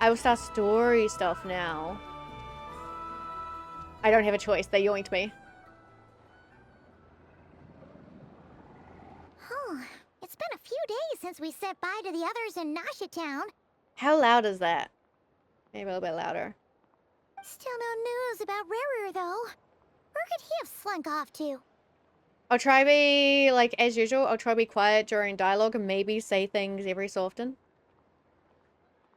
I will start story stuff now. I don't have a choice. They yoinked me. Oh, it's been a few days since we said bye to the others in Nasha Town. How loud is that? Maybe a little bit louder. Still no news about Rarer, though. Where could he have slunk off to? I'll try to be, like, as usual, I'll try to be quiet during dialogue and maybe say things every so often.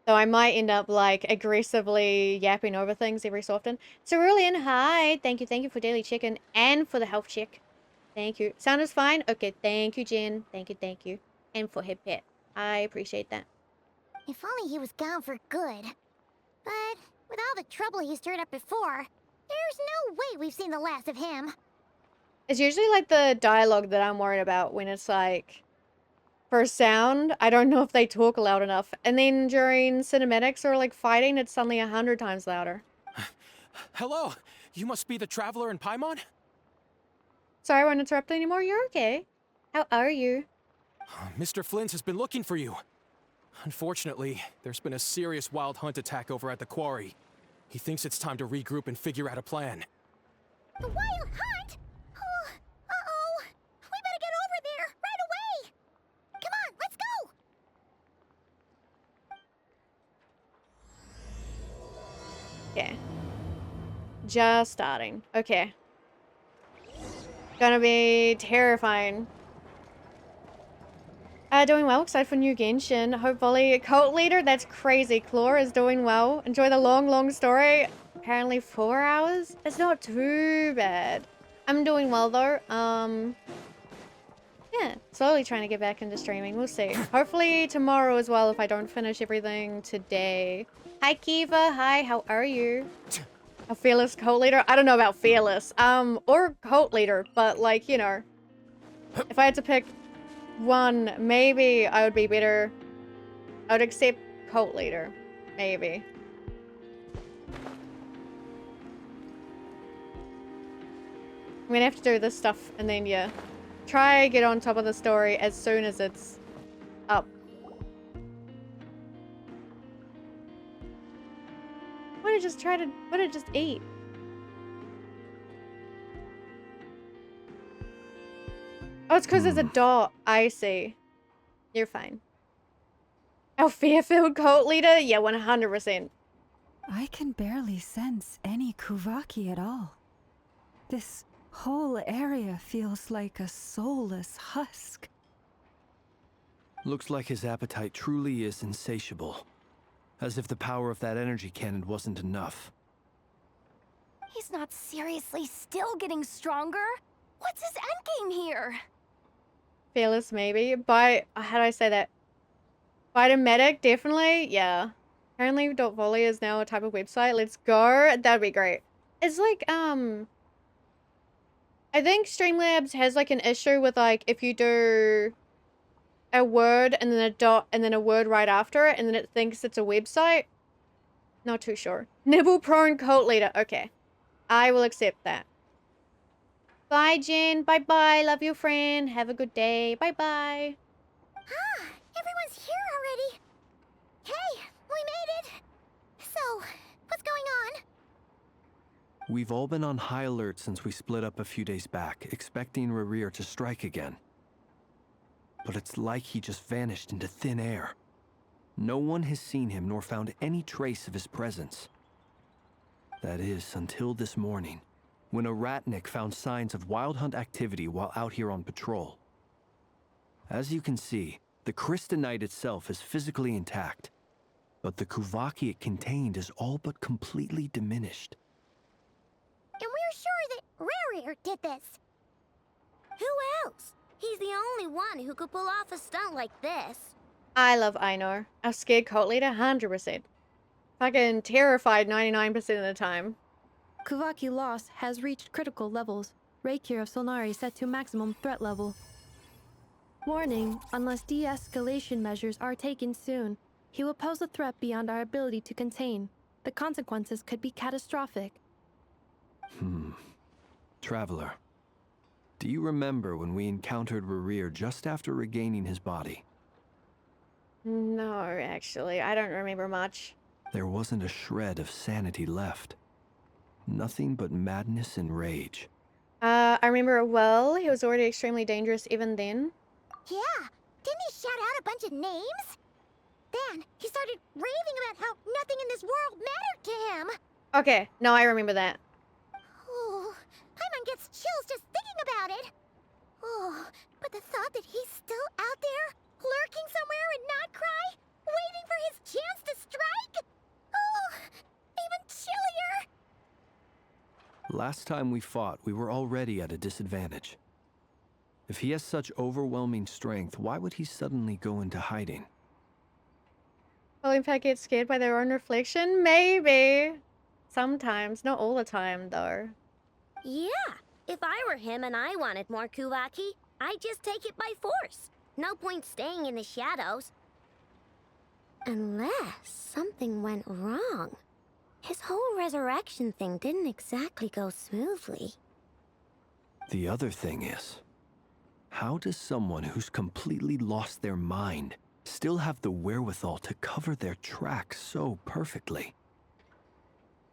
Though I might end up, like, aggressively yapping over things every so often. Cerulean, hi! Thank you for daily chicken and for the health check. Thank you. Sound is fine? Okay, thank you, Jen. Thank you. And for hip pet. I appreciate that. If only he was gone for good. But with all the trouble he stirred up before, there's no way we've seen the last of him. It's usually, like, the dialogue that I'm worried about when it's, like... For sound, I don't know if they talk loud enough. And then during cinematics or, like, fighting, it's suddenly 100 times louder. Hello! You must be the traveler in Paimon? Sorry I won't interrupt anymore. You're okay. How are you? Mr. Flynn has been looking for you. Unfortunately, there's been a serious wild hunt attack over at the quarry. He thinks it's time to regroup and figure out a plan. The wild hunt? Oh, uh-oh. We better get over there, right away! Come on, let's go! Okay. Just starting. Okay. Gonna be terrifying. Doing well. Excited for new Genshin. Hope Volley. Cult leader? That's crazy. Claw is doing well. Enjoy the long story. Apparently 4 hours? It's not too bad. I'm doing well though. Yeah. Slowly trying to get back into streaming. We'll see. Hopefully tomorrow as well if I don't finish everything today. Hi Kiva. Hi, how are you? A fearless cult leader? I don't know about fearless. Or cult leader, but like, you know. If I had to pick one, maybe I would be better. I would accept cult leader. Maybe. I'm gonna have to do this stuff and then, yeah. Try get on top of the story as soon as it's up. What did I just eat? Oh, it's because there's a dot. I see. You're fine. Our fear-filled cult leader? Yeah, 100%. I can barely sense any Kuvaki at all. This whole area feels like a soulless husk. Looks like his appetite truly is insatiable. As if the power of that energy cannon wasn't enough. He's not seriously still getting stronger? What's his endgame here? Fearless, maybe. How do I say that? Medic, definitely. Yeah. Apparently, .volley is now a type of website. Let's go. That'd be great. It's like, I think Streamlabs has, like, an issue with, like, if you do a word and then a dot and then a word right after it and then it thinks it's a website. Not too sure. Nibble-prone cult leader. Okay. I will accept that. Bye, Jen. Bye-bye. Love you, friend. Have a good day. Bye-bye. Ah, everyone's here already. Hey, we made it. So, what's going on? We've all been on high alert since we split up a few days back, expecting Rarir to strike again. But it's like he just vanished into thin air. No one has seen him nor found any trace of his presence. That is, until this morning, when a ratnik found signs of wild hunt activity while out here on patrol. As you can see, the Crystonite itself is physically intact, but the Kuvaki it contained is all but completely diminished. And we're sure that Rarir did this. Who else? He's the only one who could pull off a stunt like this. I love Einor. Our scared cult leader, 100%. Fucking terrified 99% of the time. Kuvaki loss has reached critical levels. Reikir of Solnari set to maximum threat level. Warning, unless de-escalation measures are taken soon, he will pose a threat beyond our ability to contain. The consequences could be catastrophic. Traveler, do you remember when we encountered Rarir just after regaining his body? No, actually. I don't remember much. There wasn't a shred of sanity left. Nothing but madness and rage. I remember it well. He was already extremely dangerous even then. Yeah, didn't he shout out a bunch of names? Then he started raving about how nothing in this world mattered to him. Okay, no, I remember that. Oh, Paimon gets chills just thinking about it. Oh, but the thought that he's still out there, lurking somewhere in Notcry, waiting for his chance to strike? Oh, even chillier. Last time we fought, we were already at a disadvantage. If he has such overwhelming strength, why would he suddenly go into hiding? Well, in fact, get scared by their own reflection? Maybe. Sometimes, not all the time, though. Yeah, if I were him and I wanted more Kuvaki, I'd just take it by force. No point staying in the shadows. Unless something went wrong. His whole resurrection thing didn't exactly go smoothly. The other thing is, how does someone who's completely lost their mind still have the wherewithal to cover their tracks so perfectly?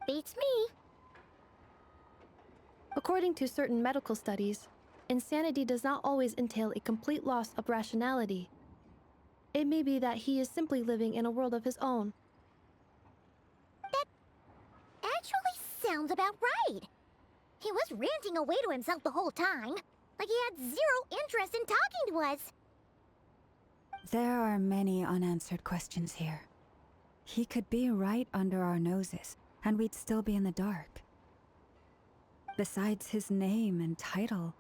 Beats me. According to certain medical studies, insanity does not always entail a complete loss of rationality. It may be that he is simply living in a world of his own. That actually sounds about right. He was ranting away to himself the whole time, like he had zero interest in talking to us. There are many unanswered questions here. He could be right under our noses, and we'd still be in the dark. Besides his name and title,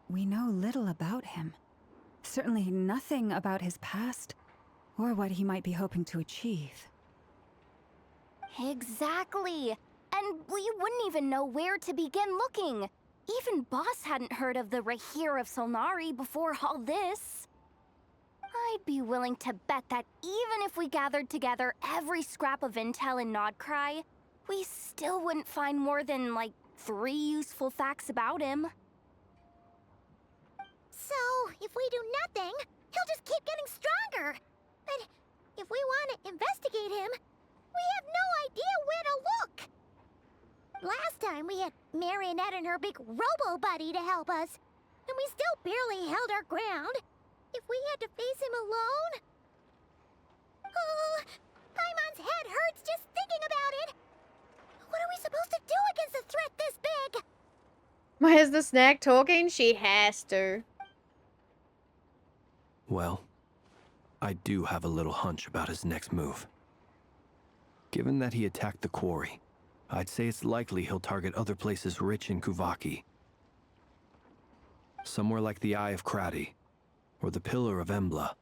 we know little about him. Certainly nothing about his past, or what he might be hoping to achieve. Exactly. And we wouldn't even know where to begin looking. Even Boss hadn't heard of the Rahir of Solnari before all this. I'd be willing to bet that even if we gathered together every scrap of intel in Nodcry, we still wouldn't find more than, like, 3 useful facts about him. So, if we do nothing, he'll just keep getting stronger. But if we want to investigate him, we have no idea where to look. Last time we had Marionette and her big robo-buddy to help us, and we still barely held our ground. If we had to face him alone... Oh, Paimon's head hurts just thinking about it. What are we supposed to do against a threat this big? Why is the snack talking? She has to. Well, I do have a little hunch about his next move. Given that he attacked the quarry, I'd say it's likely he'll target other places rich in Kuvaki. Somewhere like the Eye of Krati, or the Pillar of Embla.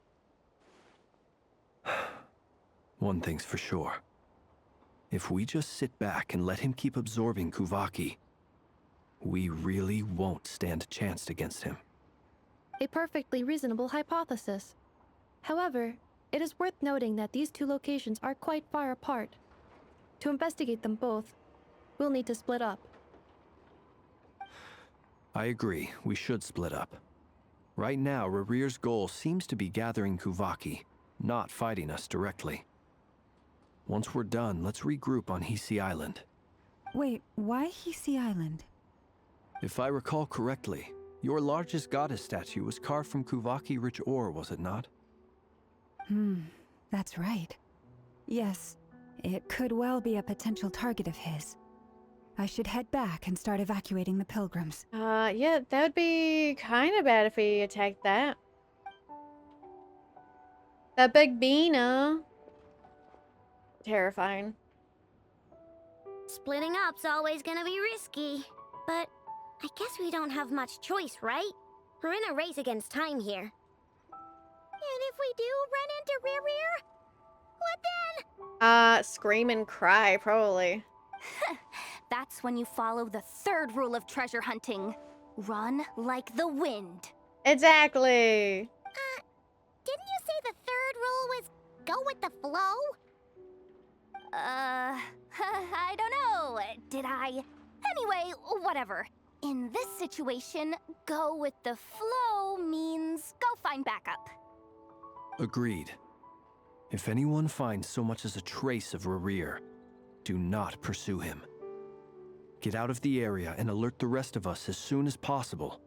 One thing's for sure. If we just sit back and let him keep absorbing Kuvaki, we really won't stand a chance against him. A perfectly reasonable hypothesis. However, it is worth noting that these two locations are quite far apart. To investigate them both, we'll need to split up. I agree, we should split up. Right now, Rarir's goal seems to be gathering Kuvaki, not fighting us directly. Once we're done, let's regroup on Hisi Island. Wait, why Hisi Island? If I recall correctly, your largest goddess statue was carved from Kuvaki-rich ore, was it not? That's right. Yes, it could well be a potential target of his. I should head back and start evacuating the pilgrims. Yeah, that would be kind of bad if we attacked that. That big bean, terrifying. Splitting up's always gonna be risky. But I guess we don't have much choice, right? We're in a race against time here. And if we do run into Rear, what then? Scream and cry, probably. That's when you follow the 3rd rule of treasure hunting. Run like the wind. Exactly. Didn't you say the 3rd rule was go with the flow? I don't know. Did I? Anyway, whatever. In this situation, go with the flow means go find backup. Agreed. If anyone finds so much as a trace of Rerir, do not pursue him. Get out of the area and alert the rest of us as soon as possible.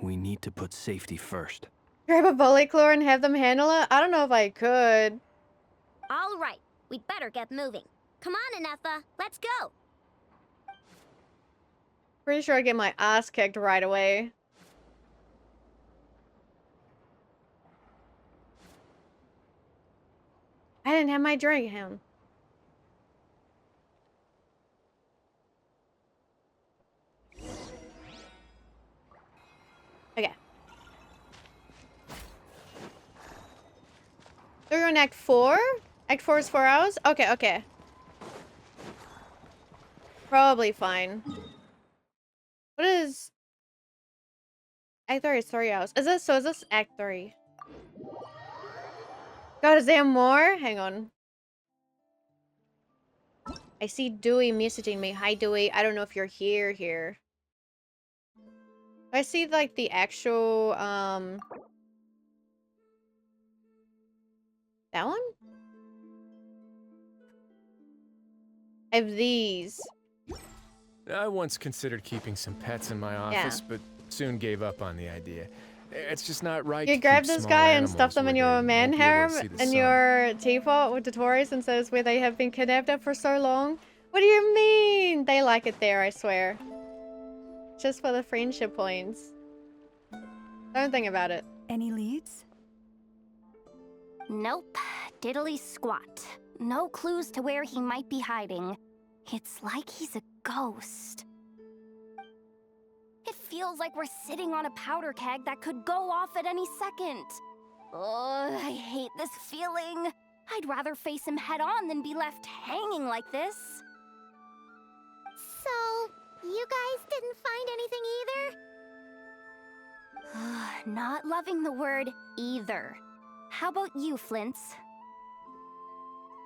We need to put safety first. Grab a volley claw and have them handle it? I don't know if I could. All right, we'd better get moving. Come on, Ineffa, let's go. Pretty sure I'd get my ass kicked right away. I didn't have my drink, him. Okay. We're on Act 4? Act 4 is 4 hours? Okay, okay. Probably fine. What is... Act 3 is 3 hours. Is this Act 3? God, is there more? Hang on. I see Dewey messaging me. Hi, Dewey. I don't know if you're here. I see, like, the actual, that one? I have these. I once considered keeping some pets in my office, but soon gave up on the idea. It's just not right. You to grab keep this small guy and animals stuff them where in they your won't man be able to harem see the in sun. your teapot with the Tories and says where they have been kidnapped at for so long. What do you mean? They like it there, I swear. Just for the friendship points. Don't think about it. Any leads? Nope. Diddly squat. No clues to where he might be hiding. It's like he's a ghost. It feels like we're sitting on a powder keg that could go off at any second. Ugh, I hate this feeling. I'd rather face him head on than be left hanging like this. So, you guys didn't find anything either? Not loving the word either. How about you, Flints?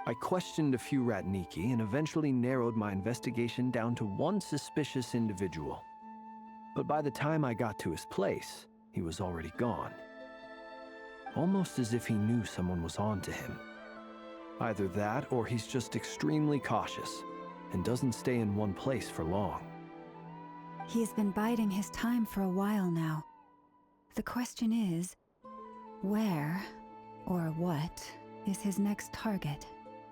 I questioned a few Ratniki and eventually narrowed my investigation down to one suspicious individual. But by the time I got to his place, he was already gone. Almost as if he knew someone was on to him. Either that, or he's just extremely cautious and doesn't stay in one place for long. He's been biding his time for a while now. The question is, where or what is his next target?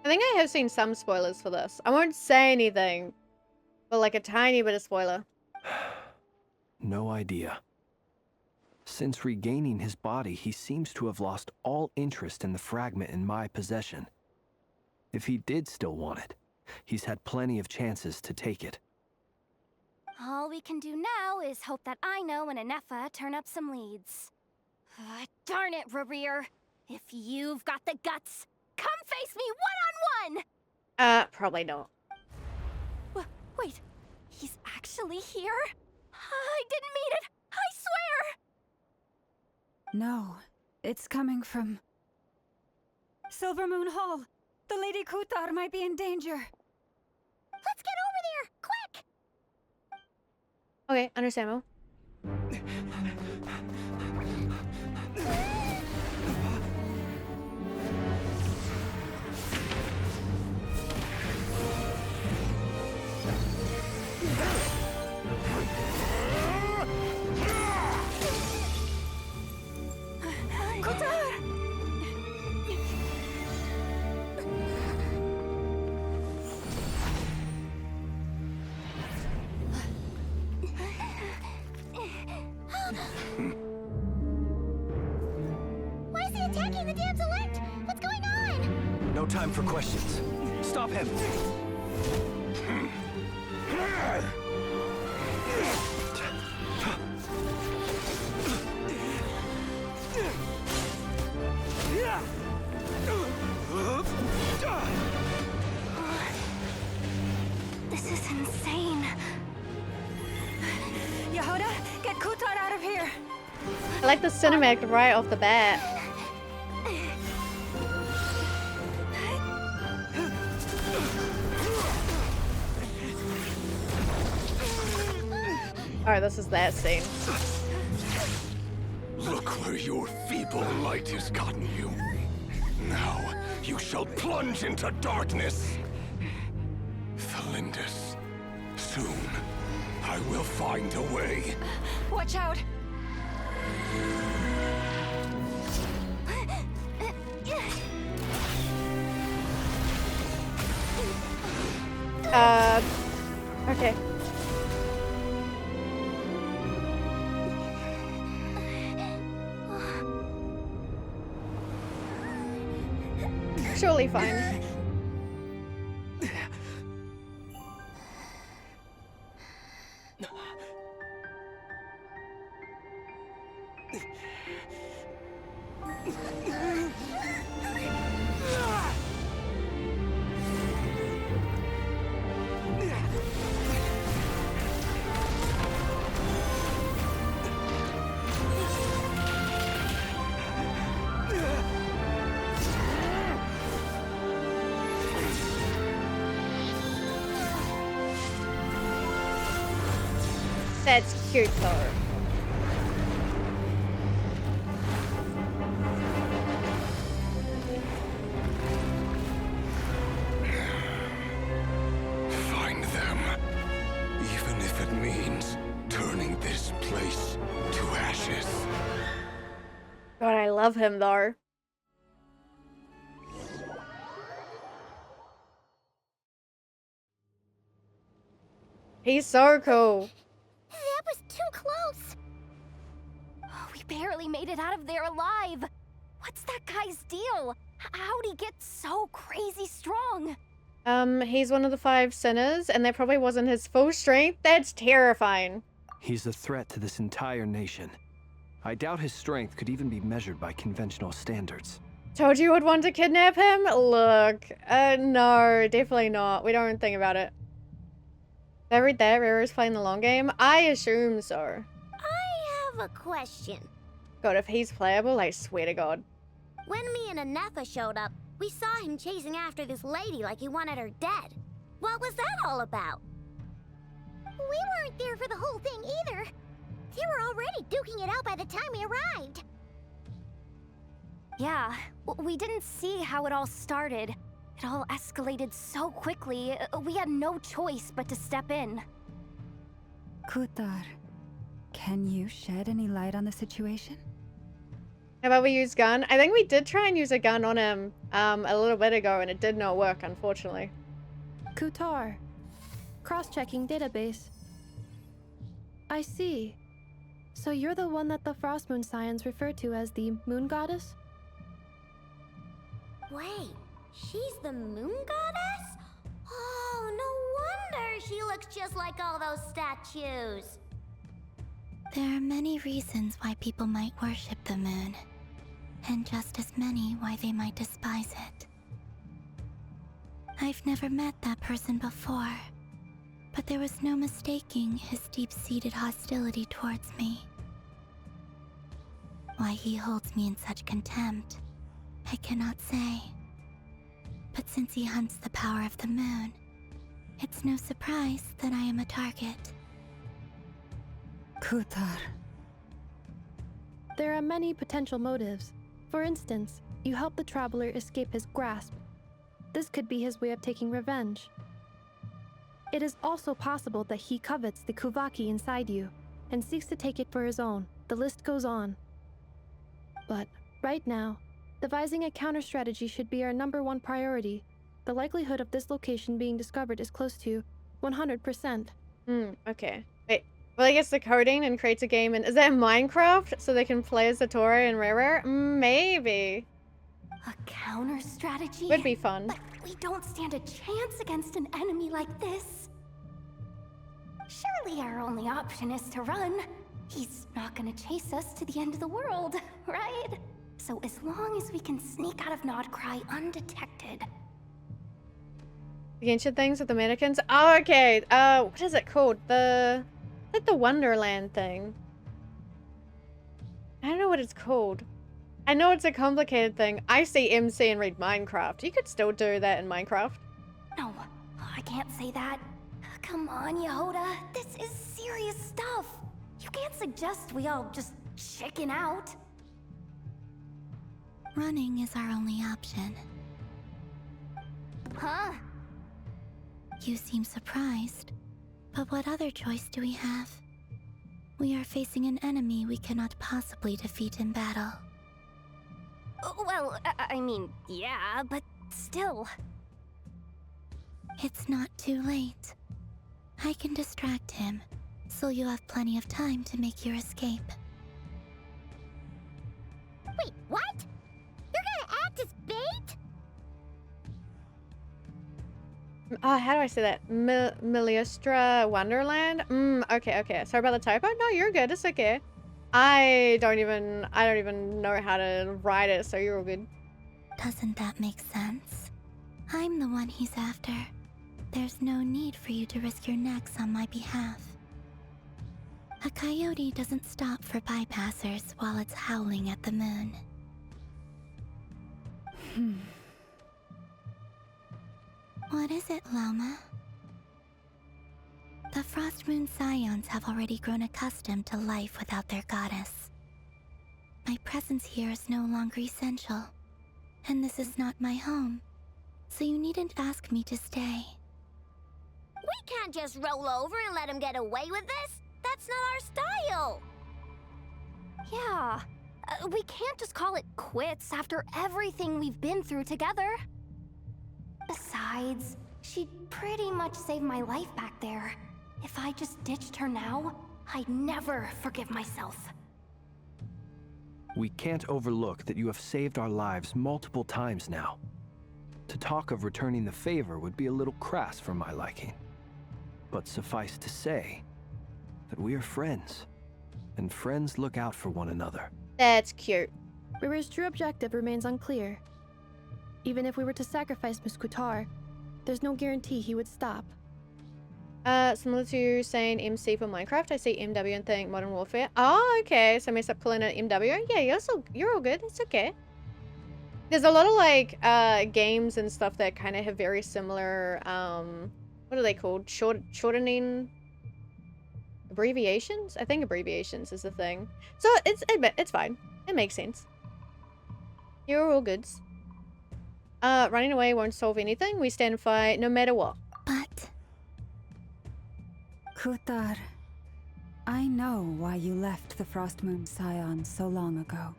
I think I have seen some spoilers for this. I won't say anything, but like a tiny bit of spoiler. No idea. Since regaining his body, he seems to have lost all interest in the fragment in my possession. If he did still want it, he's had plenty of chances to take it. All we can do now is hope that Ino and Ineffa turn up some leads. Darn it, Rerir. If you've got the guts, come face me one-on-one! Probably not. Wait, he's actually here? I didn't mean it, I swear! No, it's coming from Silver Moon Hall. The Lady Kutar might be in danger. Let's get over there, quick! Okay, understandable. Why is he attacking the damselette? What's going on? No time for questions. Stop him! This is insane. Yehuda, get Kutar out of here! I like the cinematic right off the bat. Alright, this is that scene. Look where your feeble light has gotten you. Now, you shall plunge into darkness. Thalindus, soon, I will find a way. Watch out! Okay. Surely fine. That's cute though. Find them. Even if it means turning this place to ashes. God, I love him though. He's so cool. That was too close. Oh, we barely made it out of there alive. What's that guy's deal? How'd he get so crazy strong? He's one of the 5 sinners, and that probably wasn't his full strength. That's terrifying. He's a threat to this entire nation. I doubt his strength could even be measured by conventional standards. Told you would want to kidnap him? Look, no, definitely not. We don't think about it. Did I read that? Rara's playing the long game? I assume so. I have a question. God, if he's playable, I swear to God. When me and Anetha showed up, we saw him chasing after this lady like he wanted her dead. What was that all about? We weren't there for the whole thing either. They were already duking it out by the time we arrived. Yeah, we didn't see how it all started. It all escalated so quickly, we had no choice but to step in. Kutar, can you shed any light on the situation? How about we use gun? I think we did try and use a gun on him a little bit ago, and it did not work, unfortunately. Kutar. Cross-checking database. I see. So you're the one that the Frost Moon Scions refer to as the Moon Goddess? Wait, she's the moon goddess? Oh, no wonder she looks just like all those statues. There are many reasons why people might worship the moon, and just as many why they might despise it. I've never met that person before, but there was no mistaking his deep-seated hostility towards me. Why he holds me in such contempt, I cannot say. But since he hunts the power of the moon, it's no surprise that I am a target. Kutar. There are many potential motives. For instance, you help the traveler escape his grasp. This could be his way of taking revenge. It is also possible that he covets the Kuvaki inside you and seeks to take it for his own. The list goes on. But right now, devising a counter-strategy should be our #1 priority. The likelihood of this location being discovered is close to 100%. Okay. Wait. Well, I guess the coding and creates a game, and is that Minecraft? So they can play as Satori and Rare? Maybe. A counter strategy? Would be fun. But we don't stand a chance against an enemy like this. Surely our only option is to run. He's not gonna chase us to the end of the world, right? So as long as we can sneak out of Nodcry undetected. The ancient things with the mannequins? Oh, okay. What is it called? Is it the Wonderland thing? I don't know what it's called. I know it's a complicated thing. I say MC and read Minecraft. You could still do that in Minecraft. No, I can't say that. Come on, Yehoda. This is serious stuff. You can't suggest we all just chicken out. Running is our only option. Huh? You seem surprised. But what other choice do we have? We are facing an enemy we cannot possibly defeat in battle. Well, I mean, yeah, but still. It's not too late. I can distract him, so you have plenty of time to make your escape. Wait, what? You're gonna act as bait? How do I say that? Meliostra Wonderland? Okay. Sorry about the typo. No, you're good. It's okay. I don't even know how to write it, so you're all good. Doesn't that make sense? I'm the one he's after. There's no need for you to risk your necks on my behalf. A coyote doesn't stop for bypassers while it's howling at the moon. What is it, Loma? The Frost Moon Scions have already grown accustomed to life without their goddess. My presence here is no longer essential, and this is not my home, so you needn't ask me to stay. We can't just roll over and let him get away with this. That's not our style. Yeah. We can't just call it quits after everything we've been through together. Besides, she pretty much saved my life back there. If I just ditched her now, I'd never forgive myself. We can't overlook that you have saved our lives multiple times now. To talk of returning the favor would be a little crass for my liking. But suffice to say that we are friends, and friends look out for one another. That's cute. Rivers' true objective remains unclear. Even if we were to sacrifice Muskutar, there's no guarantee he would stop. Similar to saying MC for Minecraft, I say MW and think Modern Warfare. Oh, okay. So I messed up calling it MW. Yeah, you're all good. It's okay. There's a lot of like games and stuff that kind of have very similar what are they called? Shortening abbreviations? I think abbreviations is the thing. So it's fine. It makes sense. You're all goods. Running away won't solve anything. We stand and fight no matter what. But Kutar, I know why you left the Frostmoon Scions so long ago.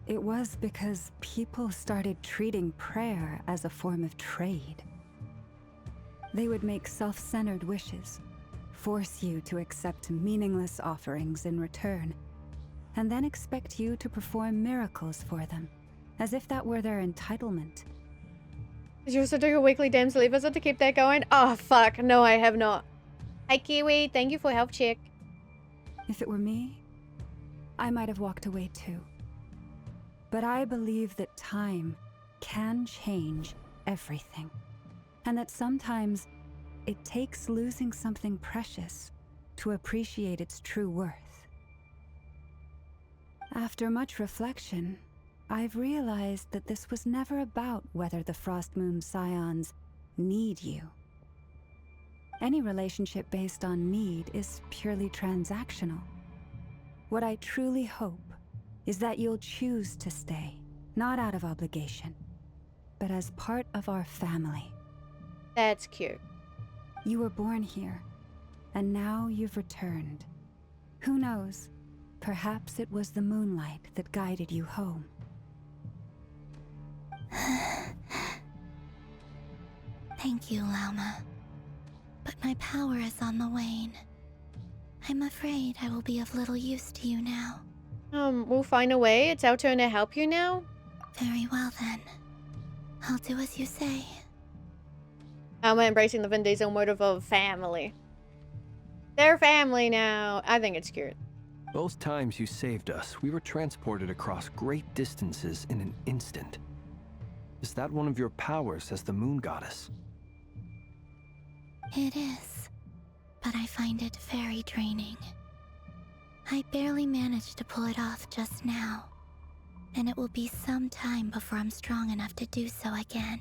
It was because people started treating prayer as a form of trade. They would make self-centered wishes, force you to accept meaningless offerings in return, and then expect you to perform miracles for them, as if that were their entitlement. Did you also do your weekly damsel visit to keep that going? Oh, fuck. No, I have not. Hi, Kiwi. Thank you for help check. If it were me, I might have walked away too. But I believe that time can change everything, and that sometimes it takes losing something precious to appreciate its true worth. After much reflection, I've realized that this was never about whether the Frostmoon Scions need you. Any relationship based on need is purely transactional. What I truly hope is that you'll choose to stay, not out of obligation, but as part of our family. That's cute. You were born here, and now you've returned. Who knows? Perhaps it was the moonlight that guided you home. thank you, Lauma. But my power is on the wane. I'm afraid I will be of little use to you now. We'll find a way. It's our turn to help you now. Very well then. I'll do as you say. We're embracing the Vin Diesel motive of family. They're family now. I think it's cute. Both times you saved us, we were transported across great distances in an instant. Is that one of your powers as the Moon Goddess? It is, but I find it very draining. I barely managed to pull it off just now, and it will be some time before I'm strong enough to do so again.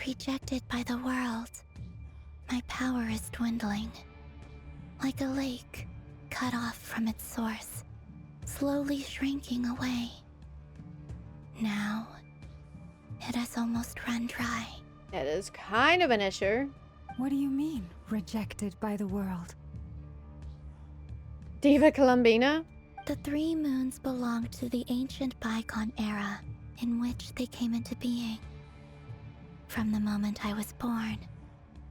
Rejected by the world, my power is dwindling. Like a lake cut off from its source, slowly shrinking away. now, it has almost run dry. That is kind of an issue. What do you mean, rejected by the world? Diva Columbina? The 3 moons belong to the ancient bygone era in which they came into being. From the moment I was born,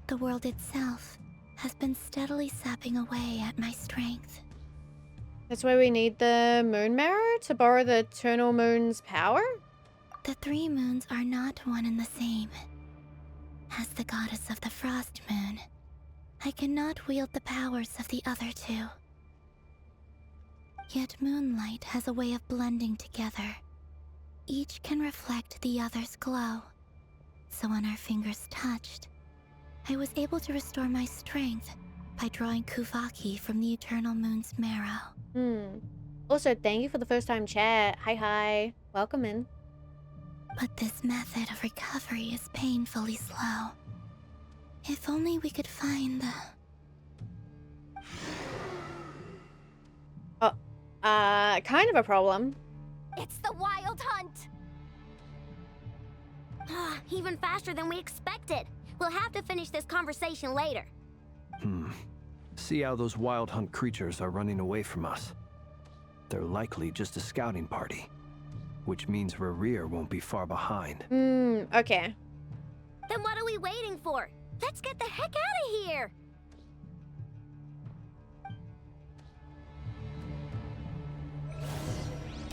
the world itself has been steadily sapping away at my strength. That's why we need the moon mirror to borrow the eternal moon's power? The 3 moons are not one and the same. As the goddess of the frost moon, I cannot wield the powers of the other 2. Yet moonlight has a way of blending together. Each can reflect the other's glow. So when our fingers touched, I was able to restore my strength by drawing Kuvaki from the eternal moon's marrow. Also, thank you for the first time chat. Hi. Welcome in. But this method of recovery is painfully slow. If only we could find the... Kind of a problem. It's the Wild Hunt! Even faster than we expected. We'll have to finish this conversation later. See how those wild hunt creatures are running away from us. They're likely just a scouting party, which means Rerir won't be far behind. Okay. Then what are we waiting for? Let's get the heck out of here!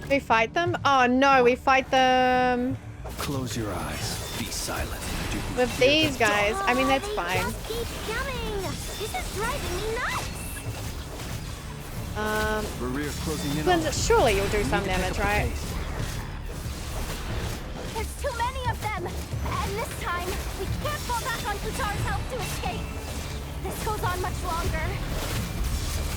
We fight them? Oh no, we fight them Close your eyes. Be silent. Do you with fear these the guys. I mean, that's They fine. just keep coming! This is driving me nuts! Rerir closing in on Flint, us. surely you'll do We some need to pick damage, up the right? pace. There's too many of them! And this time, we can't fall back on Futar's help to escape! This goes on much longer.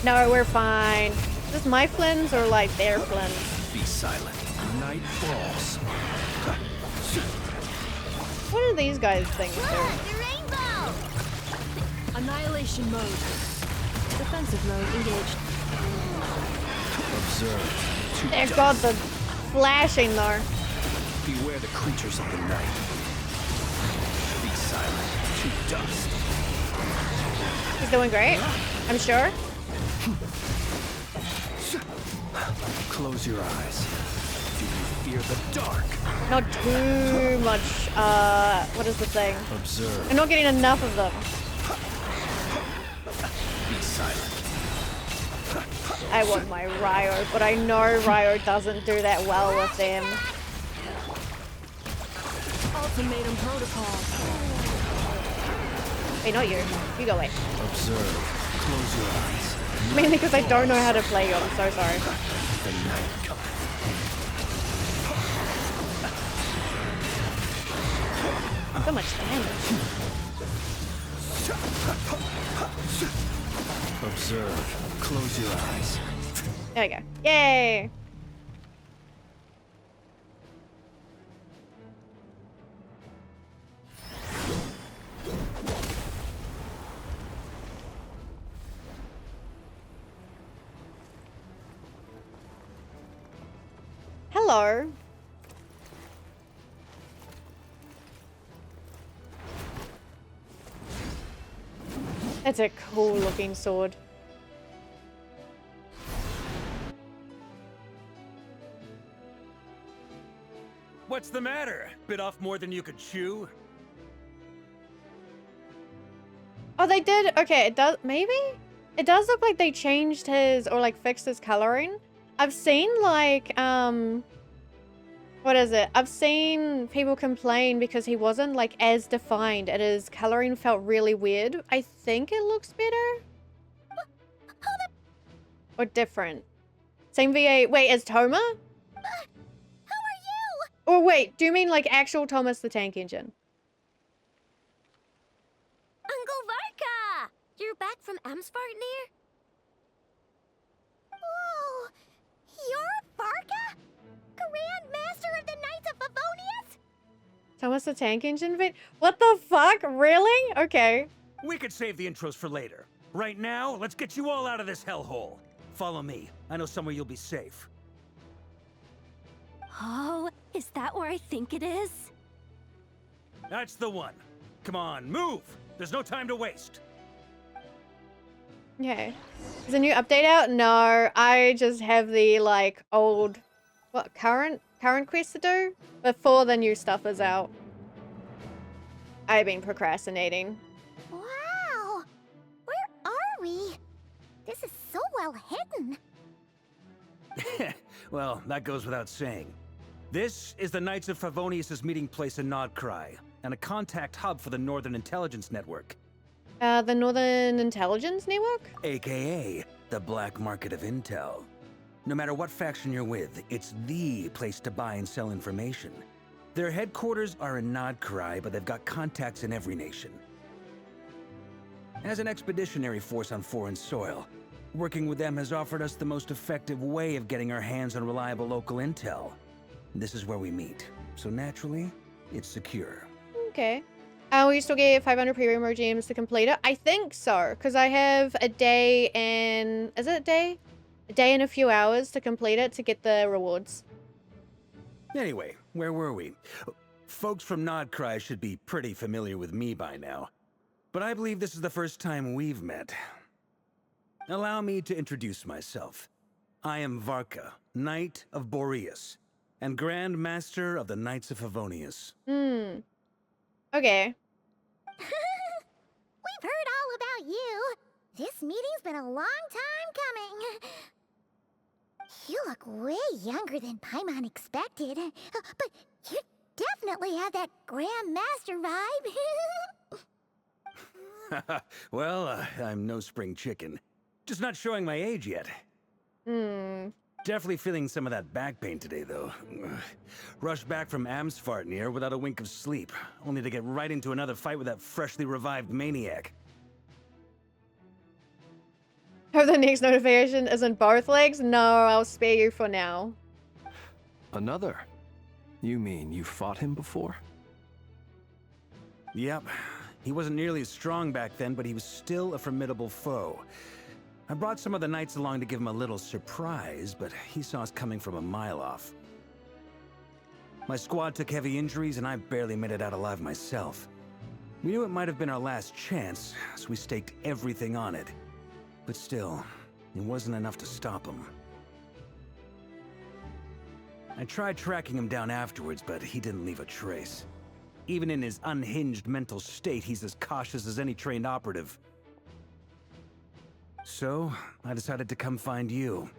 No, we're fine. Is this my Flins or like their Flins? Be silent. Night falls. What are these guys' things do? The rainbow! Annihilation mode. Defensive mode engaged. Observe. To They've dust. got the flashing though. Beware the creatures of the night. Be silent. To dust. He's doing great. I'm sure. Close your eyes. Do you fear the dark? Not too much, what is the thing? Observe. I'm not getting enough of them. Be silent. I want my Ryo, but I know Ryo doesn't do that well with them. Ultimatum protocol. Wait, not you. You go away. Observe. Close your eyes. Mainly because I don't know how to play you. I'm so sorry. The night cometh. So much damage. Observe. Close your eyes. There we go. Yay! Hello. That's a cool looking sword. What's the matter? Bit off more than you could chew? Oh, they did? Okay, it does, maybe? It does look like they changed his, or like fixed his coloring. I've seen like, what is it? I've seen people complain because he wasn't like as defined and his coloring felt really weird. I think it looks better. Or different. Same VA, wait, as Toma? Who are you? Or wait, do you mean like actual Thomas the Tank Engine? Uncle Varka! You're back from Amsvartnir? Oh, you're Varka? Grand Master of the Knights of Favonius? Thomas the Tank Engine? What the fuck? Really? Okay. We could save the intros for later. Right now, let's get you all out of this hellhole. Follow me. I know somewhere you'll be safe. Oh, Is that where I think it is? That's the one. Come on, move! There's no time to waste. Okay. Is a new update out? No, I just have the like old, current quest to do before the new stuff is out. I've been procrastinating. Wow! Where are we? This is so well hidden. Well, that goes without saying. This is the Knights of Favonius' meeting place in Nodcry, and a contact hub for the Northern Intelligence Network. The Northern Intelligence Network? AKA, the black market of intel. No matter what faction you're with, it's the place to buy and sell information. Their headquarters are in Nodcry, but they've got contacts in every nation. As an expeditionary force on foreign soil, working with them has offered us the most effective way of getting our hands on reliable local intel. This is where we meet, so naturally, it's secure. Okay. We still get 500 pre-remote gems to complete it? I think so, because I have a day and... Is it a day? A day and a few hours to complete it to get the rewards. Anyway, where were we? Folks from Nodcry should be pretty familiar with me by now. But I believe this is the first time we've met. Allow me to introduce myself. I am Varka, Knight of Boreas, and Grand Master of the Knights of Favonius. Okay. We've heard all about you. This meeting's been a long time coming. You look way younger than Paimon expected. But you definitely have that Grand Master vibe. Well, I'm no spring chicken. Just not showing my age yet. Definitely feeling some of that back pain today, though. Rushed back from Amsfartnir without a wink of sleep, only to get right into another fight with that freshly revived maniac. Hope the next notification isn't both legs? No, I'll spare you for now. Another? You mean you fought him before? Yep. He wasn't nearly as strong back then, but he was still a formidable foe. I brought some of the knights along to give him a little surprise, but he saw us coming from a mile off. My squad took heavy injuries, and I barely made it out alive myself. We knew it might have been our last chance, so we staked everything on it. But still, it wasn't enough to stop him. I tried tracking him down afterwards, but he didn't leave a trace. Even in his unhinged mental state, he's as cautious as any trained operative. So, I decided to come find you.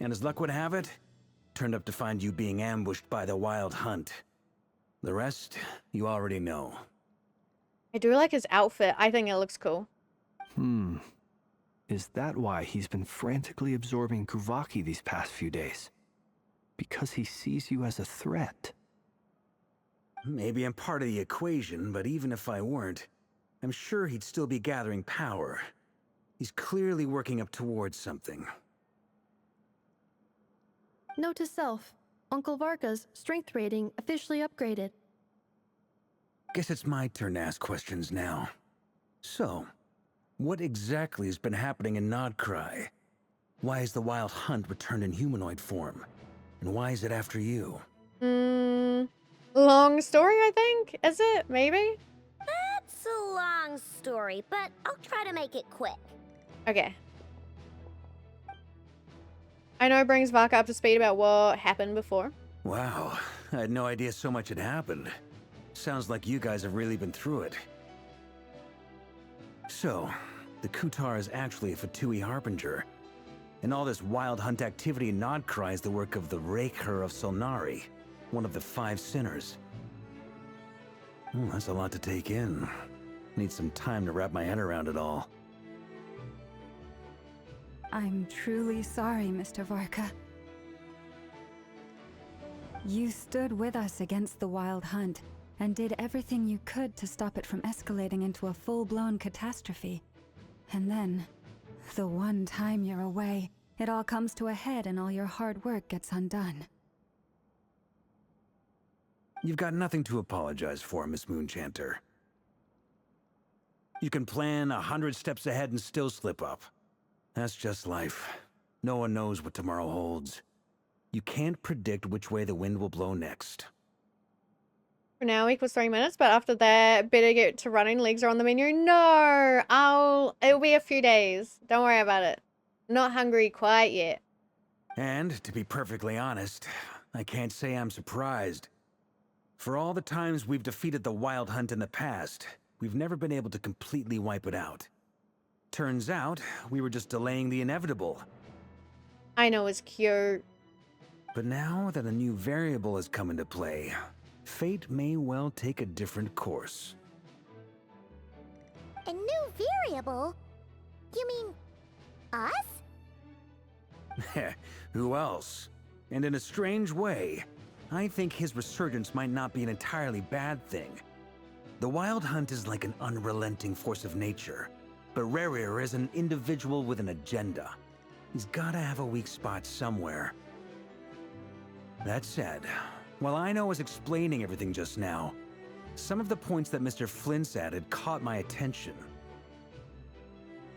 And as luck would have it, turned up to find you being ambushed by the Wild Hunt. The rest, you already know. I do like his outfit. I think it looks cool. Is that why he's been frantically absorbing Kuvaki these past few days? Because he sees you as a threat? Maybe I'm part of the equation, but even if I weren't, I'm sure he'd still be gathering power. He's clearly working up towards something. Note to self, Uncle Varka's strength rating officially upgraded. Guess it's my turn to ask questions now. So, what exactly has been happening in Nodcry? Why is the Wild Hunt returned in humanoid form? And why is it after you? Long story, I think? Is it? Maybe? That's a long story, but I'll try to make it quick. Okay. I know it brings Varka up to speed about what happened before. Wow, I had no idea so much had happened. Sounds like you guys have really been through it. So, the Kutar is actually a Fatui Harbinger. And all this Wild Hunt activity in Nodcry is the work of the Raker of Solnari, one of the 5 sinners. That's a lot to take in. Need some time to wrap my head around it all. I'm truly sorry, Mr. Varka. You stood with us against the Wild Hunt, and did everything you could to stop it from escalating into a full-blown catastrophe. And then, the one time you're away, it all comes to a head and all your hard work gets undone. You've got nothing to apologize for, Miss Moonchanter. You can plan 100 steps ahead and still slip up. That's just life. No one knows what tomorrow holds. You can't predict which way the wind will blow next. For now equals 3 minutes, but after that, better get to running. Legs are on the menu. No, it'll be a few days. Don't worry about it. Not hungry quite yet. And, to be perfectly honest, I can't say I'm surprised. For all the times we've defeated the Wild Hunt in the past, we've never been able to completely wipe it out. Turns out, we were just delaying the inevitable. I know it's cute. But now that a new variable has come into play, fate may well take a different course. A new variable? You mean us? Who else? And in a strange way, I think his resurgence might not be an entirely bad thing. The Wild Hunt is like an unrelenting force of nature, but Rerir is an individual with an agenda. He's gotta have a weak spot somewhere. That said, while I was explaining everything just now, some of the points that Mr. Flint's added caught my attention.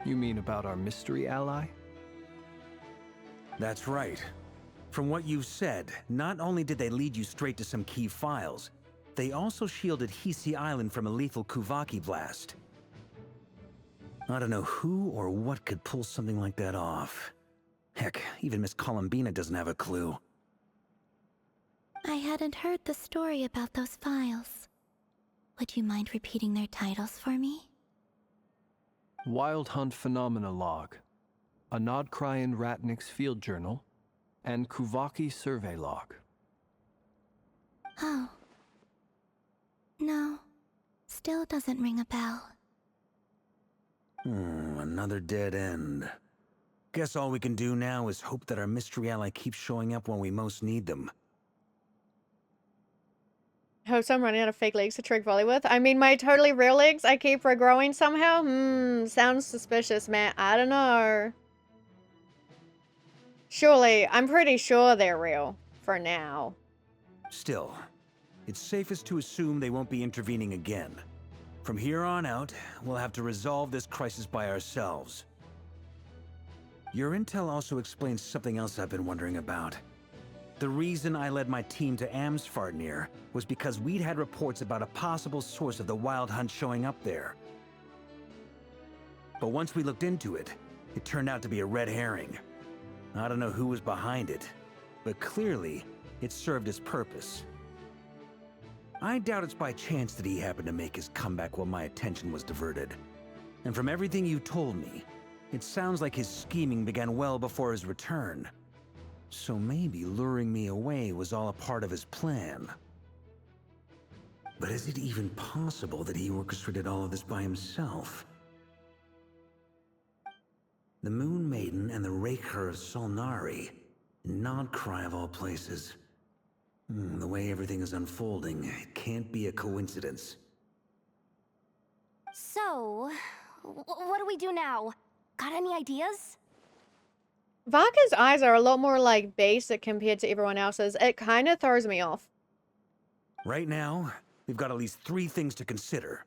You mean about our mystery ally? That's right. From what you've said, not only did they lead you straight to some key files, they also shielded Hisi Island from a lethal Kuvaki blast. I don't know who or what could pull something like that off. Heck, even Miss Columbina doesn't have a clue. I hadn't heard the story about those files. Would you mind repeating their titles for me? Wild Hunt Phenomena Log, a Nodkryan Ratnik's Field Journal, and Kuvaki Survey Log. Oh. No. Still doesn't ring a bell. Another dead end. Guess all we can do now is hope that our mystery ally keeps showing up when we most need them. Hopes I'm running out of fake legs to trick volley with. I mean, my totally real legs I keep regrowing somehow. Sounds suspicious, man. I don't know. Surely, I'm pretty sure they're real. For now. Still, it's safest to assume they won't be intervening again. From here on out, we'll have to resolve this crisis by ourselves. Your intel also explains something else I've been wondering about. The reason I led my team to Amsfarnir was because we'd had reports about a possible source of the Wild Hunt showing up there. But once we looked into it, it turned out to be a red herring. I don't know who was behind it, but clearly, it served its purpose. I doubt it's by chance that he happened to make his comeback while my attention was diverted. And from everything you told me, it sounds like his scheming began well before his return. So maybe luring me away was all a part of his plan. But is it even possible that he orchestrated all of this by himself? The Moon Maiden and the Raker of Solnari, Nodcry of all places. The way everything is unfolding, it can't be a coincidence. So, what do we do now? Got any ideas? Vaka's eyes are a lot more like basic compared to everyone else's. It kind of throws me off. Right now, we've got at least 3 things to consider.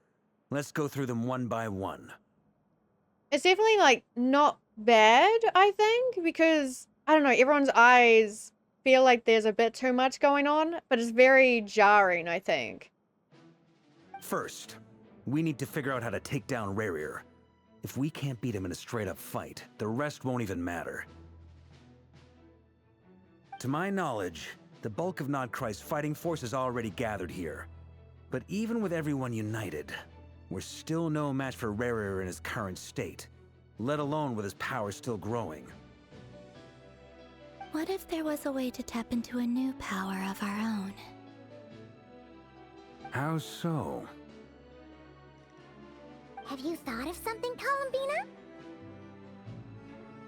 Let's go through them one by one. It's definitely, like, not bad, I think, because, I don't know, everyone's eyes feel like there's a bit too much going on, but it's very jarring, I think. First, we need to figure out how to take down Rerir. If we can't beat him in a straight-up fight, the rest won't even matter. To my knowledge, the bulk of Nodcry's fighting force is already gathered here. But even with everyone united, we're still no match for Rerir in his current state, let alone with his power still growing. What if there was a way to tap into a new power of our own? How so? Have you thought of something, Columbina?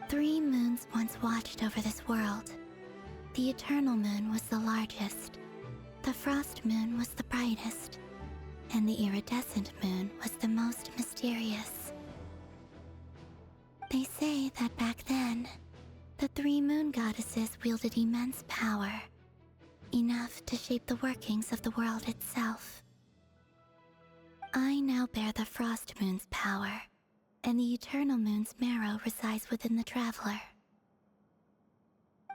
3 moons once watched over this world. The Eternal Moon was the largest. The Frost Moon was the brightest. And the Iridescent Moon was the most mysterious. They say that back then, the 3 moon goddesses wielded immense power. Enough to shape the workings of the world itself. I now bear the Frost Moon's power, and the Eternal Moon's marrow resides within the Traveler.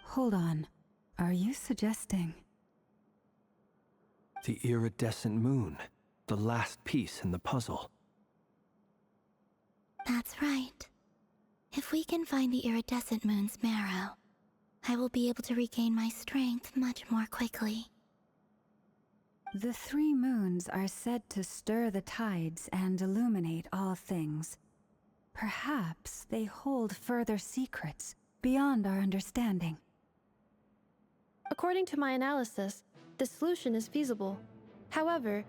Hold on. Are you suggesting? The iridescent moon. The last piece in the puzzle. That's right. If we can find the iridescent moon's marrow, I will be able to regain my strength much more quickly. The 3 moons are said to stir the tides and illuminate all things. Perhaps they hold further secrets beyond our understanding. According to my analysis, the solution is feasible. However,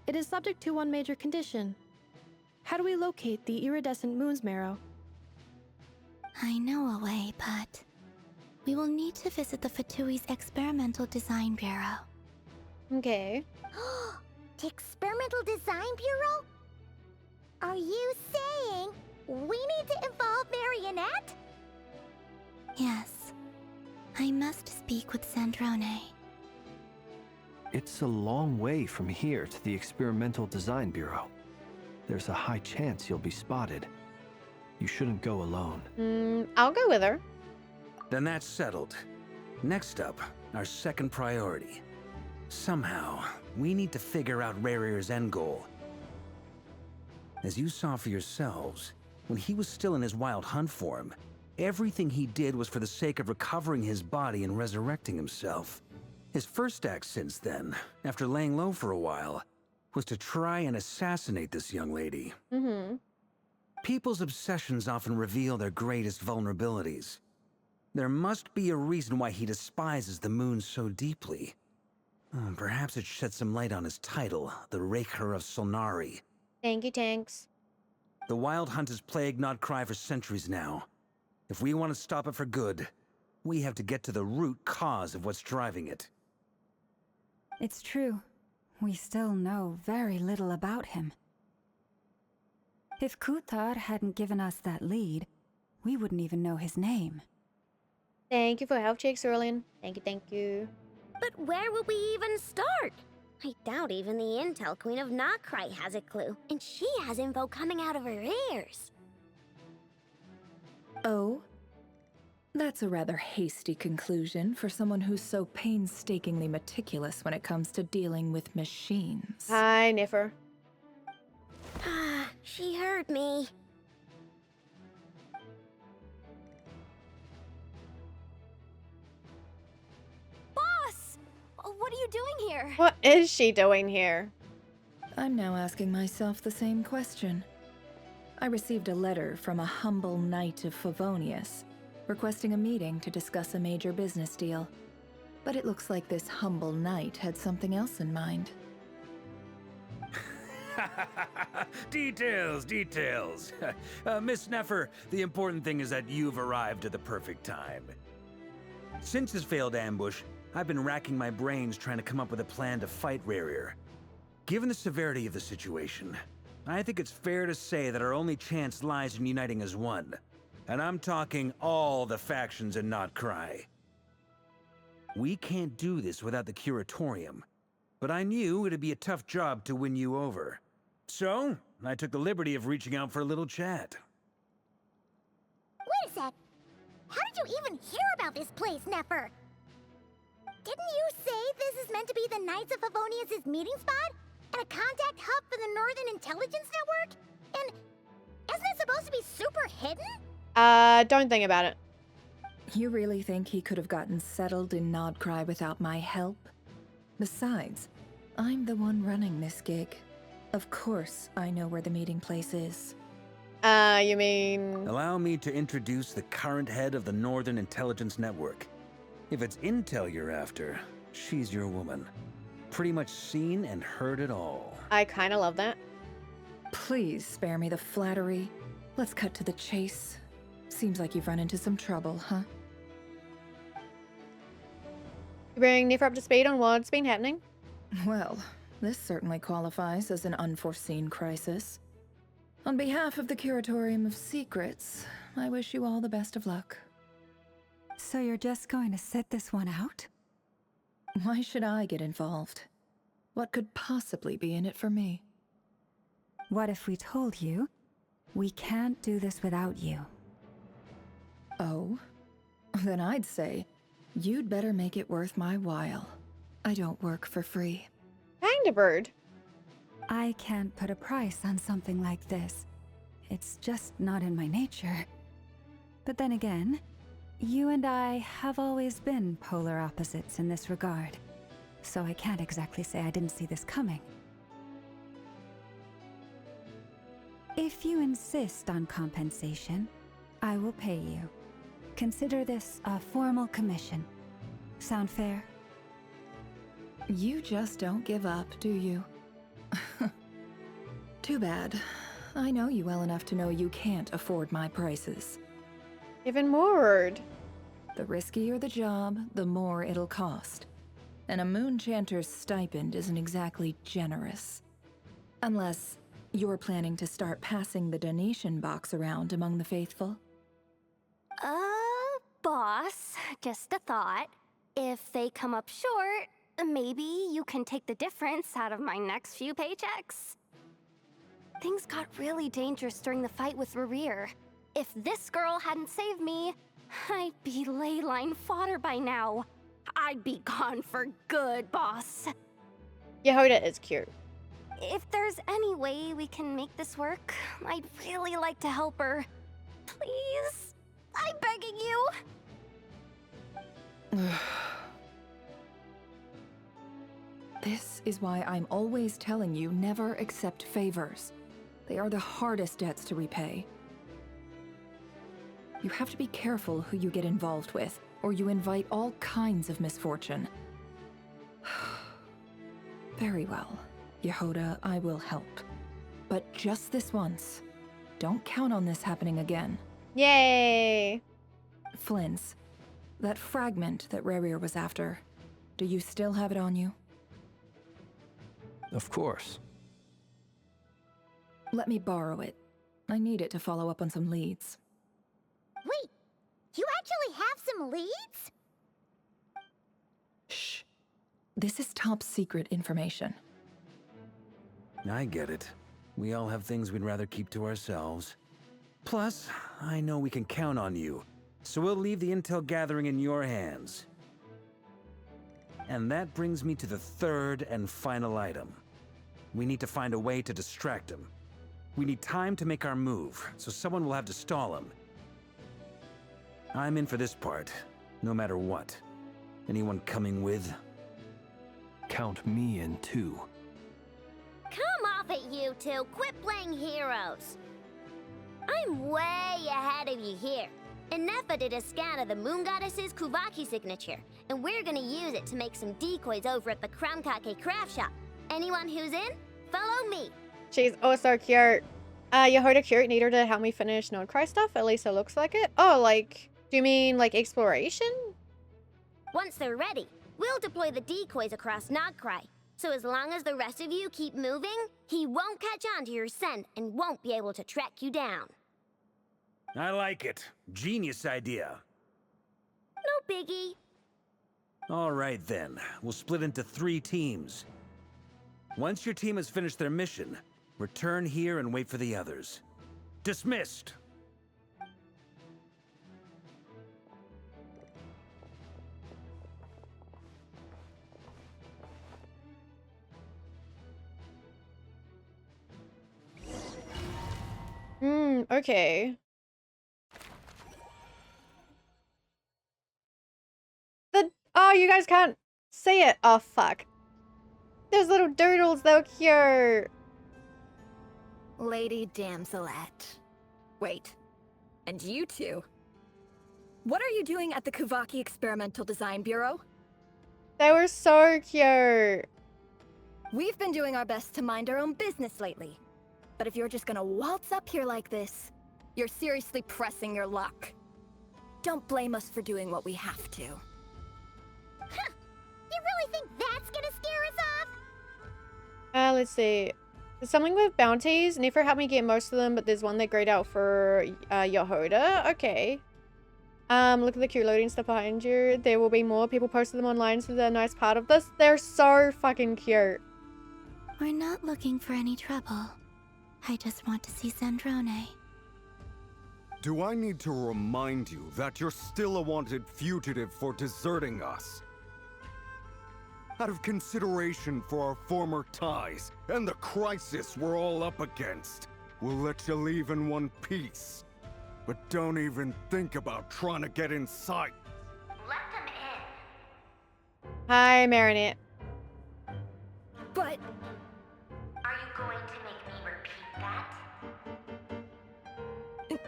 it is subject to one major condition. How do we locate the iridescent moon's marrow? I know a way, but we will need to visit the Fatui's Experimental Design Bureau. Okay. The Experimental Design Bureau? Are you saying we need to involve Marionette? Yes. I must speak with Sandrone. It's a long way from here to the Experimental Design Bureau. There's a high chance you'll be spotted. You shouldn't go alone. I'll go with her. Then that's settled. Next up, our second priority. Somehow, we need to figure out Rarir's end goal. As you saw for yourselves, when he was still in his wild hunt form, everything he did was for the sake of recovering his body and resurrecting himself. His first act since then, after laying low for a while, was to try and assassinate this young lady. People's obsessions often reveal their greatest vulnerabilities. There must be a reason why he despises the moon so deeply. Perhaps it sheds some light on his title, the Raker of Solnari. Thank you, Tanks. The Wild Hunt has plagued Notcry for centuries now. If we want to stop it for good, we have to get to the root cause of what's driving it. It's true. We still know very little about him. If Kuthar hadn't given us that lead, we wouldn't even know his name. Thank you for help, Jake Sterling. Thank you, thank you. But where would we even start? I doubt even the Intel Queen of Notcry has a clue, and she has info coming out of her ears. Oh? That's a rather hasty conclusion for someone who's so painstakingly meticulous when it comes to dealing with machines. Hi, Niffer. She heard me. Boss! What are you doing here? What is she doing here? I'm now asking myself the same question. I received a letter from a humble knight of Favonius, requesting a meeting to discuss a major business deal. But it looks like this humble knight had something else in mind. Details, details. Miss Neffer, the important thing is that you've arrived at the perfect time. Since his failed ambush, I've been racking my brains trying to come up with a plan to fight Rarir. Given the severity of the situation, I think it's fair to say that our only chance lies in uniting as one. And I'm talking all the factions in Notcry. We can't do this without the Curatorium, but I knew it'd be a tough job to win you over. So, I took the liberty of reaching out for a little chat. Wait a sec. How did you even hear about this place, Neffer? Didn't you say this is meant to be the Knights of Favonius' meeting spot? And a contact hub for the Northern Intelligence Network? And isn't it supposed to be super hidden? Don't think about it. You really think he could have gotten settled in Notcry without my help? Besides, I'm the one running this gig. Of course I know where the meeting place is. You mean... Allow me to introduce the current head of the Northern Intelligence Network. If it's intel you're after, she's your woman. Pretty much seen and heard it all. I kinda love that. Please spare me the flattery. Let's cut to the chase. Seems like you've run into some trouble, huh? You bring Niffer up to speed on what's been happening? Well, this certainly qualifies as an unforeseen crisis. On behalf of the Curatorium of Secrets, I wish you all the best of luck. So you're just going to sit this one out? Why should I get involved? What could possibly be in it for me? What if we told you we can't do this without you? Oh? Then I'd say, you'd better make it worth my while. I don't work for free. Kinda bird. I can't put a price on something like this. It's just not in my nature. But then again, you and I have always been polar opposites in this regard. So I can't exactly say I didn't see this coming. If you insist on compensation, I will pay you. Consider this a formal commission. Sound fair? You just don't give up, do you? Too bad. I know you well enough to know you can't afford my prices. Even more. The riskier the job, the more it'll cost. And a moon chanter's stipend isn't exactly generous. Unless you're planning to start passing the donation box around among the faithful. Boss, just a thought. If they come up short, maybe you can take the difference out of my next few paychecks. Things got really dangerous during the fight with Rerir. If this girl hadn't saved me, I'd be ley line fodder by now. I'd be gone for good, boss. Yehoda is cute. If there's any way we can make this work, I'd really like to help her. Please? I'm begging you. This is why I'm always telling you never accept favors. They are the hardest debts to repay. You have to be careful who you get involved with, or you invite all kinds of misfortune. Very well, Yehoda, I will help. But just this once. Don't count on this happening again. Yay! Flynn's, that fragment that Rerir was after, do you still have it on you? Of course. Let me borrow it. I need it to follow up on some leads. Wait, you actually have some leads? Shh. This is top secret information. I get it. We all have things we'd rather keep to ourselves. Plus, I know we can count on you, so we'll leave the intel gathering in your hands. And that brings me to the third and final item. We need to find a way to distract him. We need time to make our move, so someone will have to stall him. I'm in for this part, no matter what. Anyone coming with? Count me in too. Come off it, you two. Quit playing heroes. I'm way ahead of you here. Nefa did a scan of the Moon Goddess's Kuvaki signature, and we're gonna use it to make some decoys over at the Kramkake craft shop. Anyone who's in, follow me. She's oh so cute. Yehoda cute. Need her to help me finish Nordcry stuff. At least it looks like it. Oh, like, do you mean like exploration? Once they're ready, we'll deploy the decoys across Nordcry. So as long as the rest of you keep moving, he won't catch on to your scent and won't be able to track you down. I like it. Genius idea. No biggie. All right then, we'll split into 3 teams. Once your team has finished their mission, return here and wait for the others. Dismissed! Okay. Oh, you guys can't see it. Oh, fuck. Those little doodles, they're cute. Lady Damselette. Wait. And you two? What are you doing at the Kuvaki Experimental Design Bureau? They were so cute. We've been doing our best to mind our own business lately. But if you're just gonna waltz up here like this, you're seriously pressing your luck. Don't blame us for doing what we have to. Huh. You really think that's gonna scare us off? Let's see. There's something with bounties. Nefer helped me get most of them, but there's one they grayed out for Yehoda. Okay. Look at the cute loading stuff behind you. There will be more. People posted them online, so they're a nice part of this. They're so fucking cute. We're not looking for any trouble. I just want to see Zandrone. Do I need to remind you that you're still a wanted fugitive for deserting us? out of consideration for our former ties and the crisis we're all up against. We'll let you leave in one piece. But don't even think about trying to get inside. Let them in. Hi, Marinette. But Are you going to make me repeat that?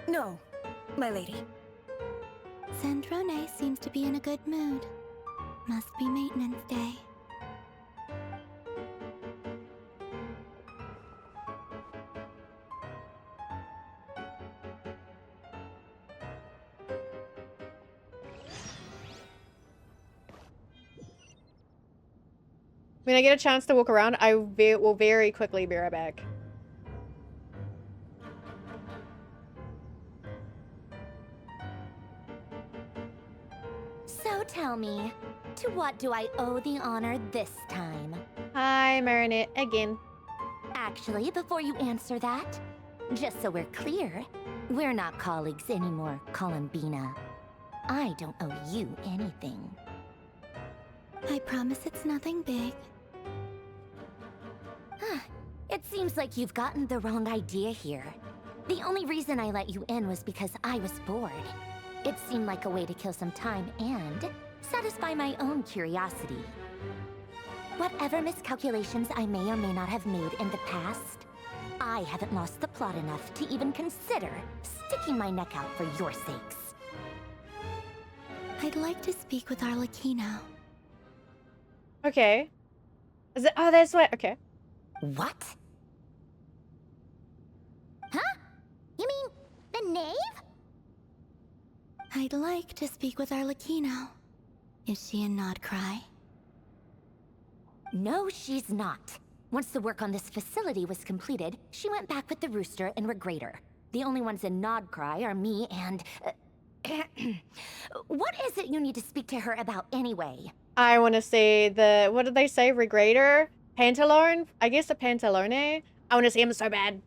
no, my lady. Sandrone seems to be in a good mood. Must be maintenance day. When I get a chance to walk around, I will very quickly be right back. So tell me, to what do I owe the honor this time? Hi, Marinette, again. Actually, before you answer that, just so we're clear, we're not colleagues anymore, Columbina. I don't owe you anything. I promise it's nothing big. It seems like you've gotten the wrong idea here. The only reason I let you in was because I was bored. It seemed like a way to kill some time and satisfy my own curiosity. Whatever miscalculations I may or may not have made in the past, I haven't lost the plot enough to even consider sticking my neck out for your sakes. I'd like to speak with Arlecchino. Okay. Is it? Oh, that's what. Okay. What? Huh? You mean the knave? I'd like to speak with Arlecchino. Is she in Nodcry? No, she's not. Once the work on this facility was completed, she went back with the Rooster and Regrator. The only ones in Nodcry are me and... what is it you need to speak to her about anyway? I want to see the... What did they say? Regrator? Pantalone? I guess a Pantalone? I want to see him so bad.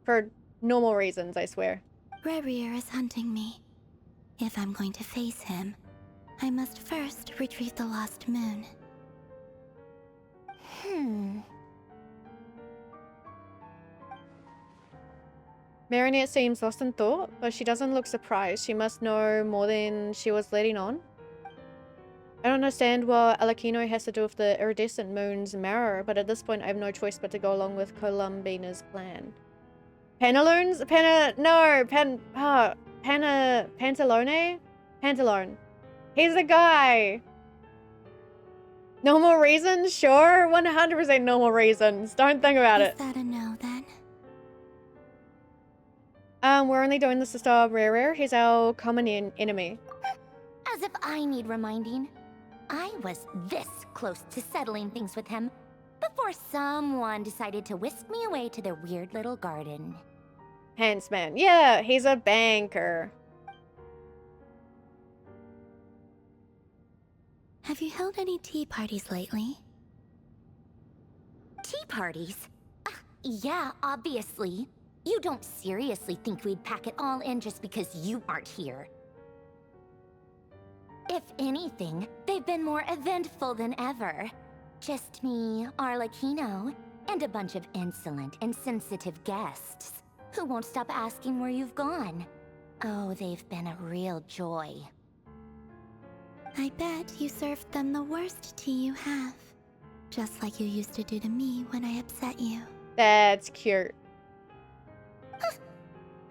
For normal reasons, I swear. Rerir is hunting me. If I'm going to face him, I must first retrieve the lost moon. Marinette seems lost in thought, but she doesn't look surprised. She must know more than she was letting on. I don't understand what Arlecchino has to do with the iridescent moon's mirror, but at this point I have no choice but to go along with Columbina's plan. Pantalone? Pantalone? Pantalone. He's the guy! Normal reasons? Sure, 100% normal reasons. Don't think about it. Is that a no, then? We're only doing this to stop Rerir. He's our common enemy. As if I need reminding. I was this close to settling things with him before someone decided to whisk me away to their weird little garden. Huntsman. Yeah, he's a banker. Have you held any tea parties lately? Tea parties? Yeah, obviously. You don't seriously think we'd pack it all in just because you aren't here. If anything, they've been more eventful than ever. Just me, Arlecchino, and a bunch of insolent and sensitive guests who won't stop asking where you've gone. Oh, they've been a real joy. I bet you served them the worst tea you have. Just like you used to do to me when I upset you. That's cute.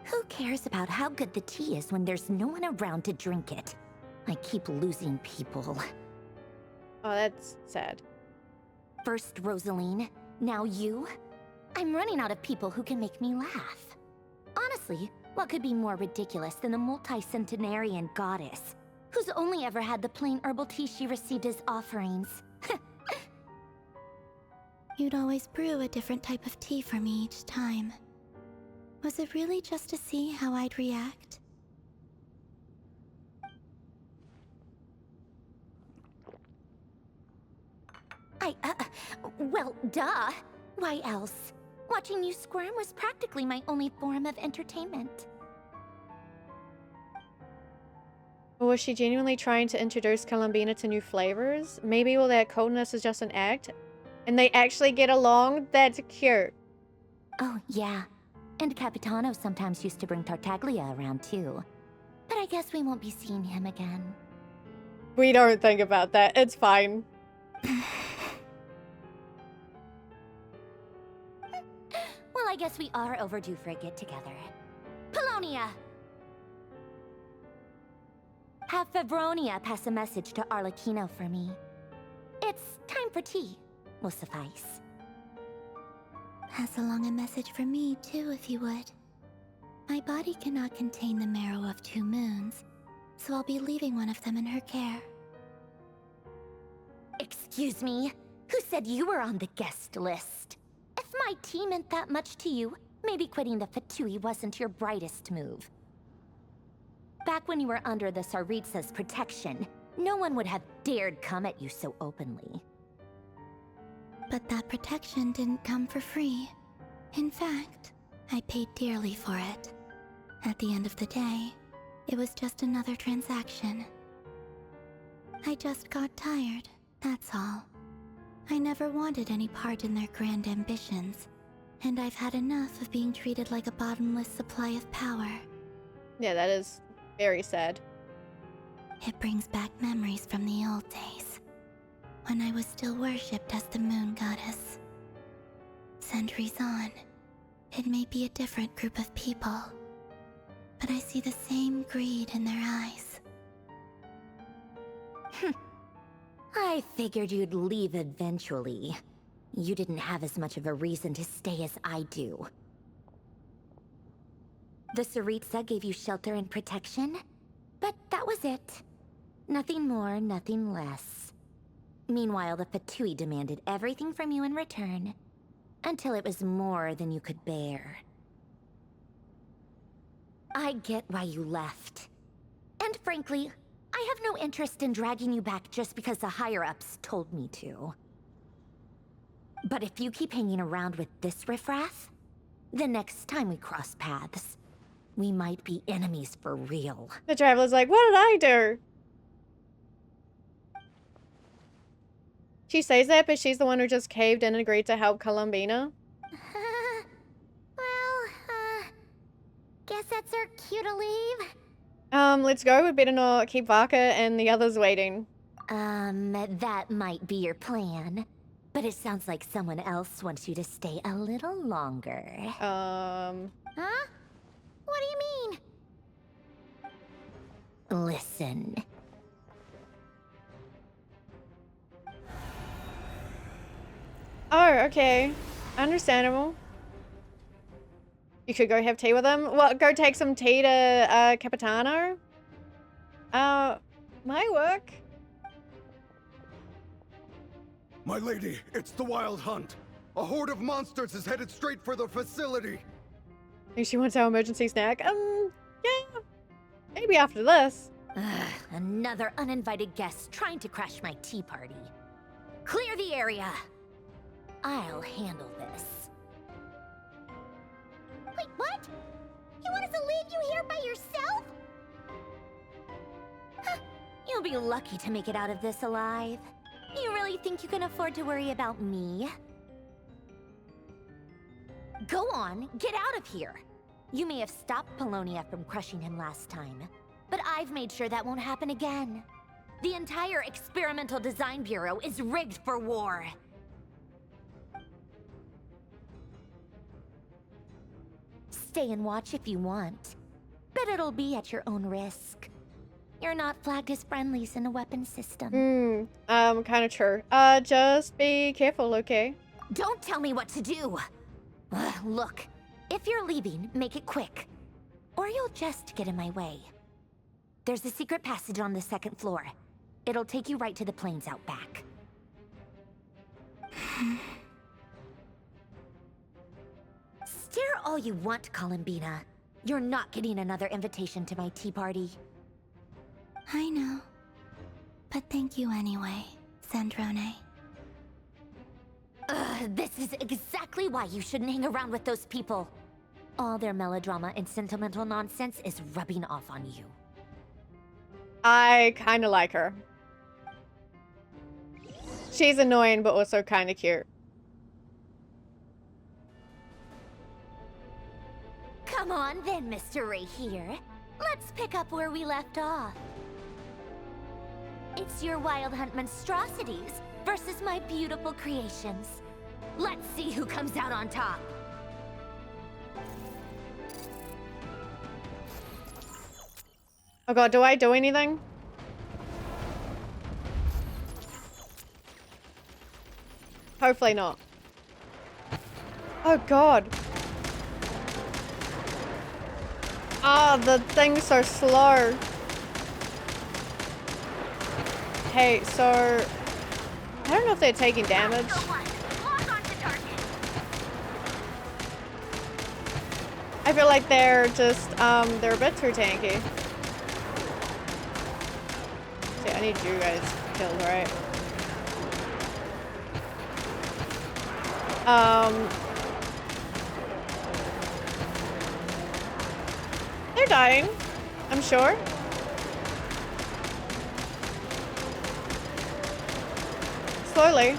Who cares about how good the tea is when there's no one around to drink it? I keep losing people. Oh, that's sad. First Rosaline, now you? I'm running out of people who can make me laugh. Honestly, what could be more ridiculous than a multi-centenarian goddess who's only ever had the plain herbal tea she received as offerings? You'd always brew a different type of tea for me each time. Was it really just to see how I'd react? Well, duh. Why else? Watching you squirm was practically my only form of entertainment. Or was she genuinely trying to introduce Columbina to new flavors? Maybe all that coldness is just an act, and they actually get along? That's cute. Oh, yeah. And Capitano sometimes used to bring Tartaglia around, too. But I guess we won't be seeing him again. We don't think about that. It's fine. Well, I guess we are overdue for a get-together. Polonia! Have Febronia pass a message to Arlecchino for me. It's time for tea. Will suffice. Pass along a message for me, too, if you would. My body cannot contain the marrow of 2 moons, so I'll be leaving one of them in her care. Excuse me? Who said you were on the guest list? If my tea meant that much to you, maybe quitting the Fatui wasn't your brightest move. Back when you were under the Tsaritsa's protection, no one would have dared come at you so openly. But that protection didn't come for free. In fact, I paid dearly for it. At the end of the day, it was just another transaction. I just got tired, that's all. I never wanted any part in their grand ambitions, and I've had enough of being treated like a bottomless supply of power. Yeah, that is very sad. It brings back memories from the old days, when I was still worshipped as the moon goddess. Centuries on, it may be a different group of people, but I see the same greed in their eyes. I figured you'd leave eventually. You didn't have as much of a reason to stay as I do. The Tsaritsa gave you shelter and protection, but that was it. Nothing more, nothing less. Meanwhile, the Fatui demanded everything from you in return, until it was more than you could bear. I get why you left. And frankly, I have no interest in dragging you back just because the higher-ups told me to. But if you keep hanging around with this riffraff, the next time we cross paths, we might be enemies for real. The traveler's like, what did I do? She says that, but she's the one who just caved in and agreed to help Columbina. Guess that's our cue to leave. Let's go. We'd better not keep Vaka and the others waiting. That might be your plan. But it sounds like someone else wants you to stay a little longer. Huh? What do you mean? Listen. Oh, okay. Understandable. You could go have tea with him. Well, go take some tea to, Capitano? Might work. My lady, it's the Wild Hunt. A horde of monsters is headed straight for the facility. Think she wants our emergency snack? Yeah. Maybe after this. Another uninvited guest trying to crash my tea party. Clear the area. I'll handle this. Wait, what? You want us to leave you here by yourself? You'll be lucky to make it out of this alive. You really think you can afford to worry about me? Go on, get out of here. You may have stopped Polonia from crushing him last time, but I've made sure that won't happen again. The entire Experimental Design Bureau is rigged for war. Stay and watch if you want, but it'll be at your own risk. You're not flagged as friendlies in a weapon system. Kind of true. Just be careful, okay? Don't tell me what to do! Look, if you're leaving, make it quick. Or you'll just get in my way. There's a secret passage on the 2nd floor. It'll take you right to the plains out back. Stare all you want, Columbina. You're not getting another invitation to my tea party. I know. But thank you anyway, Sandrone. This is exactly why you shouldn't hang around with those people. All their melodrama and sentimental nonsense is rubbing off on you. I kind of like her. She's annoying, but also kind of cute. Come on then, Mr. Ray here. Let's pick up where we left off. It's your Wild Hunt monstrosities versus my beautiful creations. Let's see who comes out on top. Oh god, do I do anything? Hopefully not. Oh god. Ah, the thing's so slow. Hey, so... I don't know if they're taking damage. I feel like they're just, they're a bit too tanky. See, I need you guys killed, right? They're dying, I'm sure. Slowly.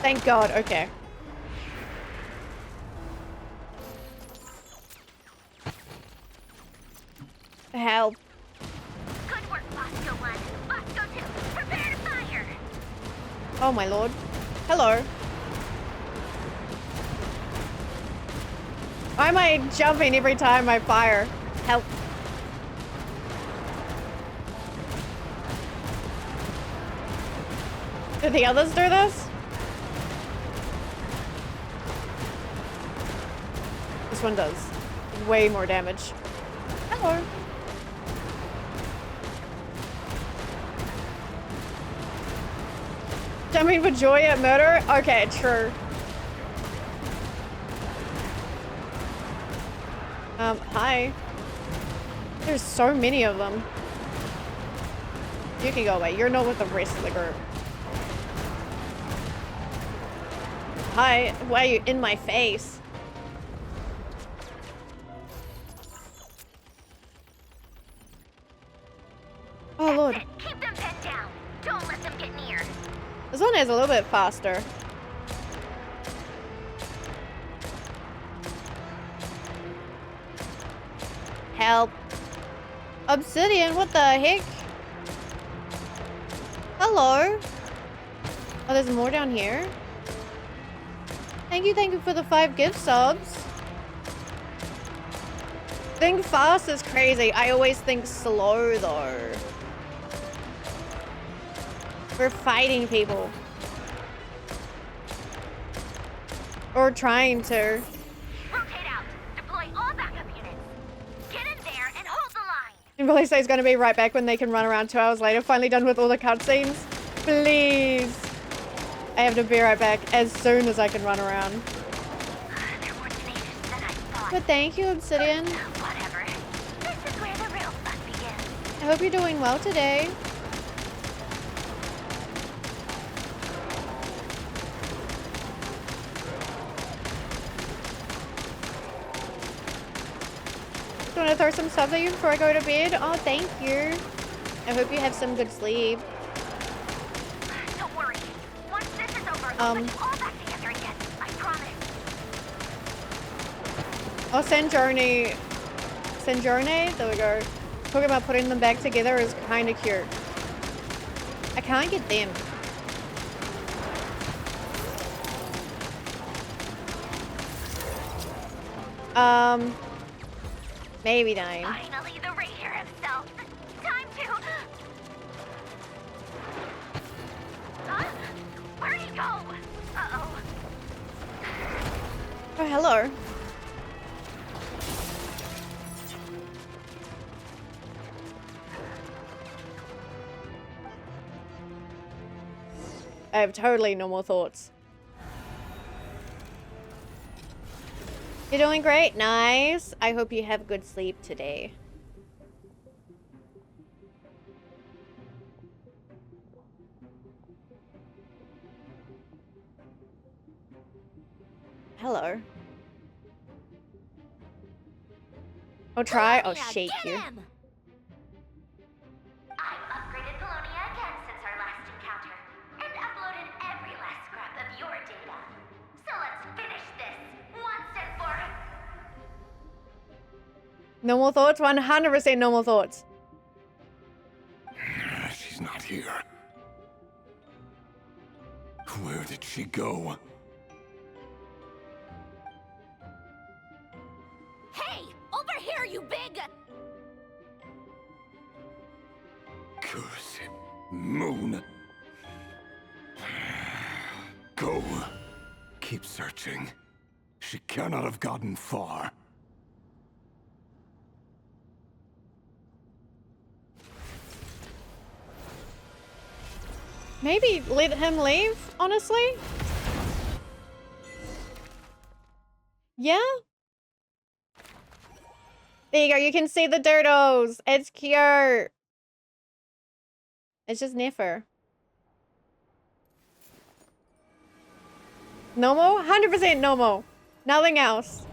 Thank God, okay. Help. Good work, Bosco 1. Bosco 2, prepare to fire! Oh my lord. Hello. Why am I jumping every time I fire? Help. Did the others do this? This one does way more damage. Hello. Jumping for joy at murder? Okay, true. Hi. There's so many of them. You can go away. You're not with the rest of the group. Hi. Why are you in my face? Oh, Lord. Keep them pinned down. Don't let them get near. This one is a little bit faster. Help. Obsidian, what the heck? Hello. Oh, there's more down here. Thank you for the 5 gift subs. Think fast is crazy. I always think slow though. We're fighting people. Or trying to. Rotate out. Deploy all backup units. Get in there and hold the line. And really say he's gonna be right back when they can run around 2 hours later. Finally done with all the cutscenes. Please. I have to be right back as soon as I can run around. They're more tenacious than I thought. But thank you, Obsidian. Whatever. This is where the real fun begins. I hope you're doing well today. Do you want to throw some stuff at you before I go to bed? Oh, thank you. I hope you have some good sleep. Don't worry. Once this is over, I'll put you all back together again. I promise. Oh, Sanjorni. Sanjorni? There we go. Talking about putting them back together is kind of cute. I can't get them. Maybe 9. Finally, the Ranger himself. Time to... Huh? Where'd he go? Uh-oh. Oh, hello. I have totally normal thoughts. You're doing great. Nice. I hope you have good sleep today. Hello. I'll try. Oh, Polonia, shit, get you. him! I've upgraded Polonia again since our last encounter, and uploaded every last scrap of your data. So let's finish this once and for Normal thoughts? 100% normal thoughts. She's not here. Where did she go? Hey! Over here, you big... Curse it, Moon. Go. Keep searching. She cannot have gotten far. Maybe let him leave, honestly? Yeah? There you go, you can see the dirtos. It's cute. It's just Nefer. Normal? 100% normal. Nothing else.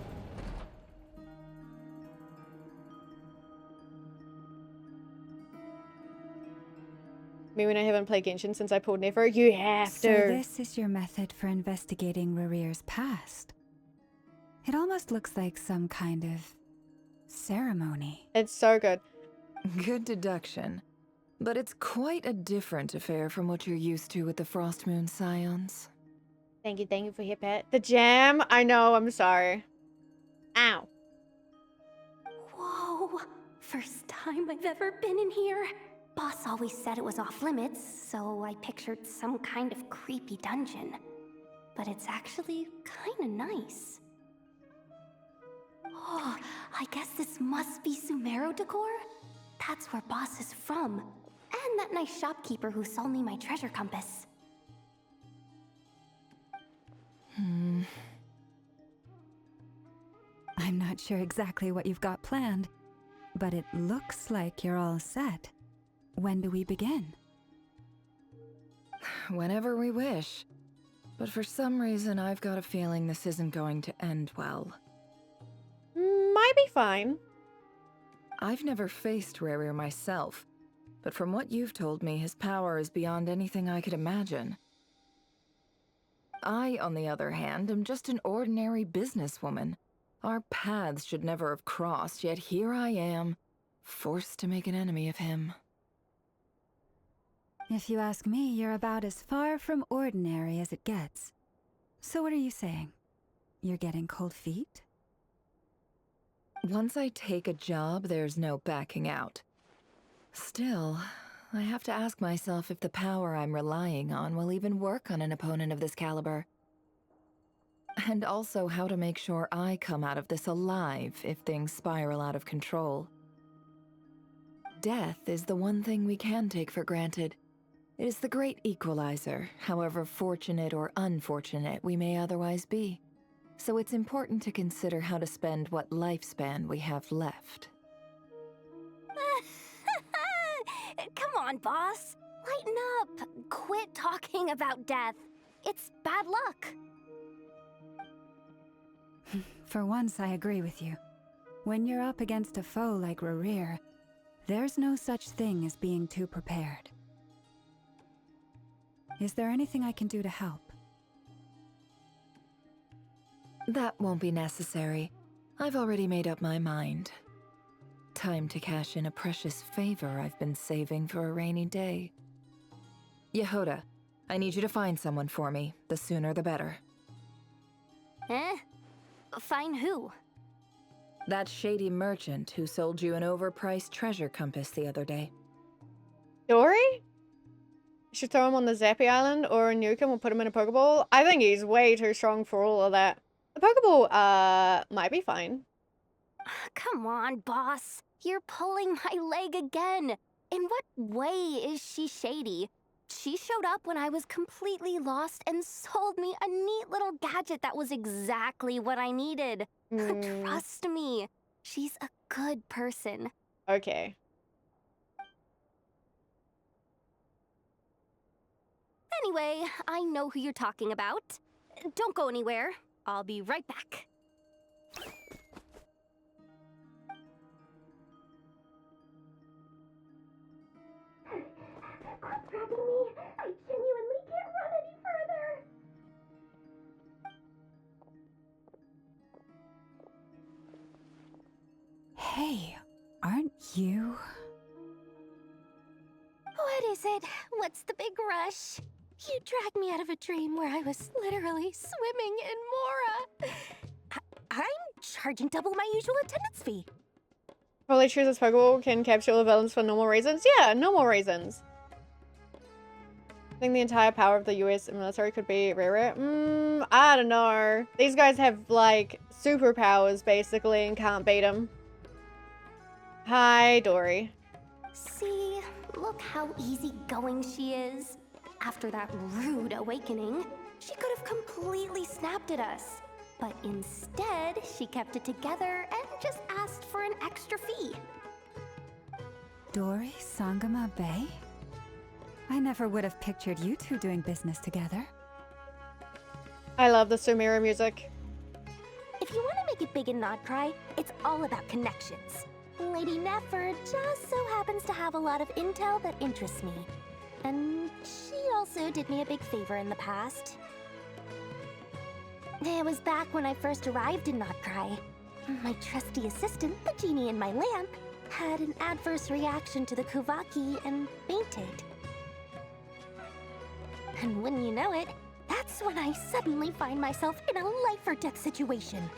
Me when I haven't played Genshin since I pulled Nefer. You have to. So this is your method for investigating Rarir's past. It almost looks like some kind of ceremony. It's so good. Good deduction. But it's quite a different affair from what you're used to with the Frost Moon Scions. Thank you for your pet. The jam? I know, I'm sorry. Ow. Whoa! First time I've ever been in here. Boss always said it was off limits, so I pictured some kind of creepy dungeon. But it's actually kinda nice. Oh, I guess this must be Sumero decor? That's where Boss is from. And that nice shopkeeper who sold me my treasure compass. I'm not sure exactly what you've got planned, but it looks like you're all set. When do we begin? Whenever we wish. But for some reason, I've got a feeling this isn't going to end well. Might be fine. I've never faced Rarir myself, but from what you've told me, his power is beyond anything I could imagine. I, on the other hand, am just an ordinary businesswoman. Our paths should never have crossed, yet here I am, forced to make an enemy of him. If you ask me, you're about as far from ordinary as it gets. So what are you saying? You're getting cold feet? Once I take a job, there's no backing out. Still, I have to ask myself if the power I'm relying on will even work on an opponent of this caliber. And also how to make sure I come out of this alive if things spiral out of control. Death is the one thing we can take for granted. It is the great equalizer, however fortunate or unfortunate we may otherwise be. So it's important to consider how to spend what lifespan we have left. Come on, boss. Lighten up. Quit talking about death. It's bad luck. For once, I agree with you. When you're up against a foe like Rarir, there's no such thing as being too prepared. Is there anything I can do to help? That won't be necessary. I've already made up my mind. Time to cash in a precious favor I've been saving for a rainy day. Yehoda, I need you to find someone for me. The sooner the better. Eh? Find who? That shady merchant who sold you an overpriced treasure compass the other day. Dory? You should throw him on the Zappy Island or nuke him or put him in a Pokeball. I think he's way too strong for all of that. The Pokeball, might be fine. Come on, boss. You're pulling my leg again. In what way is she shady? She showed up when I was completely lost and sold me a neat little gadget that was exactly what I needed. Trust me, she's a good person. Okay. Anyway, I know who you're talking about. Don't go anywhere. I'll be right back. dragging me. I genuinely can't run any further. Hey, aren't you? What is it? What's the big rush? You dragged me out of a dream where I was literally swimming in Mora. I'm charging double my usual attendance fee. Probably choose this Pokeball can capture all the villains for normal reasons. Yeah, normal reasons. I think the entire power of the US military could be rare. I don't know. These guys have, like, superpowers, basically, and can't beat them. Hi, Dory. See, look how easygoing she is. After that rude awakening, she could have completely snapped at us. But instead, she kept it together and just asked for an extra fee. Dory Sangama Bay? I never would have pictured you two doing business together. I love the Sumira music. If you want to make it big in Nodcry, it's all about connections. Lady Nefer just so happens to have a lot of intel that interests me. And she also did me a big favor in the past. It was back when I first arrived in Nodcry. My trusty assistant, the genie in my lamp, had an adverse reaction to the Kuvaki and fainted. And wouldn't you know it, that's when I suddenly find myself in a life-or-death situation.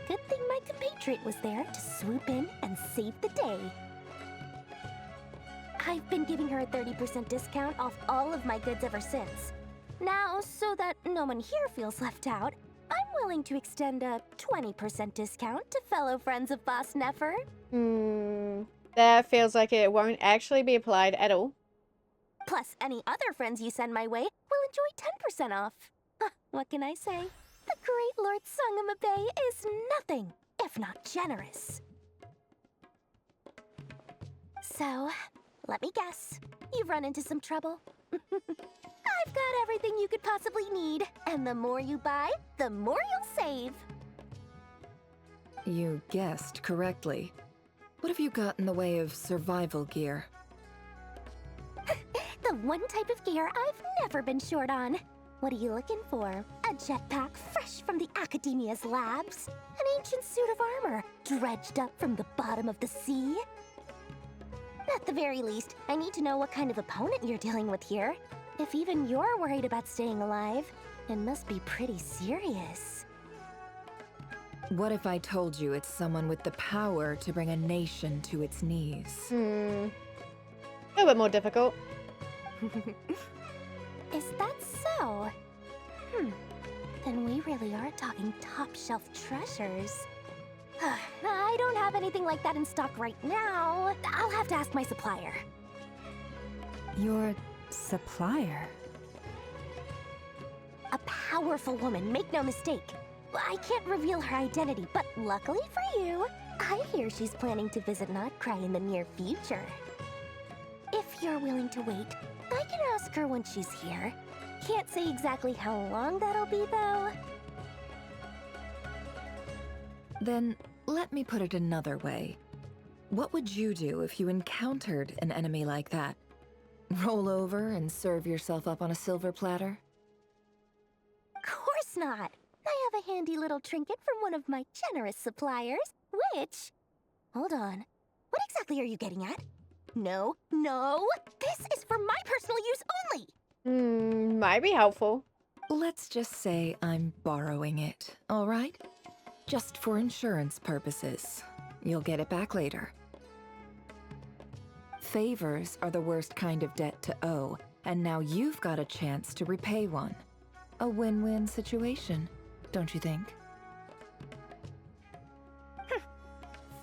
Good thing my compatriot was there to swoop in and save the day. I've been giving her a 30% discount off all of my goods ever since. Now, so that no one here feels left out, I'm willing to extend a 20% discount to fellow friends of Boss Nefer. That feels like it won't actually be applied at all. Plus, any other friends you send my way will enjoy 10% off. What can I say? The great Lord Sangama Bay is nothing if not generous. So, let me guess. You've run into some trouble? I've got everything you could possibly need, and the more you buy, the more you'll save. You guessed correctly. What have you got in the way of survival gear? The one type of gear I've never been short on. What are you looking for? A jetpack fresh from the Academia's labs? An ancient suit of armor dredged up from the bottom of the sea? At the very least, I need to know what kind of opponent you're dealing with here. If even you're worried about staying alive, it must be pretty serious. What if I told you it's someone with the power to bring a nation to its knees? A little bit more difficult. Is that so? Then we really are talking top-shelf treasures. I don't have anything like that in stock right now. I'll have to ask my supplier. Your supplier? A powerful woman, make no mistake. I can't reveal her identity, but luckily for you, I hear she's planning to visit Nodcry in the near future. If you're willing to wait, I can ask her when she's here. Can't say exactly how long that'll be, though. Then, let me put it another way. What would you do if you encountered an enemy like that? Roll over and serve yourself up on a silver platter? Course not! I have a handy little trinket from one of my generous suppliers, which... Hold on. What exactly are you getting at? No, no! This is for my personal use only! Might be helpful. Let's just say I'm borrowing it, all right? Just for insurance purposes. You'll get it back later. Favors are the worst kind of debt to owe, and now you've got a chance to repay one. A win-win situation, don't you think?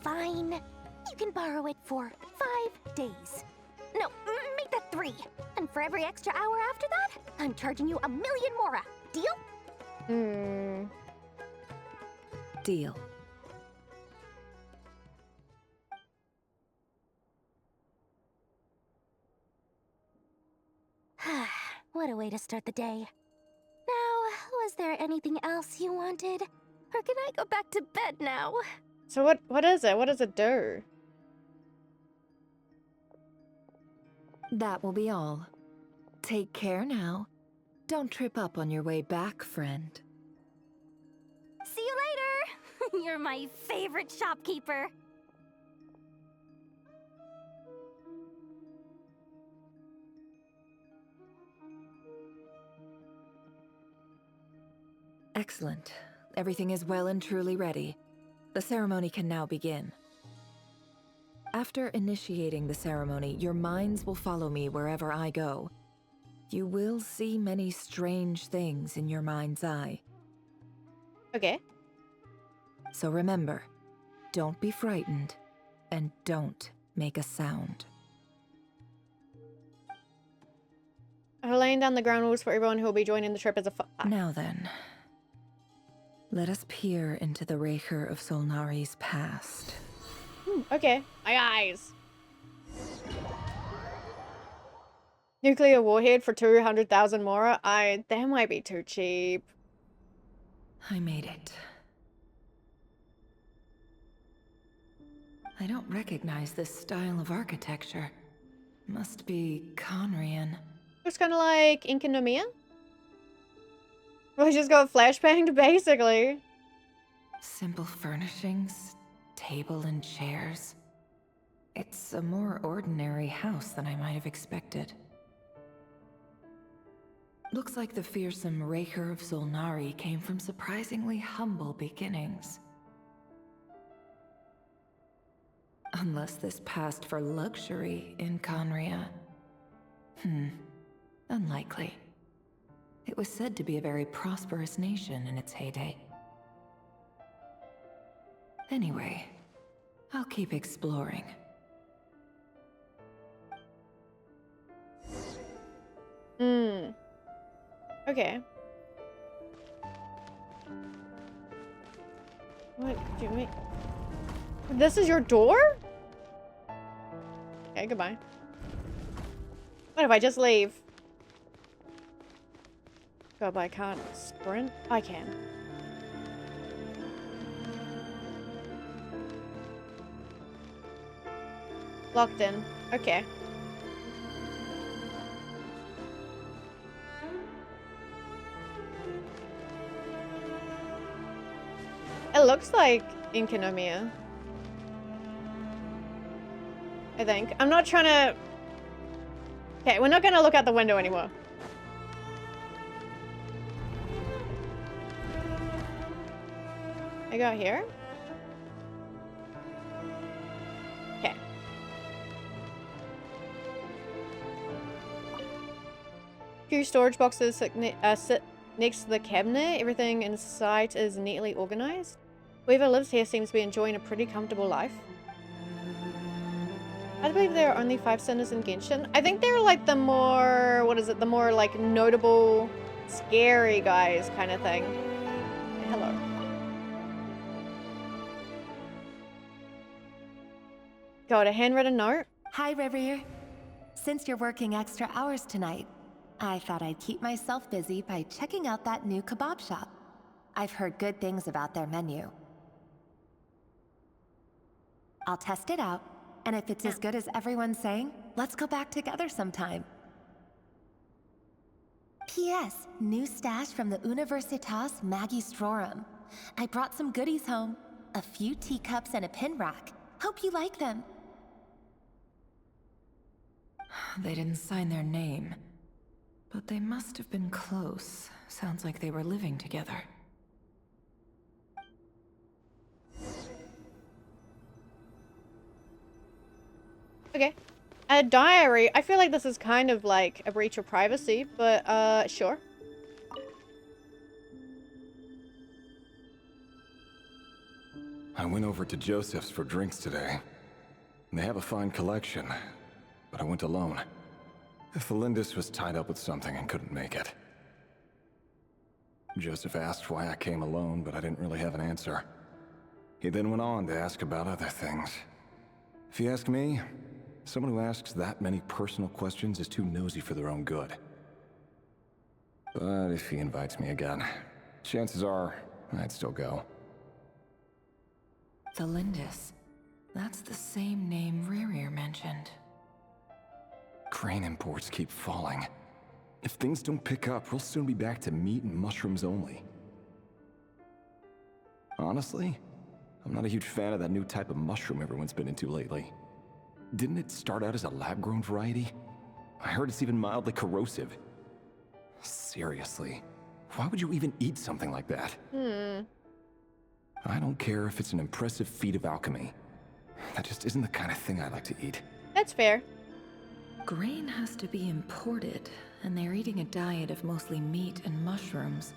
Fine. You can borrow it for 5 days. No, make that 3. And for every extra hour after that, I'm charging you 1,000,000 mora. Deal? Deal. What a way to start the day. Now, was there anything else you wanted? Or can I go back to bed now? So what is it? What does it do? That will be all. take care now. Don't trip up on your way back, friend. See you later! You're my favorite shopkeeper. Excellent. Everything is well and truly ready. The ceremony can now begin. After initiating the ceremony, your minds will follow me wherever I go. You will see many strange things in your mind's eye. Okay. So remember, don't be frightened, and don't make a sound. I've laying down the ground rules for everyone who will be joining the trip as a Now then, let us peer into the Raker of Solnari's past. Okay, my eyes. Nuclear warhead for 200,000 more? That might be too cheap. I made it. I don't recognize this style of architecture. Must be Conrian. Looks kind of like Inkonomia. We just got flashbanged, basically. Simple furnishings, table and chairs. It's a more ordinary house than I might have expected. Looks like the fearsome Raker of Solnari came from surprisingly humble beginnings. Unless this passed for luxury in Conria. Unlikely. It was said to be a very prosperous nation in its heyday. Anyway, I'll keep exploring. Okay. What do you mean? This is your door? Okay, goodbye. What if I just leave? God, but I can't sprint? I can. Locked in. Okay. It looks like Inkonomia. I think. I'm not trying to... Okay, we're not gonna look out the window anymore. I go here? Okay. Few storage boxes sit next to the cabinet. Everything in sight is neatly organized. Whoever lives here seems to be enjoying a pretty comfortable life. I believe there are only 5 centers in Genshin. I think they're like the more, what is it, the more like notable, scary guys kind of thing. Hello. Got a handwritten note. Hi, Reverie. Since you're working extra hours tonight, I thought I'd keep myself busy by checking out that new kebab shop. I've heard good things about their menu. I'll test it out, and if it's as good as everyone's saying, let's go back together sometime. P.S. New stash from the Universitas Magistrorum. I brought some goodies home. A few teacups and a pin rack. Hope you like them. They didn't sign their name, but they must have been close. Sounds like they were living together. Okay. A diary. I feel like this is kind of like a breach of privacy, but sure. I went over to Joseph's for drinks today. They have a fine collection, but I went alone. Felindis was tied up with something and couldn't make it. Joseph asked why I came alone, but I didn't really have an answer. He then went on to ask about other things. If you ask me, someone who asks that many personal questions is too nosy for their own good. But if he invites me again, chances are I'd still go. Felindis. That's the same name Rerir mentioned. Crane imports keep falling. If things don't pick up, we'll soon be back to meat and mushrooms only. Honestly, I'm not a huge fan of that new type of mushroom everyone's been into lately. Didn't it start out as a lab-grown variety? I heard it's even mildly corrosive. Seriously, why would you even eat something like that? I don't care if it's an impressive feat of alchemy. That just isn't the kind of thing I like to eat. That's fair. Grain has to be imported, and they're eating a diet of mostly meat and mushrooms.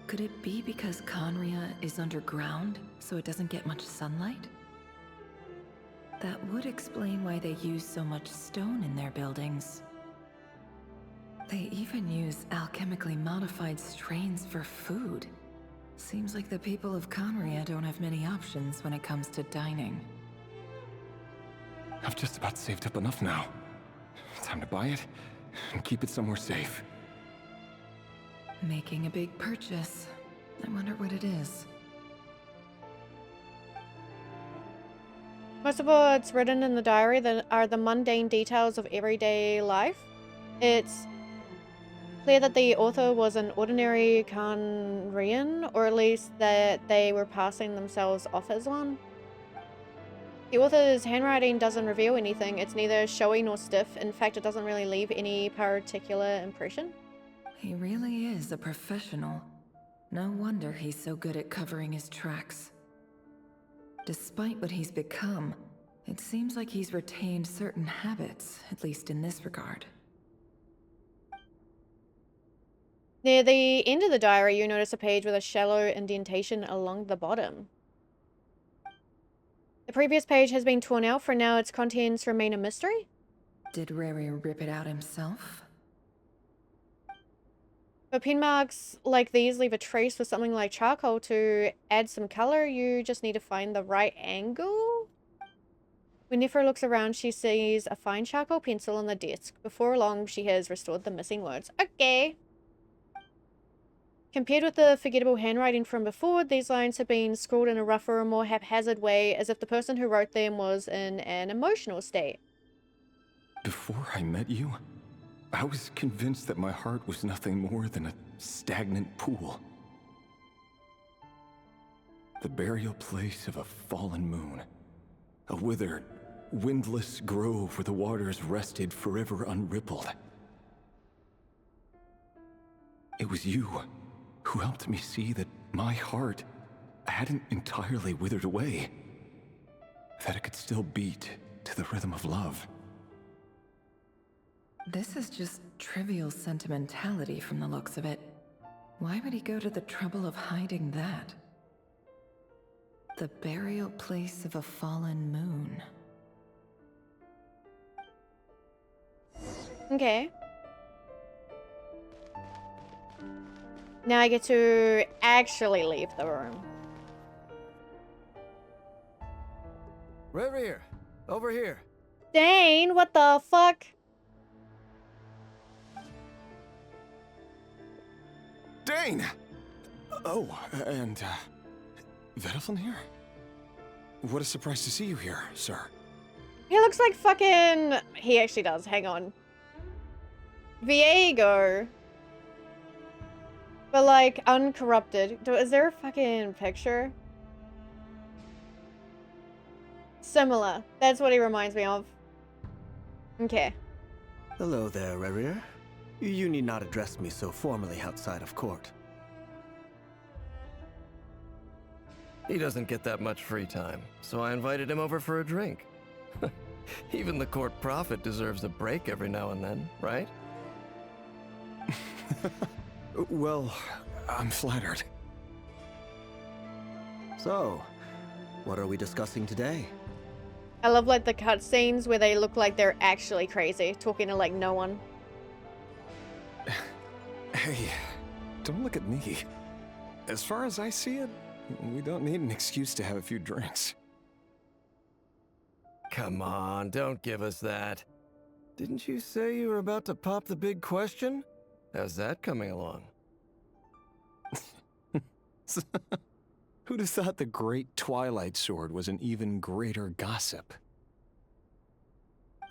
Could it be because Conria is underground, so it doesn't get much sunlight? That would explain why they use so much stone in their buildings. They even use alchemically modified strains for food. Seems like the people of Conria don't have many options when it comes to dining. I've just about saved up enough now. Time to buy it and keep it somewhere safe. Making a big purchase. I wonder what it is. Most of what's written in the diary that are the mundane details of everyday life. It's clear that the author was an ordinary Conrian, or at least that they were passing themselves off as one. The author's handwriting doesn't reveal anything. It's neither showy nor stiff. In fact, it doesn't really leave any particular impression. He really is a professional. No wonder he's so good at covering his tracks. Despite what he's become, it seems like he's retained certain habits, at least in this regard. Near the end of the diary, you notice a page with a shallow indentation along the bottom. The previous page has been torn out, for now its contents remain a mystery. Did Rary rip it out himself? But pin marks like these leave a trace with something like charcoal to add some color. You just need to find the right angle. When Nifra looks around, she sees a fine charcoal pencil on the desk. Before long, she has restored the missing words. Okay. Compared with the forgettable handwriting from before, these lines have been scrawled in a rougher, more haphazard way, as if the person who wrote them was in an emotional state. Before I met you, I was convinced that my heart was nothing more than a stagnant pool. The burial place of a fallen moon. A withered, windless grove where the waters rested forever unrippled. It was you who helped me see that my heart hadn't entirely withered away. That it could still beat to the rhythm of love. This is just trivial sentimentality from the looks of it. Why would he go to the trouble of hiding that? The burial place of a fallen moon. Okay. Now I get to actually leave the room. Rear, over here. Dane, what the fuck? Dane! Oh, and, Vedaflin here? What a surprise to see you here, sir. He looks like fucking... He actually does, hang on. Viego. But like, uncorrupted. Is there a fucking picture? Similar. That's what he reminds me of. Okay. Hello there, Rerir. You need not address me so formally outside of court. He doesn't get that much free time, so I invited him over for a drink. Even the court prophet deserves a break every now and then, right? Well, I'm flattered. So, what are we discussing today? I love like the cutscenes where they look like they're actually crazy, talking to like no one. Hey, don't look at me. As far as I see it, we don't need an excuse to have a few drinks. Come on, don't give us that. Didn't you say you were about to pop the big question? How's that coming along? Who'd have thought the great Twilight Sword was an even greater gossip?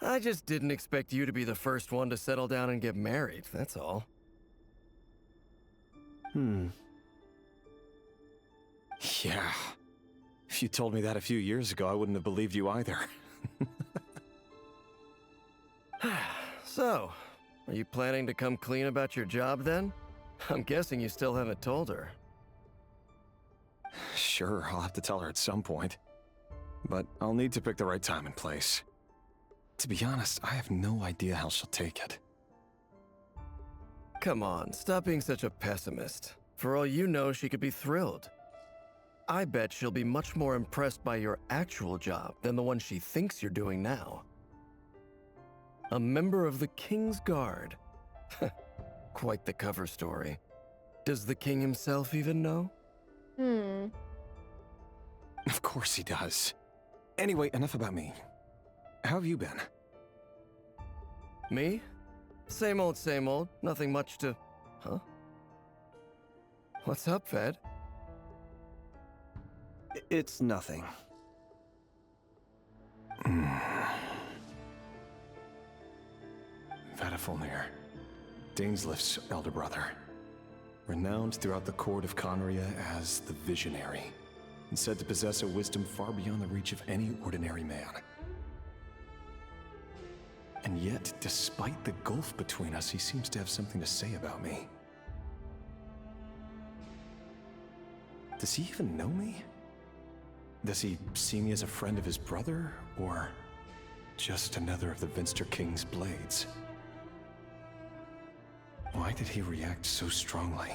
I just didn't expect you to be the first one to settle down and get married, that's all. Yeah. If you told me that a few years ago, I wouldn't have believed you either. So, are you planning to come clean about your job then? I'm guessing you still haven't told her. Sure, I'll have to tell her at some point. But I'll need to pick the right time and place. To be honest, I have no idea how she'll take it. Come on, stop being such a pessimist. For all you know, she could be thrilled. I bet she'll be much more impressed by your actual job than the one she thinks you're doing now. A member of the King's Guard. Quite the cover story. Does the king himself even know? Of course he does. Anyway, enough about me. How have you been? Me? Same old, same old. Nothing much to... Huh? What's up, Ved? It's nothing. Vadafulnir, Daneslif's elder brother. Renowned throughout the court of Conria as the Visionary, and said to possess a wisdom far beyond the reach of any ordinary man. And yet, despite the gulf between us, he seems to have something to say about me. Does he even know me? Does he see me as a friend of his brother, or just another of the Vinster King's blades? Why did he react so strongly?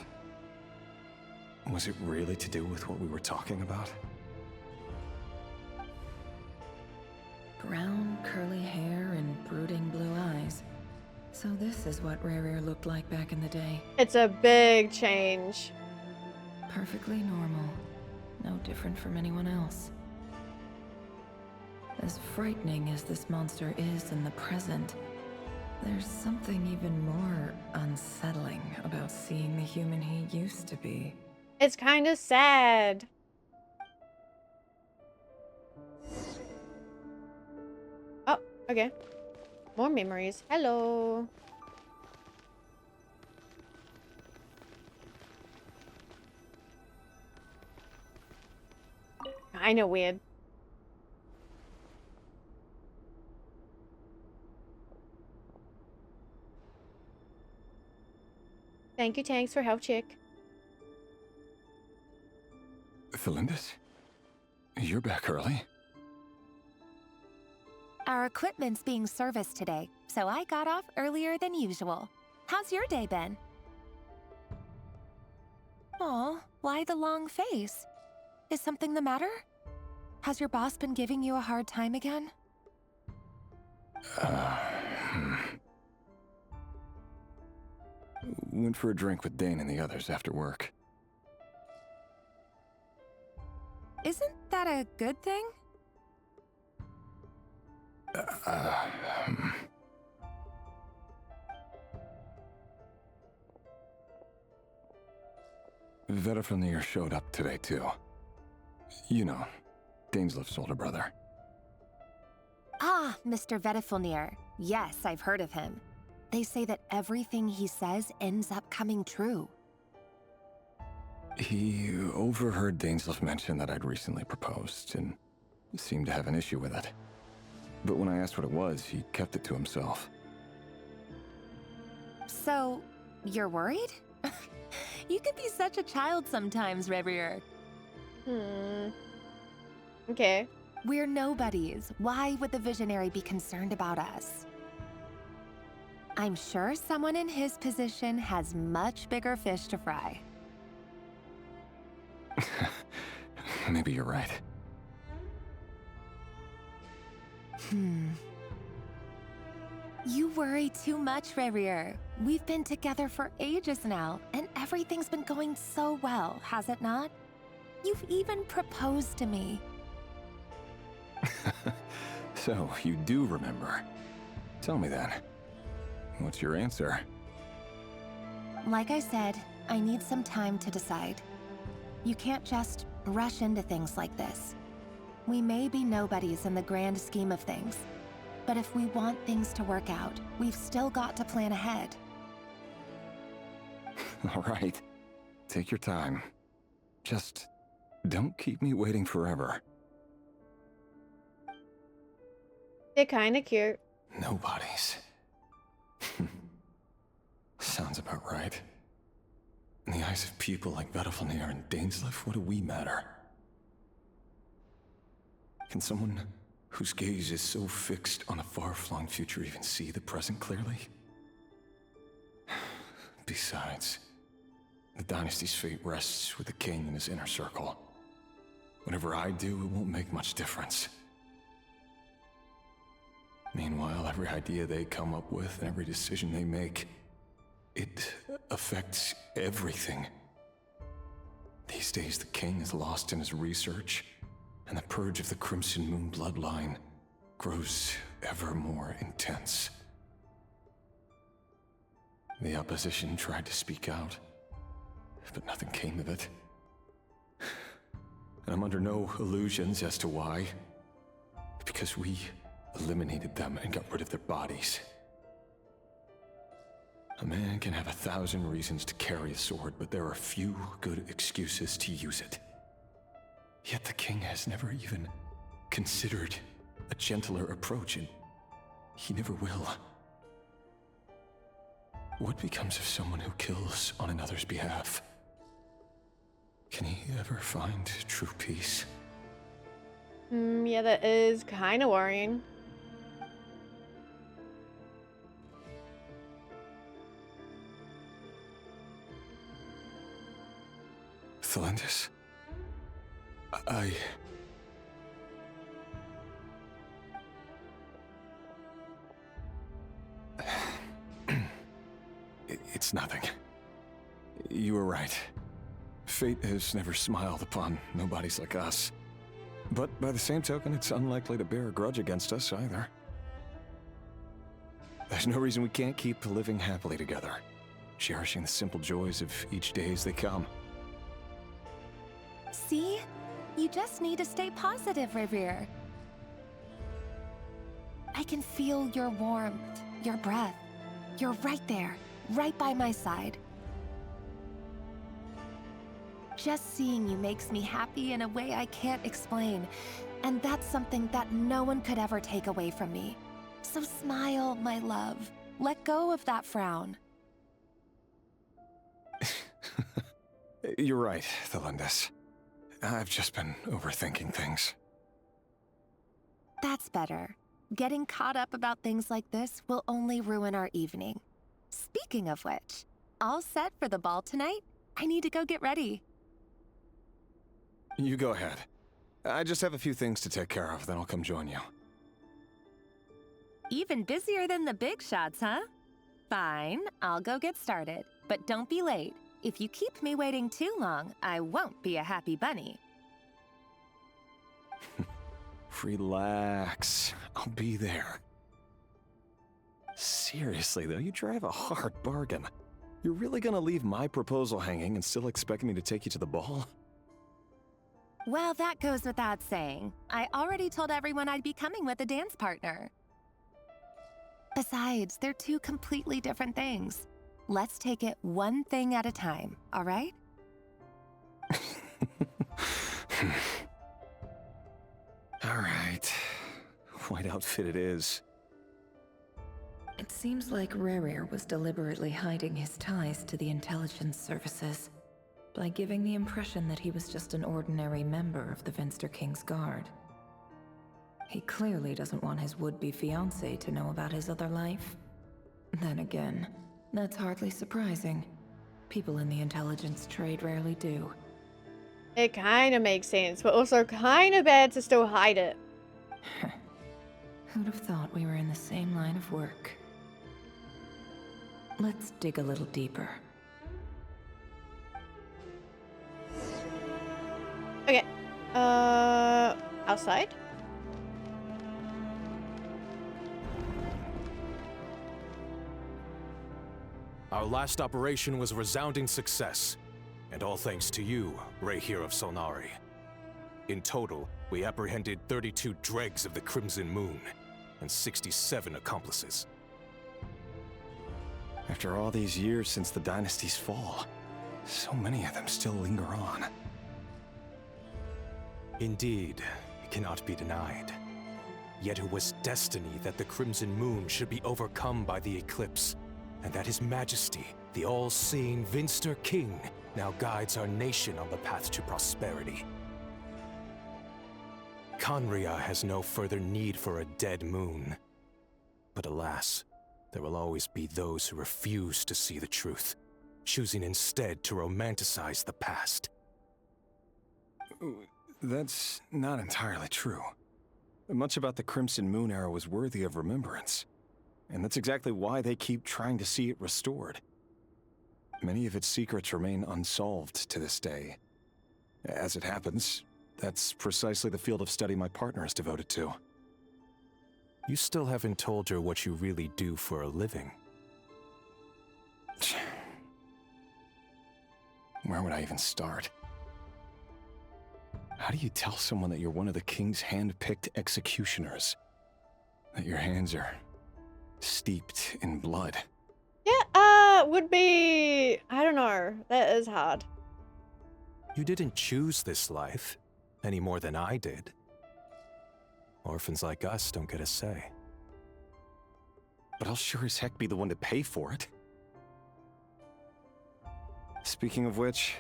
Was it really to do with what we were talking about? Brown, curly hair and brooding blue eyes. So this is what Rerir looked like back in the day. It's a big change. Perfectly normal. No different from anyone else. As frightening as this monster is in the present, there's something even more unsettling about seeing the human he used to be. It's kind of sad. Oh, okay. More memories. Hello. I know, weird. Thank you, Tanks, for help, chick. Felindis? You're back early? Our equipment's being serviced today, so I got off earlier than usual. How's your day been? Aw, why the long face? Is something the matter? Has your boss been giving you a hard time again? Went for a drink with Dane and the others after work. Isn't that a good thing? Vedafilnir showed up today, too. You know, Daneslif's older brother. Ah, Mr. Vedafilnir. Yes, I've heard of him. They say that everything he says ends up coming true. He overheard Daneslif mention that I'd recently proposed, and seemed to have an issue with it. But when I asked what it was, he kept it to himself. So, you're worried? You could be such a child sometimes, Revier. Okay. We're nobodies. Why would the Visionary be concerned about us? I'm sure someone in his position has much bigger fish to fry. Maybe you're right. You worry too much, Revier. We've been together for ages now, and everything's been going so well, has it not? You've even proposed to me. So, you do remember. Tell me then. What's your answer? Like I said, I need some time to decide. You can't just rush into things like this. We may be nobodies in the grand scheme of things, But if we want things to work out, we've still got to plan ahead. All right. Take your time. Just don't keep me waiting forever. They're kind of cute. Nobody's. Sounds about right. In the eyes of people like Vedalfnir and Dainsleif, what do we matter? Can someone whose gaze is so fixed on a far-flung future even see the present clearly? Besides, the dynasty's fate rests with the king and his inner circle. Whatever I do, it won't make much difference. Meanwhile, every idea they come up with and every decision they make, it affects everything. These days, the king is lost in his research, and the purge of the Crimson Moon bloodline grows ever more intense. The opposition tried to speak out, but nothing came of it. And I'm under no illusions as to why. Because we eliminated them and got rid of their bodies. A man can have 1,000 reasons to carry a sword, but there are few good excuses to use it. Yet the king has never even considered a gentler approach, and he never will. What becomes of someone who kills on another's behalf? Can he ever find true peace? Yeah, that is kind of worrying. Thelendis? It's nothing. You were right. Fate has never smiled upon nobodies like us. But by the same token, it's unlikely to bear a grudge against us either. There's no reason we can't keep living happily together, cherishing the simple joys of each day as they come. See? You just need to stay positive, Revere. I can feel your warmth, your breath. You're right there, right by my side. Just seeing you makes me happy in a way I can't explain, and that's something that no one could ever take away from me. So smile, my love. Let go of that frown. You're right, Thelendis. I've just been overthinking things. That's better. Getting caught up about things like this will only ruin our evening. Speaking of which, all set for the ball tonight? I need to go get ready. You go ahead. I just have a few things to take care of, then I'll come join you. Even busier than the big shots, huh? Fine, I'll go get started. But don't be late. If you keep me waiting too long, I won't be a happy bunny. Relax. I'll be there. Seriously, though, you drive a hard bargain. You're really gonna leave my proposal hanging and still expect me to take you to the ball? Well, that goes without saying. I already told everyone I'd be coming with a dance partner. Besides, they're two completely different things. Let's take it one thing at a time, all right? All right. White outfit it is. It seems like Rerir was deliberately hiding his ties to the intelligence services by giving the impression that he was just an ordinary member of the Venster King's Guard. He clearly doesn't want his would-be fiancée to know about his other life. Then again, that's hardly surprising. People in the intelligence trade rarely do. It kind of makes sense, but also kind of bad to still hide it. Who'd have thought we were in the same line of work? Let's dig a little deeper. Okay. Outside? Our last operation was a resounding success, and all thanks to you, Rahere of Solnari. In total, we apprehended 32 dregs of the Crimson Moon, and 67 accomplices. After all these years since the dynasty's fall, so many of them still linger on. Indeed, it cannot be denied. Yet it was destiny that the Crimson Moon should be overcome by the eclipse, and that His Majesty, the all-seeing Vinster King, now guides our nation on the path to prosperity. Conria has no further need for a dead moon. But alas, there will always be those who refuse to see the truth, choosing instead to romanticize the past. That's not entirely true. Much about the Crimson Moon era was worthy of remembrance, and that's exactly why they keep trying to see it restored. Many of its secrets remain unsolved to this day. As it happens, that's precisely the field of study my partner is devoted to. You still haven't told her what you really do for a living. Where would I even start? How do you tell someone that you're one of the king's hand-picked executioners? That your hands are steeped in blood? Yeah, would be... I don't know. That is hard. You didn't choose this life, any more than I did. Orphans like us don't get a say. But I'll sure as heck be the one to pay for it. Speaking of which,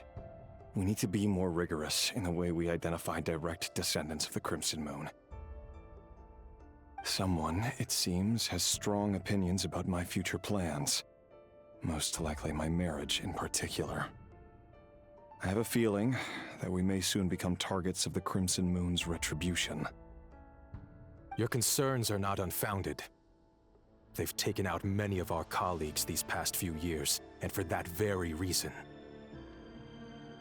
we need to be more rigorous in the way we identify direct descendants of the Crimson Moon. Someone, it seems, has strong opinions about my future plans. Most likely my marriage in particular. I have a feeling that we may soon become targets of the Crimson Moon's retribution. Your concerns are not unfounded. They've taken out many of our colleagues these past few years, and for that very reason.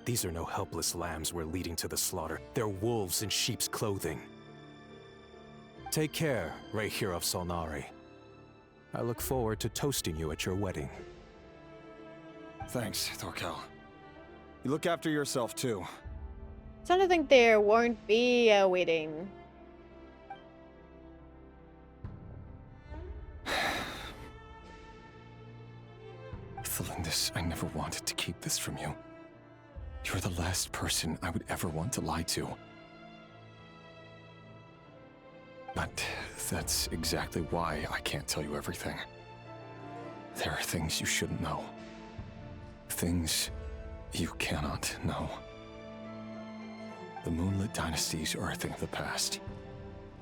These are no helpless lambs we're leading to the slaughter. They're wolves in sheep's clothing. Take care, Rehir of Solnari. I look forward to toasting you at your wedding. Thanks, Thorkel. You look after yourself, too. So I don't think there won't be a wedding. Thelindis, I never wanted to keep this from you. You're the last person I would ever want to lie to. But that's exactly why I can't tell you everything. There are things you shouldn't know. Things you cannot know. The moonlit dynasties are a thing of the past.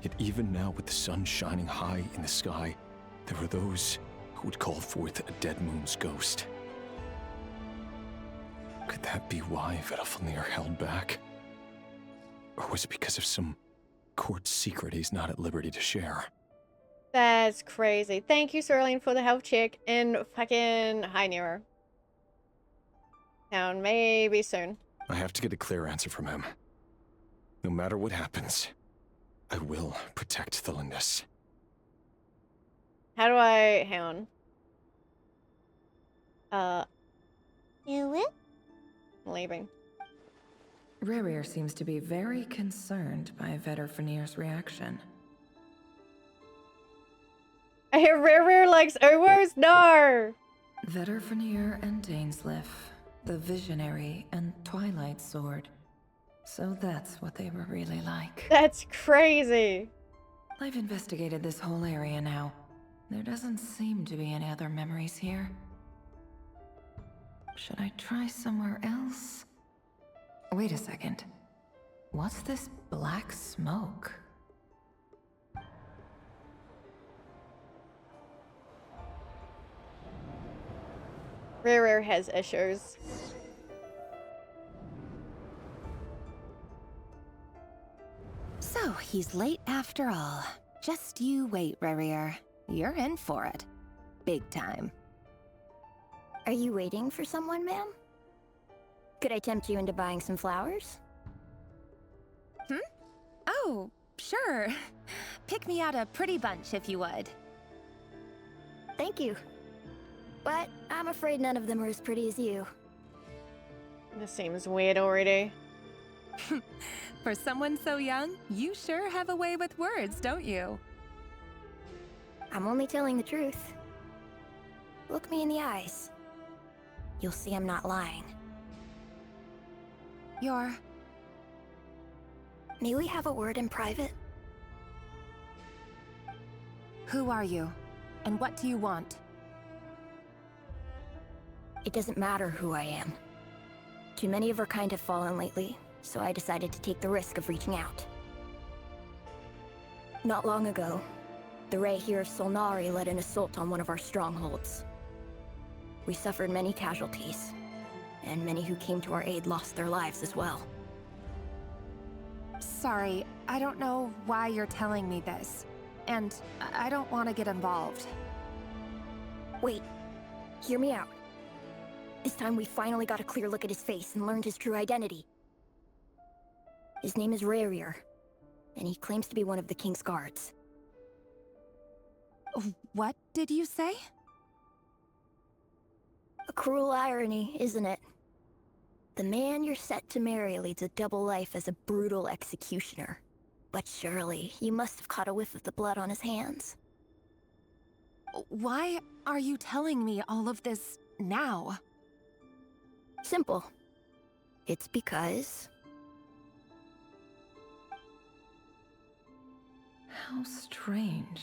Yet even now, with the sun shining high in the sky, there are those who would call forth a dead moon's ghost. Could that be why Vedalfnir held back? Or was it because of some court secret he's not at liberty to share? That's crazy. Thank you, Sterling, for the health check. And fucking hi, Nero. Now, maybe soon. I have to get a clear answer from him. No matter what happens, I will protect Thelindis. How do I... Hang on. Do it? I'm leaving. Rerir seems to be very concerned by Vedalfnir's reaction. I hear Rerir likes Owos? No! Vedalfnir and Dainsleif, the Visionary and Twilight Sword. So that's what they were really like. That's crazy. I've investigated this whole area now. There doesn't seem to be any other memories here. Should I try somewhere else? Wait a second. What's this black smoke? Rerir has issues. So, he's late after all. Just you wait, Rerir. You're in for it. Big time. Are you waiting for someone, ma'am? Could I tempt you into buying some flowers? Oh, sure. Pick me out a pretty bunch if you would. Thank you. But I'm afraid none of them are as pretty as you. This seems weird already. For someone so young, you sure have a way with words, don't you? I'm only telling the truth. Look me in the eyes. You'll see I'm not lying. You're... May we have a word in private? Who are you? And what do you want? It doesn't matter who I am. Too many of our kind have fallen lately, so I decided to take the risk of reaching out. Not long ago, the Ray here of Solnari led an assault on one of our strongholds. We suffered many casualties, and many who came to our aid lost their lives as well. Sorry, I don't know why you're telling me this. And I don't want to get involved. Wait, hear me out. This time we finally got a clear look at his face and learned his true identity. His name is Rarier, and he claims to be one of the King's guards. What did you say? A cruel irony, isn't it? The man you're set to marry leads a double life as a brutal executioner. But surely, you must have caught a whiff of the blood on his hands. Why are you telling me all of this now? Simple. It's because... How strange.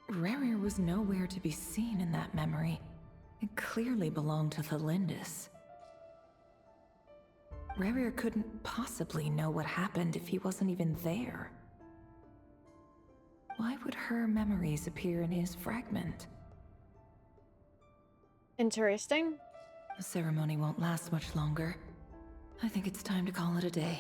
Rarier was nowhere to be seen in that memory. It clearly belonged to Thalindis. Rarier couldn't possibly know what happened if he wasn't even there. Why would her memories appear in his fragment? Interesting. The ceremony won't last much longer. I think it's time to call it a day.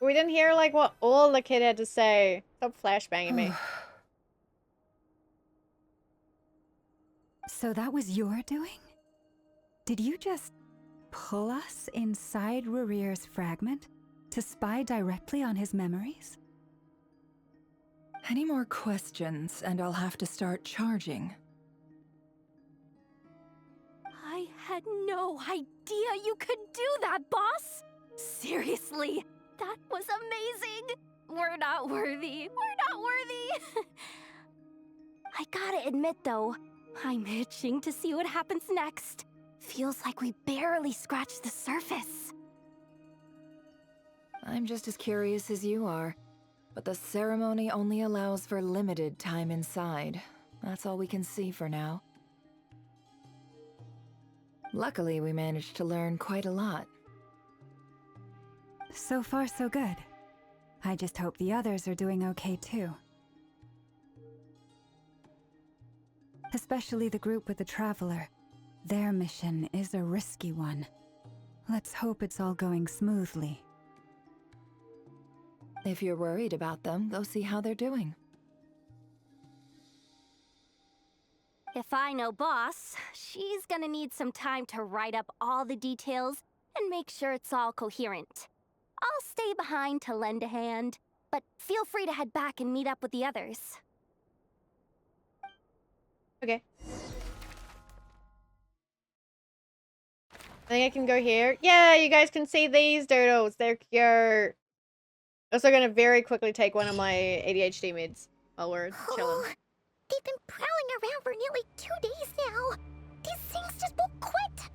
We didn't hear like what all the kid had to say. Stop flashbanging me. So that was your doing? Did you just pull us inside Rarier's fragment to spy directly on his memories? Any more questions, and I'll have to start charging. I had no idea you could do that, boss! Seriously, that was amazing! We're not worthy. We're not worthy! I gotta admit, though, I'm itching to see what happens next. Feels like we barely scratched the surface. I'm just as curious as you are, but the ceremony only allows for limited time inside. That's all we can see for now. Luckily, we managed to learn quite a lot. So far, so good. I just hope the others are doing okay too. Especially the group with the Traveler. Their mission is a risky one. Let's hope it's all going smoothly. If you're worried about them, go see how they're doing. If I know Boss, she's gonna need some time to write up all the details and make sure it's all coherent. I'll stay behind to lend a hand, but feel free to head back and meet up with the others. Okay. I think I can go here. Yeah, you guys can see these doodles. They're cute. Also gonna very quickly take one of my ADHD meds while we're chilling. They've been prowling around for nearly 2 days now. These things just won't quit.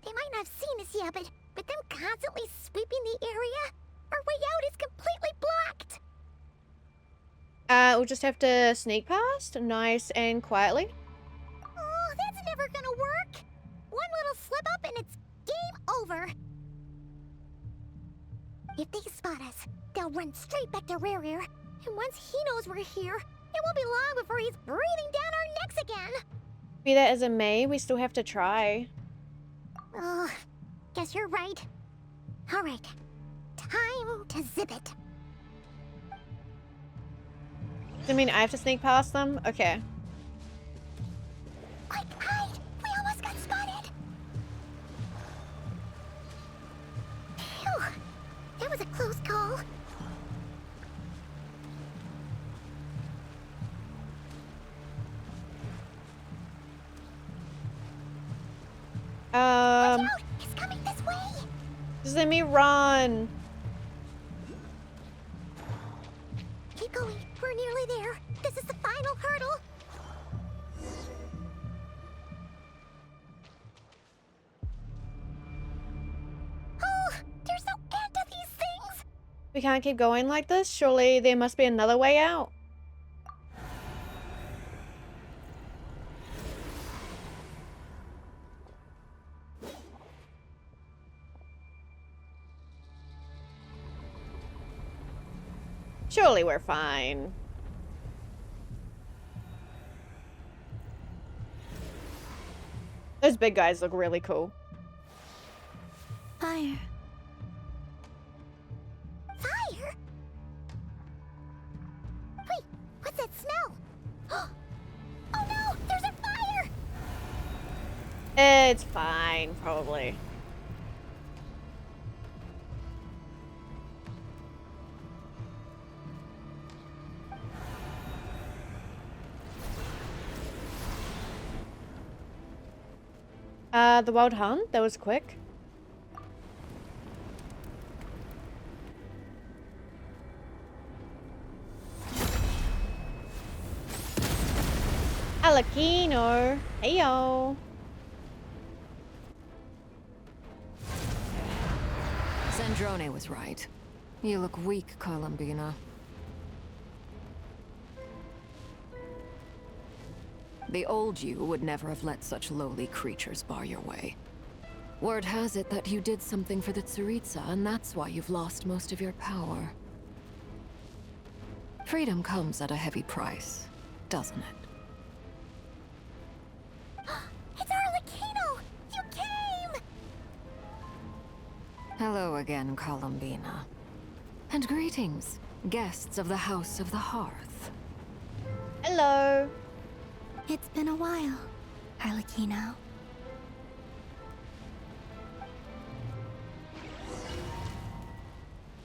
They might not have seen us yet, but them constantly sweeping the area, our way out is completely blocked. We'll just have to sneak past, nice and quietly. Oh, that's never gonna work. One little slip up and it's game over. If they spot us, they'll run straight back to Rarier. And once he knows we're here, it won't be long before he's breathing down our necks again. Be that as it may, we still have to try. Oh, guess you're right. Alright, time to zip it. I mean, I have to sneak past them? Okay. Quick, hide! We almost got spotted! Phew, that was a close call. Watch out! It's coming this way! Just let me run. Keep going. We're nearly there. This is the final hurdle. Oh, there's no end to these things. We can't keep going like this. Surely there must be another way out. Surely we're fine. Those big guys look really cool. Fire. Fire? Wait, what's that smell? Oh no, there's a fire! It's fine, probably. The wild hunt? That was quick. Alakino. Heyo. Sandrone was right. You look weak, Columbina. The old you would never have let such lowly creatures bar your way. Word has it that you did something for the Tsaritsa, and that's why you've lost most of your power. Freedom comes at a heavy price, doesn't it? It's Arlecchino! You came! Hello again, Columbina. And greetings, guests of the House of the Hearth. Hello. It's been a while, Arlecchino.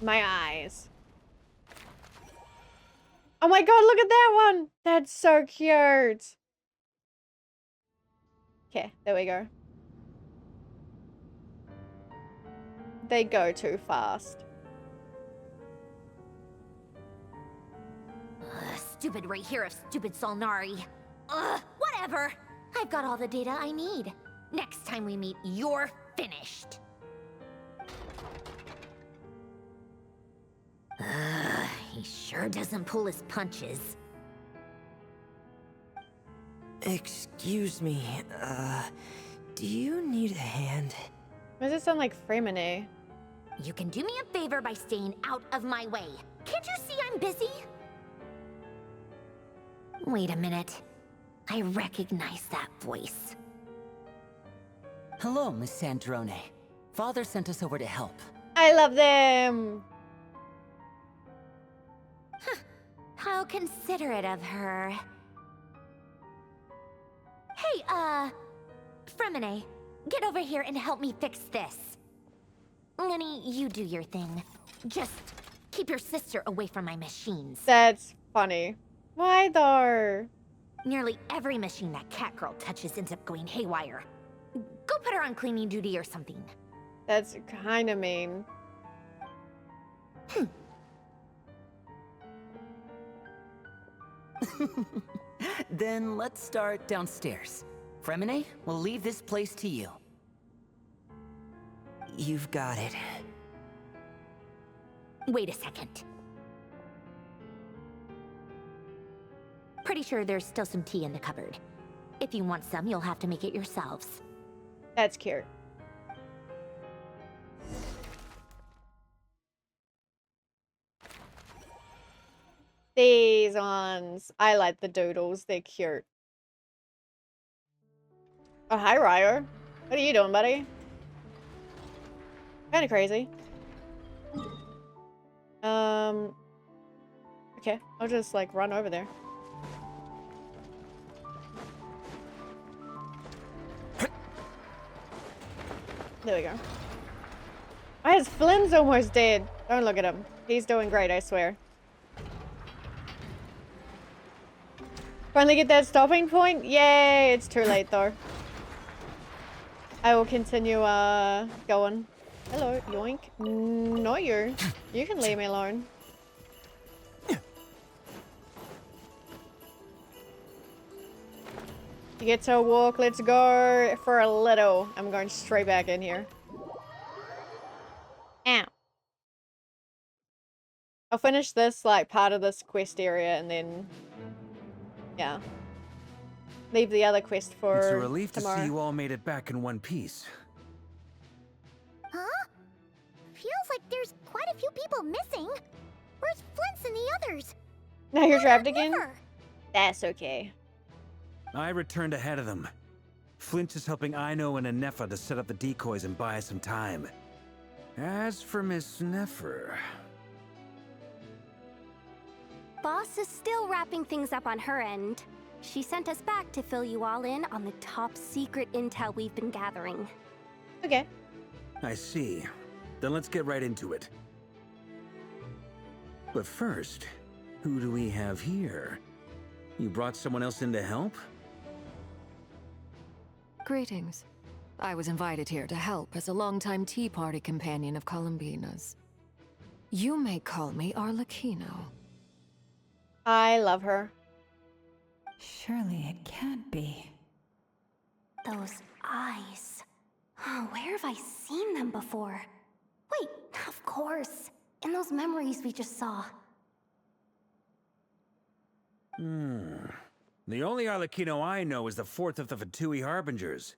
My eyes. Oh my god, look at that one! That's so cute. Okay, there we go. They go too fast. Stupid right here of stupid Solnari. Ugh, whatever. I've got all the data I need. Next time we meet, you're finished. He sure doesn't pull his punches. Excuse me, do you need a hand? Why does it sound like Fremine? You can do me a favor by staying out of my way. Can't you see I'm busy? Wait a minute. I recognize that voice. Hello, Miss Sandrone. Father sent us over to help. I love them! How considerate of her. Hey, Fremine, get over here and help me fix this. Lenny, you do your thing. Just keep your sister away from my machines. That's funny. Why though? Nearly every machine that Catgirl touches ends up going haywire. Go put her on cleaning duty or something. That's kinda mean. Then let's start downstairs. Fremine, we'll leave this place to you. You've got it. Wait a second. Pretty sure there's still some tea in the cupboard. If you want some, you'll have to make it yourselves. That's cute. These ones. I like the doodles. They're cute. Oh, hi, Ryo. What are you doing, buddy? Kinda crazy. Okay. I'll just, like, run over there. There we go. Oh, his Flynn's almost dead. Don't look at him. He's doing great, I swear. Finally get that stopping point? Yay! It's too late, though. I will continue going. Hello, yoink. No, you can leave me alone. You get to walk. Let's go for a little. I'm going straight back in here. Ow. I'll finish this, like, part of this quest area and then, yeah. Leave the other quest for It's a relief tomorrow. to see you all made it back in one piece. Huh? Feels like there's quite a few people missing. Where's Flint's and the others? Now you're trapped again? That's okay. I returned ahead of them. Flint is helping Ino and Anefa to set up the decoys and buy us some time. As for Miss Nefer... Boss is still wrapping things up on her end. She sent us back to fill you all in on the top secret intel we've been gathering. Okay. I see. Then let's get right into it. But first, who do we have here? You brought someone else in to help? Greetings. I was invited here to help as a longtime Tea Party companion of Columbina's. You may call me Arlecchino. I love her. Surely it can't be. Those eyes. Oh, where have I seen them before? Wait, of course. In those memories we just saw. The only Arlecchino I know is the fourth of the Fatui Harbingers.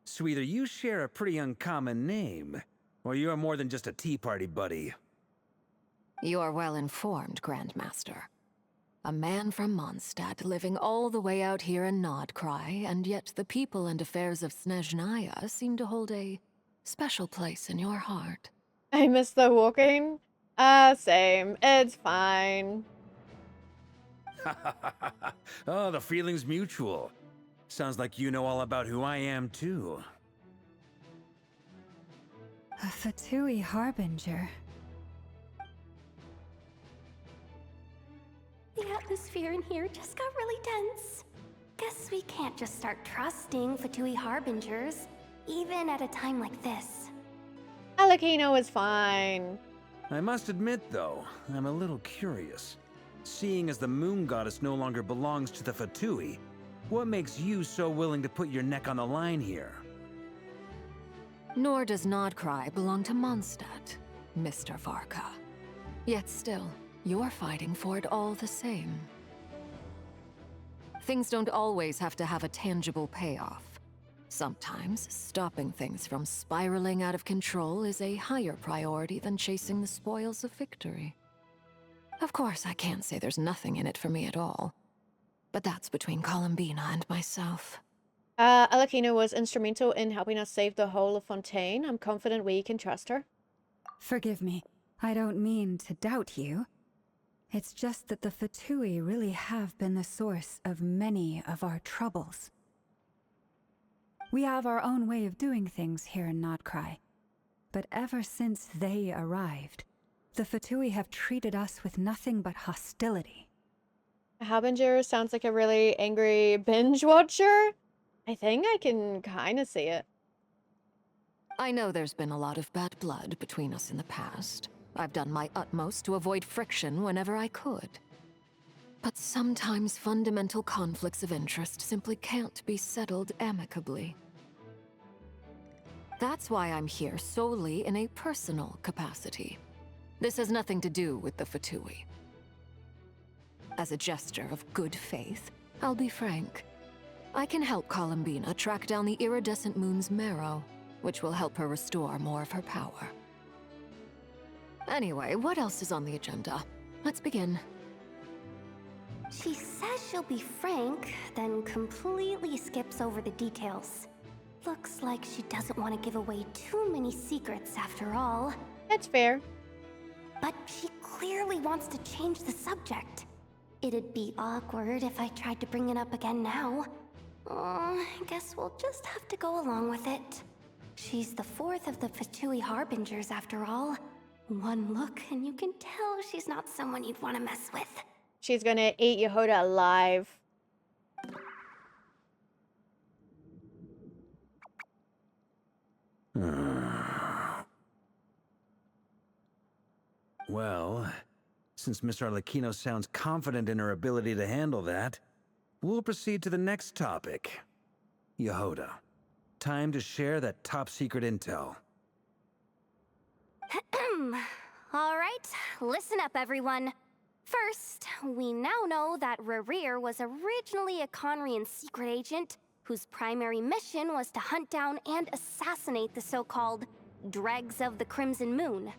So either you share a pretty uncommon name, or you're more than just a Tea Party buddy. You're well informed, Grandmaster. A man from Mondstadt living all the way out here in Nodcry, and yet the people and affairs of Snezhnaya seem to hold a special place in your heart. I miss the walking. Same. It's fine. Oh, the feeling's mutual. Sounds like you know all about who I am, too. A Fatui Harbinger. The atmosphere in here just got really tense. Guess we can't just start trusting Fatui Harbingers, even at a time like this. Arlecchino is fine. I must admit, though, I'm a little curious. Seeing as the moon goddess no longer belongs to the Fatui, what makes you so willing to put your neck on the line here? Nor does Nodcry belong to Mondstadt, Mr. Varka. Yet still, you're fighting for it all the same. Things don't always have to have a tangible payoff. Sometimes, stopping things from spiraling out of control is a higher priority than chasing the spoils of victory. Of course, I can't say there's nothing in it for me at all. But that's between Columbina and myself. Arlecchino was instrumental in helping us save the whole of Fontaine. I'm confident we can trust her. Forgive me. I don't mean to doubt you. It's just that the Fatui really have been the source of many of our troubles. We have our own way of doing things here in Nodcry. But ever since they arrived, the Fatui have treated us with nothing but hostility. A Harbinger sounds like a really angry binge watcher. I think I can kind of see it. I know there's been a lot of bad blood between us in the past. I've done my utmost to avoid friction whenever I could. But sometimes fundamental conflicts of interest simply can't be settled amicably. That's why I'm here solely in a personal capacity. This has nothing to do with the Fatui. As a gesture of good faith, I'll be frank. I can help Columbina track down the iridescent moon's marrow, which will help her restore more of her power. Anyway, what else is on the agenda? Let's begin. She says she'll be frank, then completely skips over the details. Looks like she doesn't want to give away too many secrets after all. That's fair. But she clearly wants to change the subject. It'd be awkward if I tried to bring it up again now. I guess we'll just have to go along with it. She's the fourth of the Fatui Harbingers after all. One look and you can tell she's not someone you'd want to mess with. She's gonna eat Yehuda alive. Well, since Miss Arlecchino sounds confident in her ability to handle that, we'll proceed to the next topic. Yehoda, time to share that top-secret intel. All right, listen up, everyone. First, we now know that Rerir was originally a Conrian secret agent whose primary mission was to hunt down and assassinate the so-called Dregs of the Crimson Moon.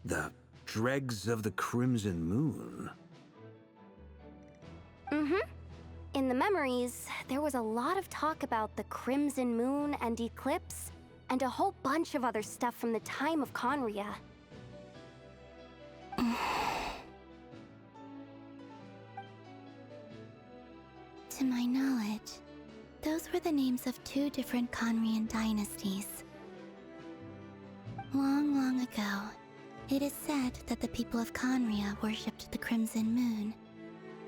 The Dregs of the Crimson Moon? Mm-hmm. In the memories, there was a lot of talk about the Crimson Moon and Eclipse, and a whole bunch of other stuff from the time of Conria. To my knowledge, those were the names of 2 different Conrian dynasties. Long, long ago, it is said that the people of Conria worshipped the Crimson Moon,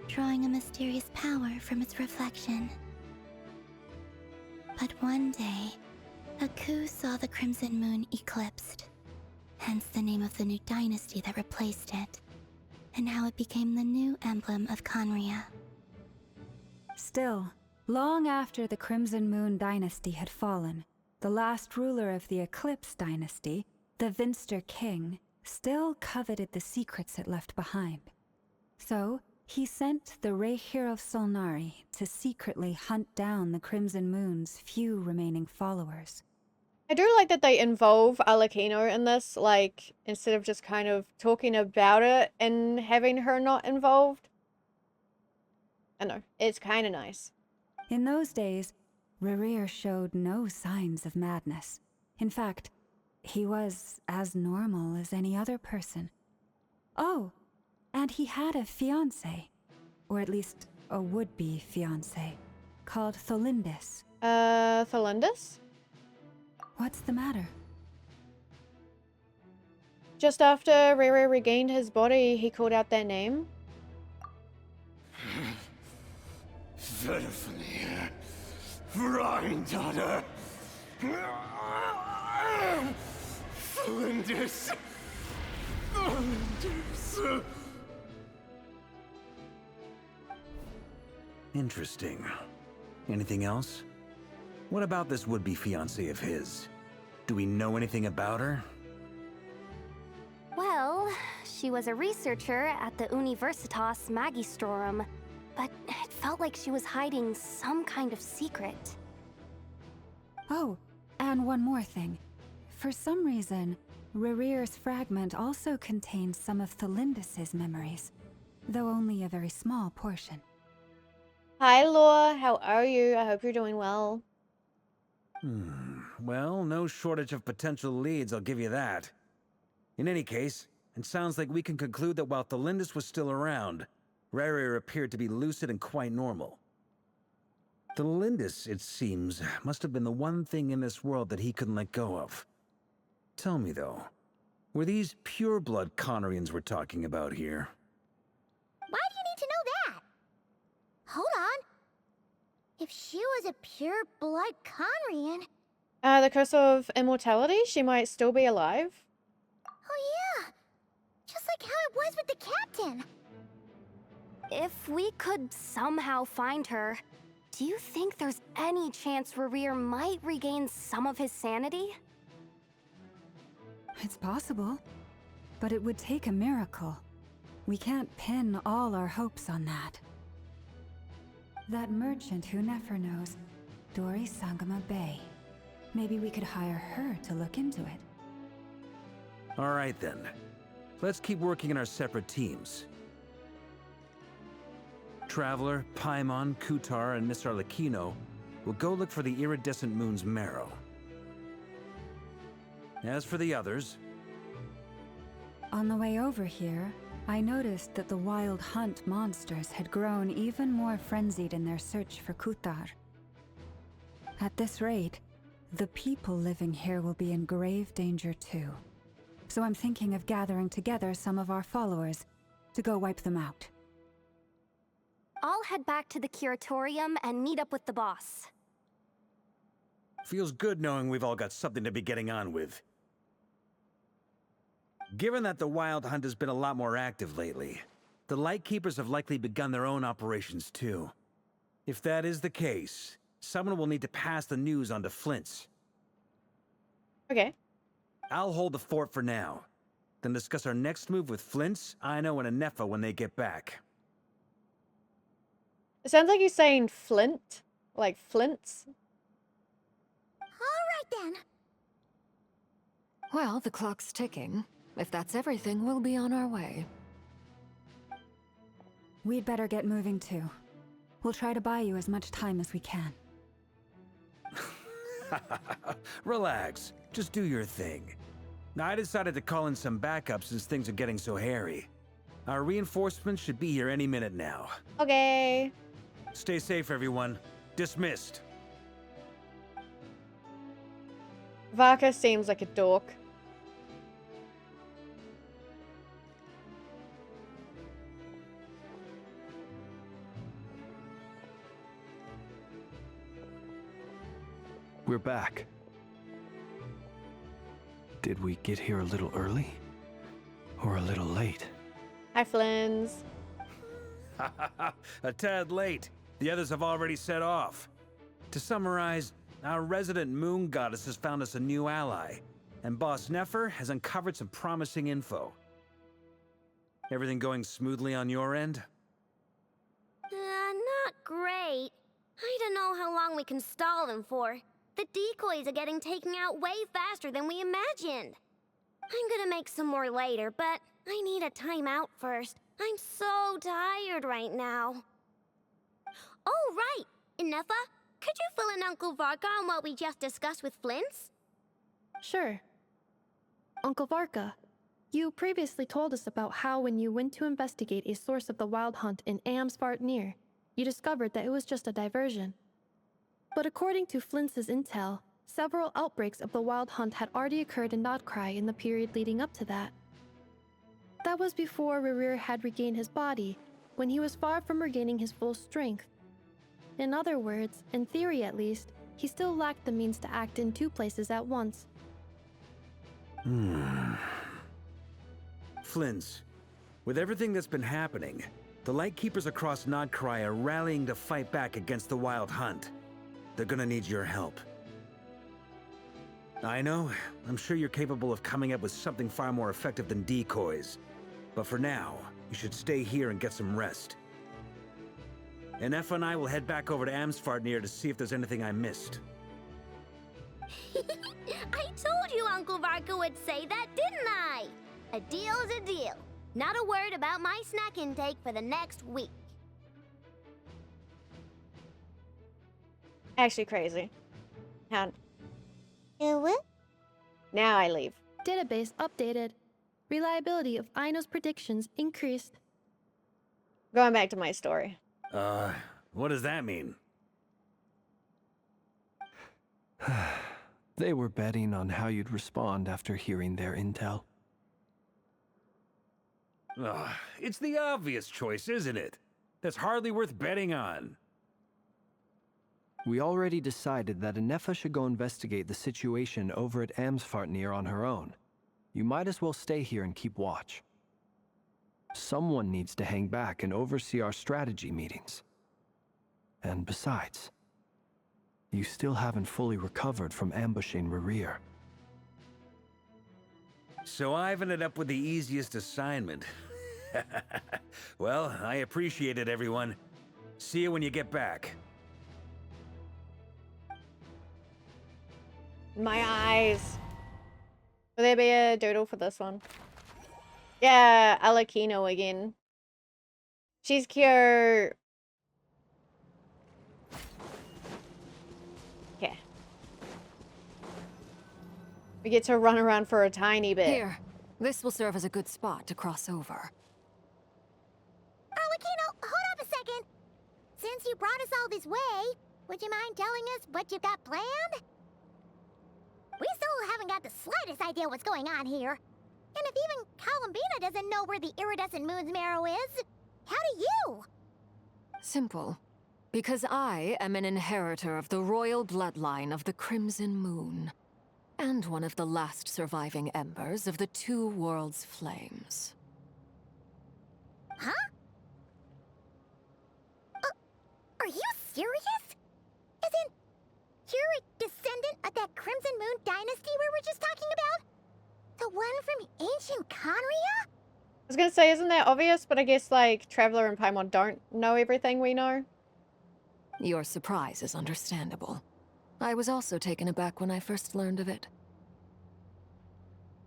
drawing a mysterious power from its reflection. But one day, a coup saw the Crimson Moon eclipsed, hence the name of the new dynasty that replaced it, and how it became the new emblem of Conria. Still, long after the Crimson Moon dynasty had fallen, the last ruler of the Eclipse dynasty, the Vinster King, still coveted the secrets it left behind. So, he sent the Rehir of Solnari to secretly hunt down the Crimson Moon's few remaining followers. I do like that they involve Arlecchino in this, like, instead of just kind of talking about it and having her not involved. I know, it's kind of nice. In those days, Rerir showed no signs of madness. In fact, he was as normal as any other person. Oh, and he had a fiancé, or at least a would-be fiancé, called Tholindis. Tholindis? What's the matter? Just after Rerir regained his body, he called out their name. Verfnir, Rheindaughter, Flinders, Flinders. Interesting. Anything else? What about this would-be fiancé of his? Do we know anything about her? Well, she was a researcher at the Universitas Magistrorum, but it felt like she was hiding some kind of secret. Oh, and one more thing. For some reason, Rerir's fragment also contains some of Tholindis' memories, though only a very small portion. Hi, Laura. How are you? I hope you're doing well. Well, no shortage of potential leads, I'll give you that. In any case, it sounds like we can conclude that while Tholindis was still around, Rerir appeared to be lucid and quite normal. Tholindis, it seems, must have been the one thing in this world that he couldn't let go of. Tell me, though, were these pure-blood Conrians we're talking about here? Why do you need to know that? Hold on. If she was a pure-blood Conrian... The curse of immortality? She might still be alive? Oh yeah! Just like how it was with the captain! If we could somehow find her, do you think there's any chance Rerir might regain some of his sanity? It's possible, but it would take a miracle. We can't pin all our hopes on that. That merchant who Nefer knows, Dori Sangama Bay. Maybe we could hire her to look into it. All right, then. Let's keep working in our separate teams. Traveler, Paimon, Kutar, and Miss Arlecchino will go look for the iridescent moon's marrow. As for the others... On the way over here, I noticed that the wild hunt monsters had grown even more frenzied in their search for Kutar. At this rate, the people living here will be in grave danger too. So I'm thinking of gathering together some of our followers to go wipe them out. I'll head back to the curatorium and meet up with the boss. Feels good knowing we've all got something to be getting on with. Given that the Wild Hunt has been a lot more active lately, the Lightkeepers have likely begun their own operations too. If that is the case, someone will need to pass the news on to Flint's. Okay. I'll hold the fort for now, then discuss our next move with Flint's, Ino, and Anefa when they get back. It sounds like he's saying Flint. Like Flints. All right then. Well, the clock's ticking. If that's everything, we'll be on our way. We'd better get moving too. We'll try to buy you as much time as we can. Relax. Just do your thing. Now, I decided to call in some backup since things are getting so hairy. Our reinforcements should be here any minute now. Okay. Stay safe, everyone. Dismissed. Varka seems like a dork. We're back. Did we get here a little early? Or a little late? Hi, Flins. A tad late. The others have already set off. To summarize, our resident moon goddess has found us a new ally, and Boss Nefer has uncovered some promising info. Everything going smoothly on your end? Not great. I don't know how long we can stall them for. The decoys are getting taken out way faster than we imagined. I'm gonna make some more later, but I need a timeout first. I'm so tired right now. Oh, right! Inefa, could you fill in Uncle Varka on what we just discussed with Flint's? Sure. Uncle Varka, you previously told us about how when you went to investigate a source of the Wild Hunt in Amsvartnir, you discovered that it was just a diversion. But according to Flint's intel, several outbreaks of the Wild Hunt had already occurred in Nodcry in the period leading up to that. That was before Rerir had regained his body, when he was far from regaining his full strength. In other words, in theory at least, he still lacked the means to act in two places at once. Flint's, with everything that's been happening, the Lightkeepers across Nodcry are rallying to fight back against the Wild Hunt. They're gonna need your help. I know, I'm sure you're capable of coming up with something far more effective than decoys. But for now, you should stay here and get some rest. Anefa and I will head back over to Amsvartnir to see if there's anything I missed. I told you Uncle Varka would say that, didn't I? A deal's a deal. Not a word about my snack intake for the next week. Actually crazy. How? What? Now I leave. Database updated. Reliability of Ino's predictions increased. Going back to my story. What does that mean? They were betting on how you'd respond after hearing their intel. It's the obvious choice, isn't it? That's hardly worth betting on. We already decided that Anefa should go investigate the situation over at Amsvartnir on her own. You might as well stay here and keep watch. Someone needs to hang back and oversee our strategy meetings. And besides, you still haven't fully recovered from ambushing Rerir. So I've ended up with the easiest assignment. Well, I appreciate it, everyone. See you when you get back. My eyes. Will there be a doodle for this one? Yeah, Alakino again. She's cute. Okay. We get to run around for a tiny bit. Here, this will serve as a good spot to cross over. Arlecchino, hold up a second. Since you brought us all this way, would you mind telling us what you've got planned? We still haven't got the slightest idea what's going on here. And if even Columbina doesn't know where the iridescent moon's marrow is, how do you? Simple. Because I am an inheritor of the royal bloodline of the Crimson Moon, and one of the last surviving embers of the Two Worlds' flames. Huh? Are you serious? Isn't you're a descendant of that Crimson Moon dynasty we were just talking about? The one from ancient Conria? I was gonna say, isn't that obvious? But I guess, like, Traveler and Paimon don't know everything we know. Your surprise is understandable. I was also taken aback when I first learned of it.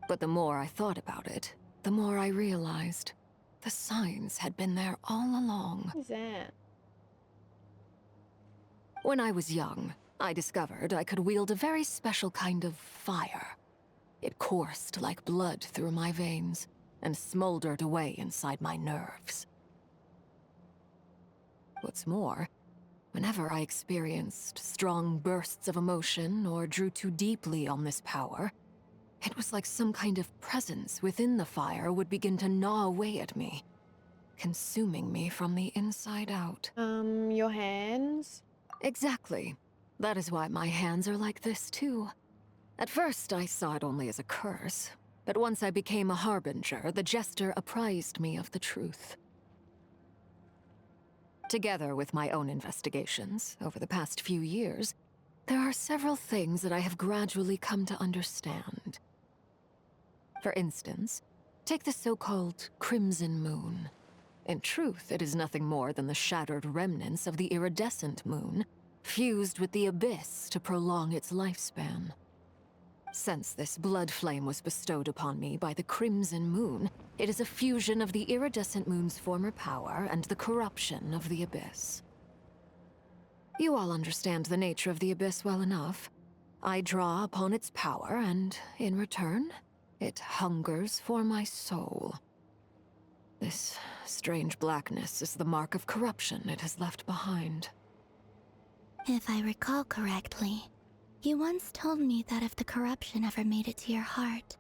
But the more I thought about it, the more I realized the signs had been there all along. What is that? When I was young, I discovered I could wield a very special kind of fire. It coursed like blood through my veins and smoldered away inside my nerves. What's more, whenever I experienced strong bursts of emotion or drew too deeply on this power, it was like some kind of presence within the fire would begin to gnaw away at me, consuming me from the inside out. Your hands? Exactly. That is why my hands are like this, too. At first, I saw it only as a curse, but once I became a harbinger, the Jester apprised me of the truth. Together with my own investigations, over the past few years, there are several things that I have gradually come to understand. For instance, take the so-called Crimson Moon. In truth, it is nothing more than the shattered remnants of the iridescent moon, fused with the abyss to prolong its lifespan. Since this blood flame was bestowed upon me by the Crimson Moon, it is a fusion of the iridescent moon's former power and the corruption of the abyss. You all understand the nature of the abyss well enough. I draw upon its power, and in return, it hungers for my soul. This strange blackness is the mark of corruption it has left behind. If I recall correctly, you once told me that if the corruption ever made it to your heart,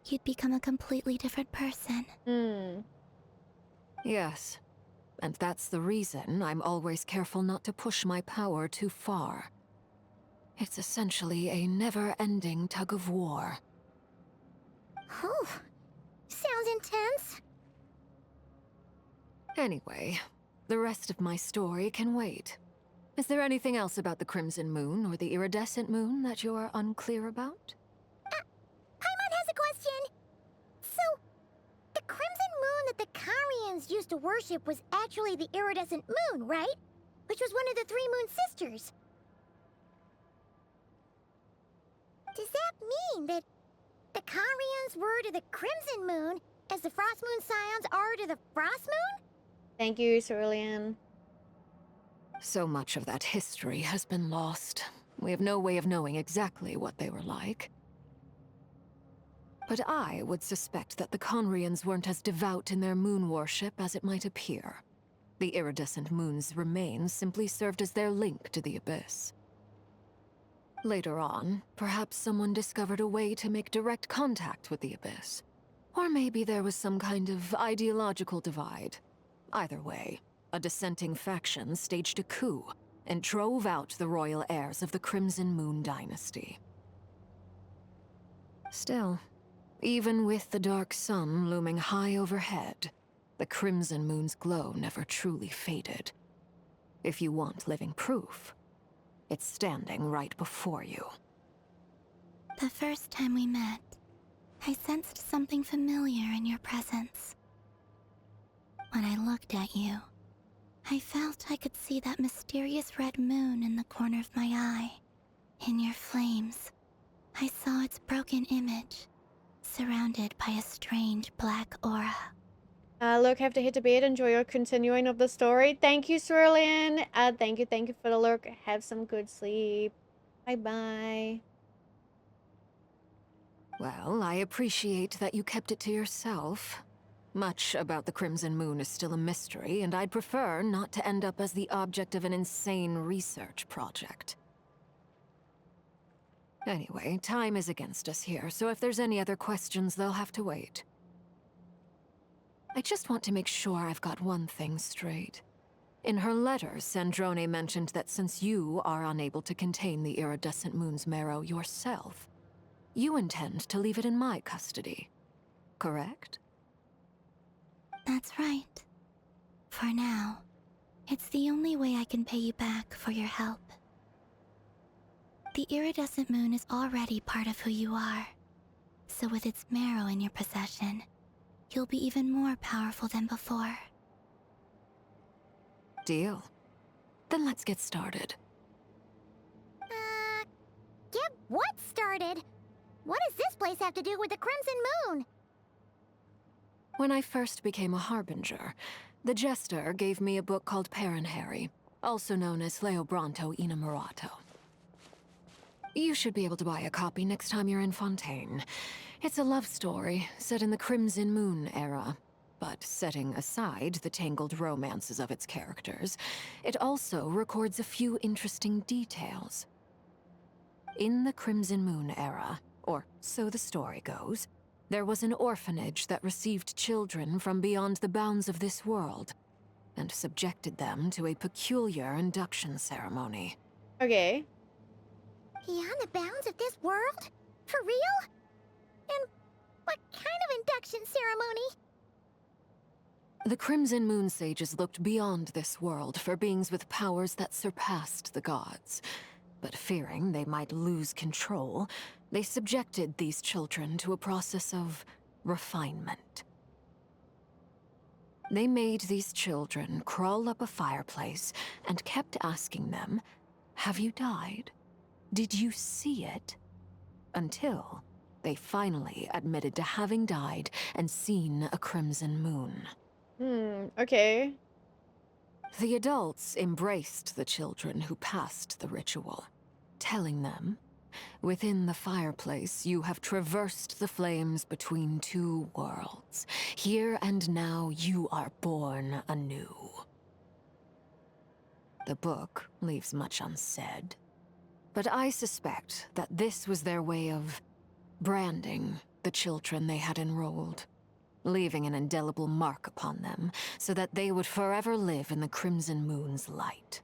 you'd become a completely different person. Yes, and that's the reason I'm always careful not to push my power too far. It's essentially a never-ending tug of war. Oh, sounds intense. Anyway, the rest of my story can wait. Is there anything else about the Crimson Moon or the Iridescent Moon that you're unclear about? Paimon has a question. So, the Crimson Moon that the Carians used to worship was actually the Iridescent Moon, right? Which was one of the three Moon Sisters. Does that mean that the Carians were to the Crimson Moon as the Frost Moon Scions are to the Frost Moon? Thank you, Cerulean. So much of that history has been lost. We have no way of knowing exactly what they were like. But I would suspect that the Conrians weren't as devout in their moon worship as it might appear. The iridescent moon's remains simply served as their link to the abyss. Later on, perhaps someone discovered a way to make direct contact with the abyss. Or maybe there was some kind of ideological divide. Either way, a dissenting faction staged a coup and drove out the royal heirs of the Crimson Moon dynasty. Still, even with the dark sun looming high overhead, the Crimson Moon's glow never truly faded. If you want living proof, it's standing right before you. The first time we met, I sensed something familiar in your presence. When I looked at you, I felt I could see that mysterious red moon in the corner of my eye. In your flames, I saw its broken image, surrounded by a strange black aura. Look, have to head to bed. Enjoy your continuing of the story. Thank you, Cerulean. Thank you for the look. Have some good sleep. Bye-bye. Well, I appreciate that you kept it to yourself. Much about the Crimson Moon is still a mystery, and I'd prefer not to end up as the object of an insane research project. Anyway, time is against us here, so if there's any other questions, they'll have to wait. I just want to make sure I've got one thing straight. In her letter, Sandrone mentioned that since you are unable to contain the iridescent moon's marrow yourself, you intend to leave it in my custody. Correct? That's right. For now, it's the only way I can pay you back for your help. The iridescent moon is already part of who you are, so with its marrow in your possession, you'll be even more powerful than before. Deal. Then let's get started. Get what started? What does this place have to do with the Crimson Moon? When I first became a Harbinger, the Jester gave me a book called Harry, also known as Leobranto Inamorato. You should be able to buy a copy next time you're in Fontaine. It's a love story set in the Crimson Moon era, but setting aside the tangled romances of its characters, it also records a few interesting details. In the Crimson Moon era, or so the story goes, there was an orphanage that received children from beyond the bounds of this world, and subjected them to a peculiar induction ceremony. Okay. Beyond the bounds of this world? For real? And what kind of induction ceremony? The Crimson Moon sages looked beyond this world for beings with powers that surpassed the gods. But fearing they might lose control, they subjected these children to a process of refinement. They made these children crawl up a fireplace and kept asking them, "Have you died? Did you see it?" Until they finally admitted to having died and seen a crimson moon. Okay. The adults embraced the children who passed the ritual, telling them, "Within the fireplace, you have traversed the flames between two worlds. Here and now, you are born anew." The book leaves much unsaid, but I suspect that this was their way of branding the children they had enrolled, leaving an indelible mark upon them so that they would forever live in the Crimson Moon's light.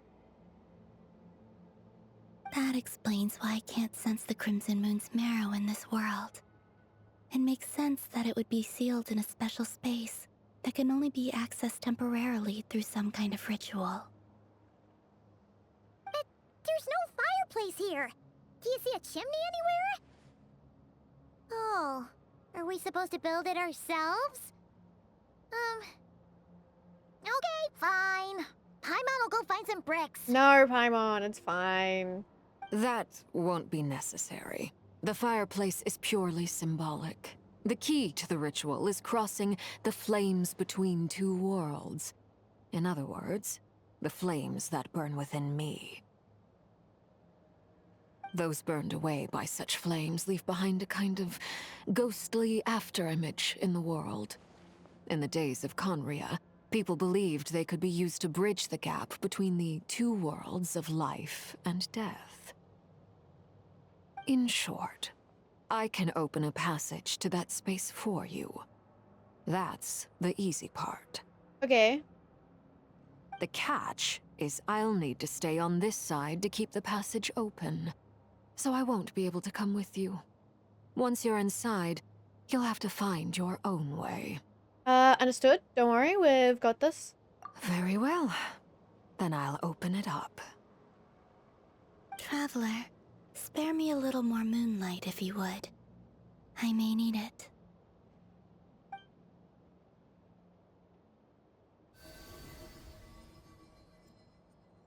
That explains why I can't sense the Crimson Moon's marrow in this world. It makes sense that it would be sealed in a special space that can only be accessed temporarily through some kind of ritual. But there's no fireplace here. Do you see a chimney anywhere? Oh, are we supposed to build it ourselves? Okay, fine. Paimon will go find some bricks. No, Paimon, it's fine. That won't be necessary. The fireplace is purely symbolic. The key to the ritual is crossing the flames between two worlds. In other words, the flames that burn within me. Those burned away by such flames leave behind a kind of ghostly afterimage in the world. In the days of Conria, people believed they could be used to bridge the gap between the two worlds of life and death. In short, I can open a passage to that space for you. That's the easy part. Okay. The catch is I'll need to stay on this side to keep the passage open, so I won't be able to come with you. Once you're inside, you'll have to find your own way. Understood. Don't worry, we've got this. Very well. Then I'll open it up. Traveler, spare me a little more moonlight if you would. I may need it.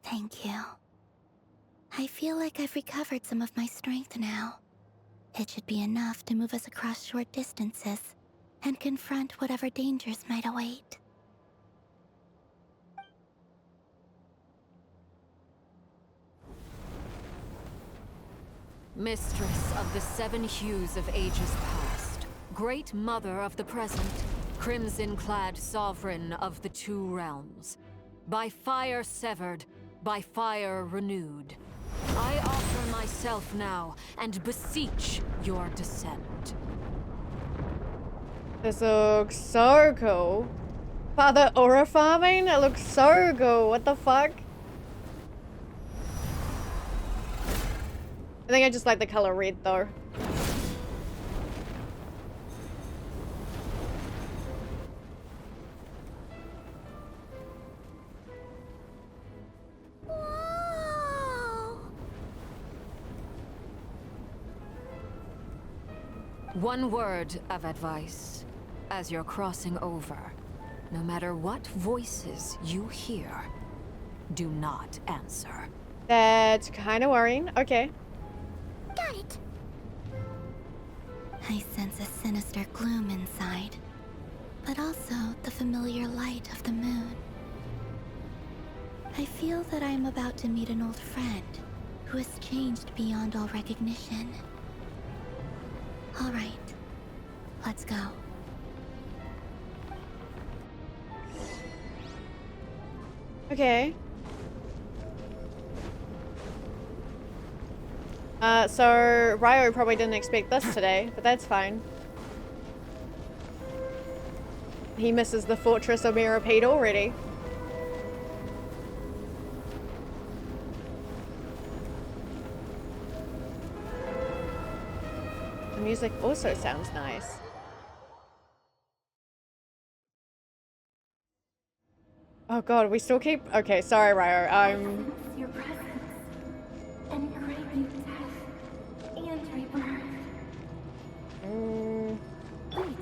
Thank you. I feel like I've recovered some of my strength now. It should be enough to move us across short distances and confront whatever dangers might await. Mistress of the seven hues of ages past, great mother of the present, crimson-clad sovereign of the two realms, by fire severed, by fire renewed, I offer myself now and beseech your descent. This looks so cool. Father aura farming? It looks so cool. What the fuck? I think I just like the color red though. One word of advice. As you're crossing over, no matter what voices you hear, do not answer. That's kind of worrying. Okay. Got it. I sense a sinister gloom inside, but also the familiar light of the moon. I feel that I am about to meet an old friend who has changed beyond all recognition. All right, let's go. Okay. So Ryo probably didn't expect this today, but that's fine. He misses the Fortress of Mirapede already. The music also sounds nice. Oh god, we still keep... Okay, sorry, Ryo. I'm... Your presence, and grant you death and rebirth. Wait.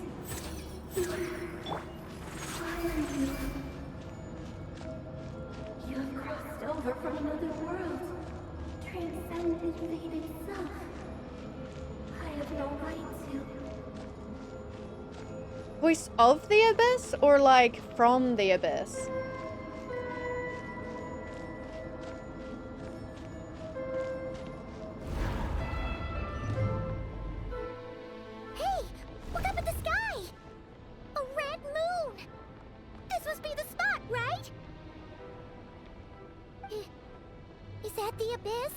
You have crossed over from another world, transcended fate itself. I have no right to. Voice of the Abyss? Or like from the Abyss? Hey! Look up at the sky! A red moon! This must be the spot, right? Is that the Abyss?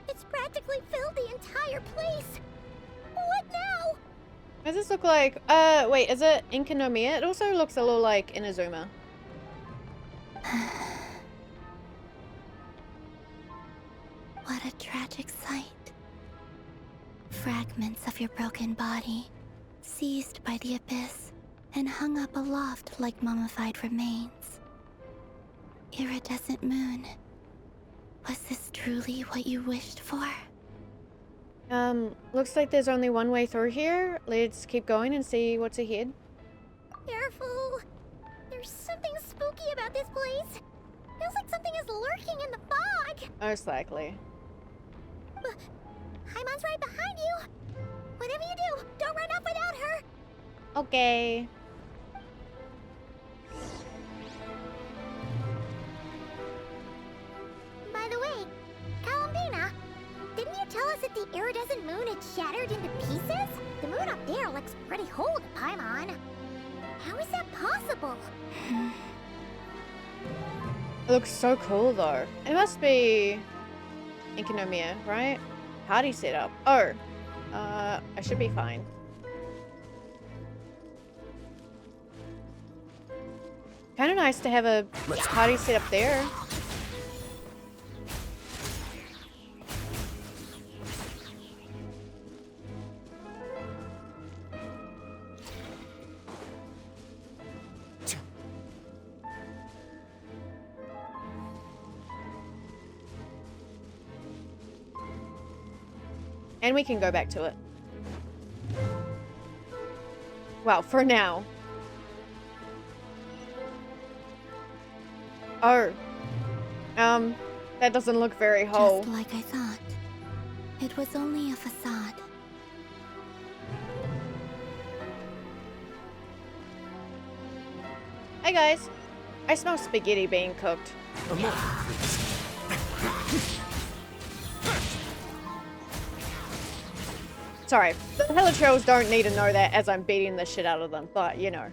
It's practically filled the entire place! What now? Does this look like... wait, is it Inkanomiya? It also looks a little like Inazuma. What a tragic sight. Fragments of your broken body, seized by the Abyss, and hung up aloft like mummified remains. Iridescent moon. Was this truly what you wished for? Looks like there's only one way through here. Let's keep going and see what's ahead. Careful! There's something spooky about this place. Feels like something is lurking in the fog. Most likely. Haimon's right behind you. Whatever you do, don't run off without her. Okay. By the way, Columbina, didn't you tell us that the iridescent moon had shattered into pieces? The moon up there looks pretty whole to Paimon. How is that possible? It looks so cool though. It must be Inkanomiya, right? Party setup. Oh. I should be fine. Kinda nice to have a party set up there. And we can go back to it. Well, for now. Oh. That doesn't look very whole. Just like I thought. It was only a facade. Hey guys. I smell spaghetti being cooked. Sorry, the Helitrails don't need to know that as I'm beating the shit out of them, but you know.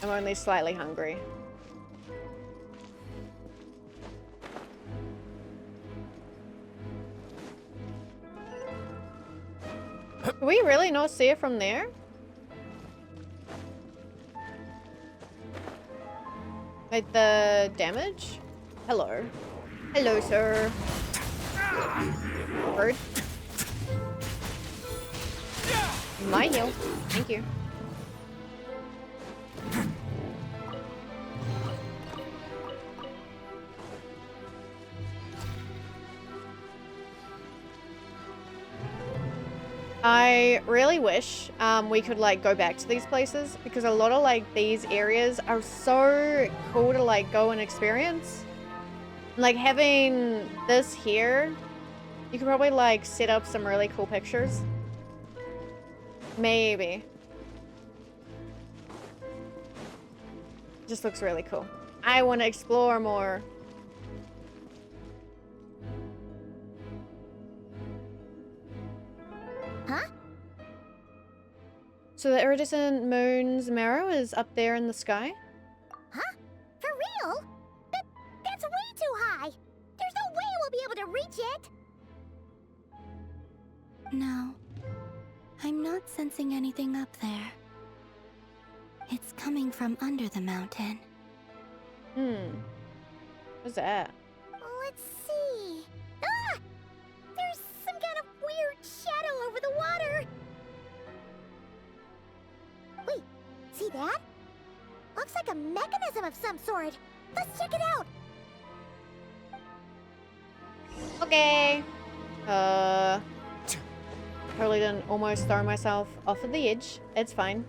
I'm only slightly hungry. Can we really not see it from there? Like the damage? Hello. Hello, sir. Bird. My heal. Thank you. I really wish we could like go back to these places because a lot of like these areas are so cool to like go and experience. Like having this here, you could probably like set up some really cool pictures. Maybe. Just looks really cool. I want to explore more. Huh? So the iridescent moon's marrow is up there in the sky? Huh? For real? That's way too high. There's no way we'll be able to reach it. No. I'm not sensing anything up there. It's coming from under the mountain. What's that? Let's see. Ah! There's some kind of weird shadow over the water. Wait, see that? Looks like a mechanism of some sort. Let's check it out. Okay. Totally didn't almost throw myself off of the edge. It's fine.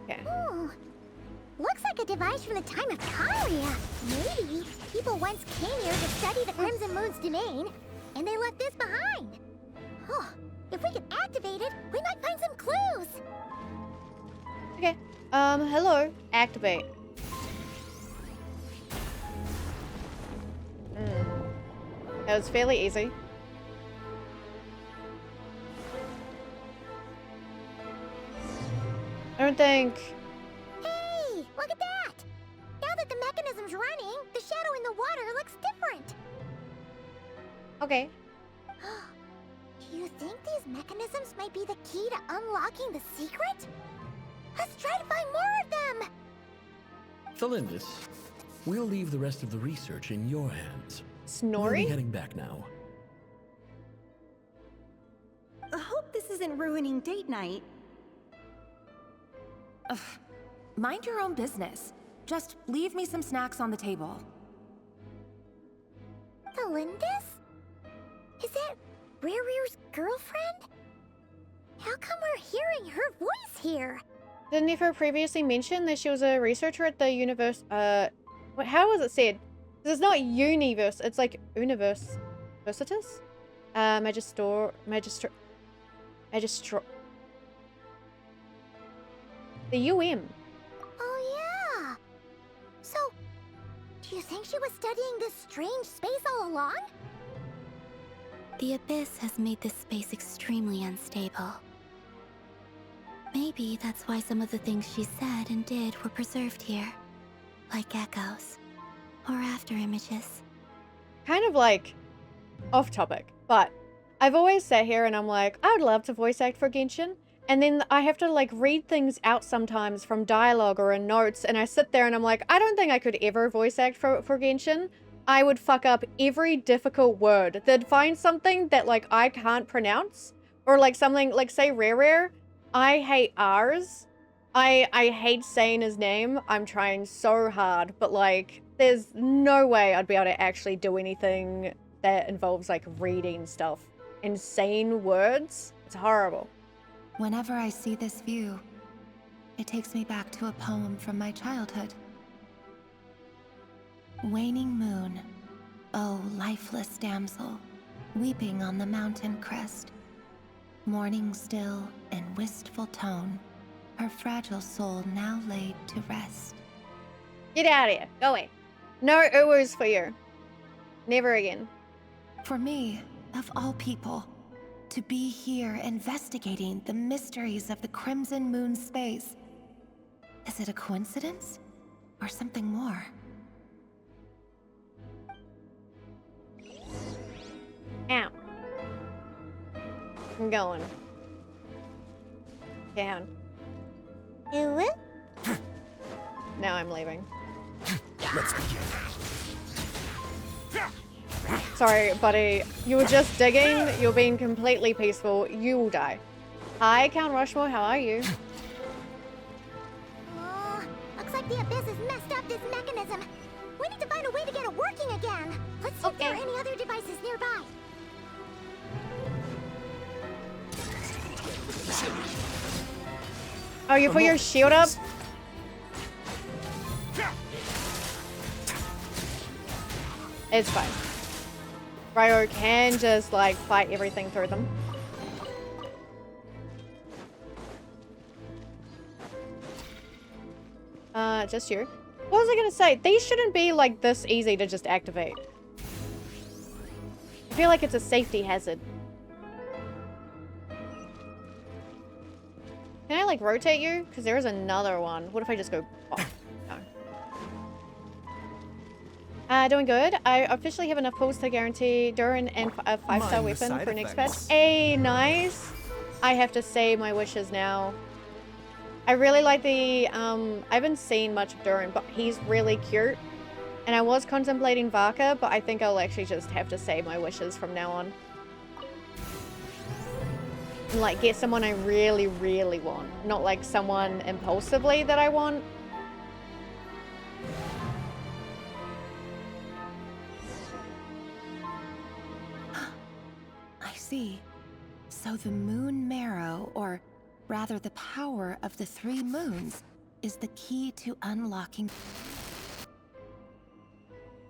Okay. Ooh. Looks like a device from the time of Karia. Maybe people once came here to study the Crimson Moon's domain, and they left this behind. Oh, if we can activate it, we might find some clues. Okay. Hello. Activate. That was fairly easy. I don't think... Hey, look at that! Now that the mechanism's running, the shadow in the water looks different. Okay. Do you think these mechanisms might be the key to unlocking the secret? Let's try to find more of them! Thalindis, we'll leave the rest of the research in your hands. Snorri? We'll be heading back now. I hope this isn't ruining date night. Ugh. Mind your own business. Just leave me some snacks on the table. Thalindis? Is that Rerear's girlfriend? How come we're hearing her voice here? Didn't Nefer previously mention that she was a researcher at the universe? Wait, how was it said? 'Cause it's not universe, it's like universe. Versitus? Magistro. The UM. Oh, yeah. So, do you think she was studying this strange space all along? The Abyss has made this space extremely unstable. Maybe that's why some of the things she said and did were preserved here. Like echoes. Or after images. Kind of like off topic, but I've always sat here and I'm like, I would love to voice act for Genshin. And then I have to like read things out sometimes from dialogue or in notes. And I sit there and I'm like, I don't think I could ever voice act for Genshin. I would fuck up every difficult word. They'd find something that like I can't pronounce. Or like something like say Rare. I hate R's. I hate saying his name. I'm trying so hard, but like there's no way I'd be able to actually do anything that involves like reading stuff and saying words. It's horrible. Whenever I see this view, it takes me back to a poem from my childhood. Waning moon, oh lifeless damsel, weeping on the mountain crest, mourning still in wistful tone, her fragile soul now laid to rest. Get out of here. Go away. No Uwers for you. Never again. For me, of all people, to be here investigating the mysteries of the Crimson Moon space. Is it a coincidence? Or something more? Ow. I'm going. Can. Ooh. Now I'm leaving. Let's begin. Sorry, buddy. You were just digging. You're being completely peaceful. You will die. Hi, Count Rushmore. How are you? Oh, looks like the Abyss has messed up this mechanism. We need to find a way to get it working again. Let's see if there are any other devices nearby. Oh, you put your shield up? It's fine. Ryo can just, like, fight everything through them. Just you. What was I gonna say? These shouldn't be, like, this easy to just activate. I feel like it's a safety hazard. Can I, like, rotate you? Because there is another one. What if I just go... Oh, no. Doing good. I officially have enough pulls to guarantee Durin and a 5-star weapon for next patch. Hey, nice! I have to say my wishes now. I really like the... I haven't seen much of Durin, but he's really cute. And I was contemplating Varka, but I think I'll actually just have to say my wishes from now on. And, like, get someone I really, really want. Not, like, someone impulsively that I want. I see. So the moon marrow, or rather the power of the 3 moons, is the key to unlocking...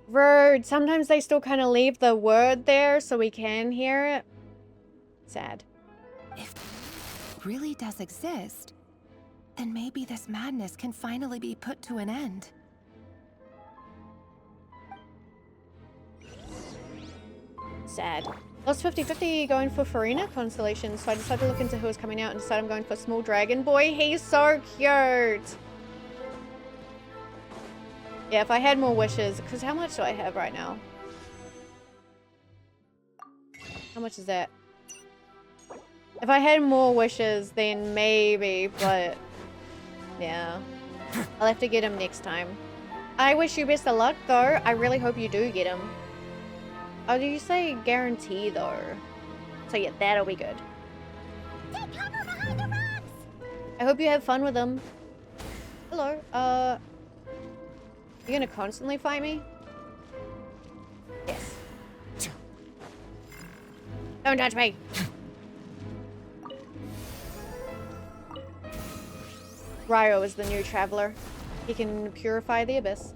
Rude. Sometimes they still kind of leave the word there so we can hear it. Sad. If it really does exist, then maybe this madness can finally be put to an end. Sad. Lost 50-50 going for Farina constellation, so I decided to look into who was coming out and decided I'm going for Small Dragon Boy. He's so cute! Yeah, if I had more wishes, because how much do I have right now? How much is that? If I had more wishes, then maybe, but... yeah. I'll have to get him next time. I wish you best of luck, though. I really hope you do get him. Oh, did you say guarantee, though? So yeah, that'll be good. Take cover behind the rocks! I hope you have fun with them. Hello, you gonna constantly fight me? Yes. Don't touch me! Ryo is the new traveler. He can purify the abyss.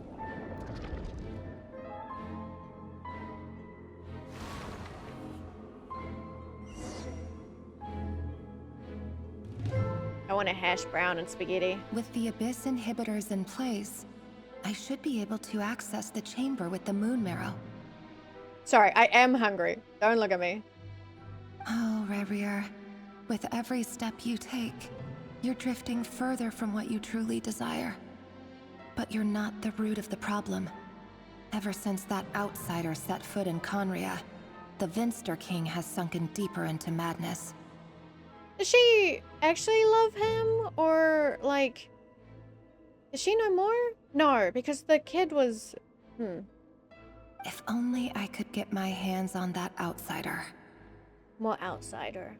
I want a hash brown and spaghetti. With the abyss inhibitors in place, I should be able to access the chamber with the moon marrow. Sorry, I am hungry. Don't look at me. Oh, Rarier. With every step you take, you're drifting further from what you truly desire. But you're not the root of the problem. Ever since that outsider set foot in Conria, the Vinster King has sunken deeper into madness. Does she actually love him? Or, like... does she know more? No, because the kid was... If only I could get my hands on that outsider. More outsider.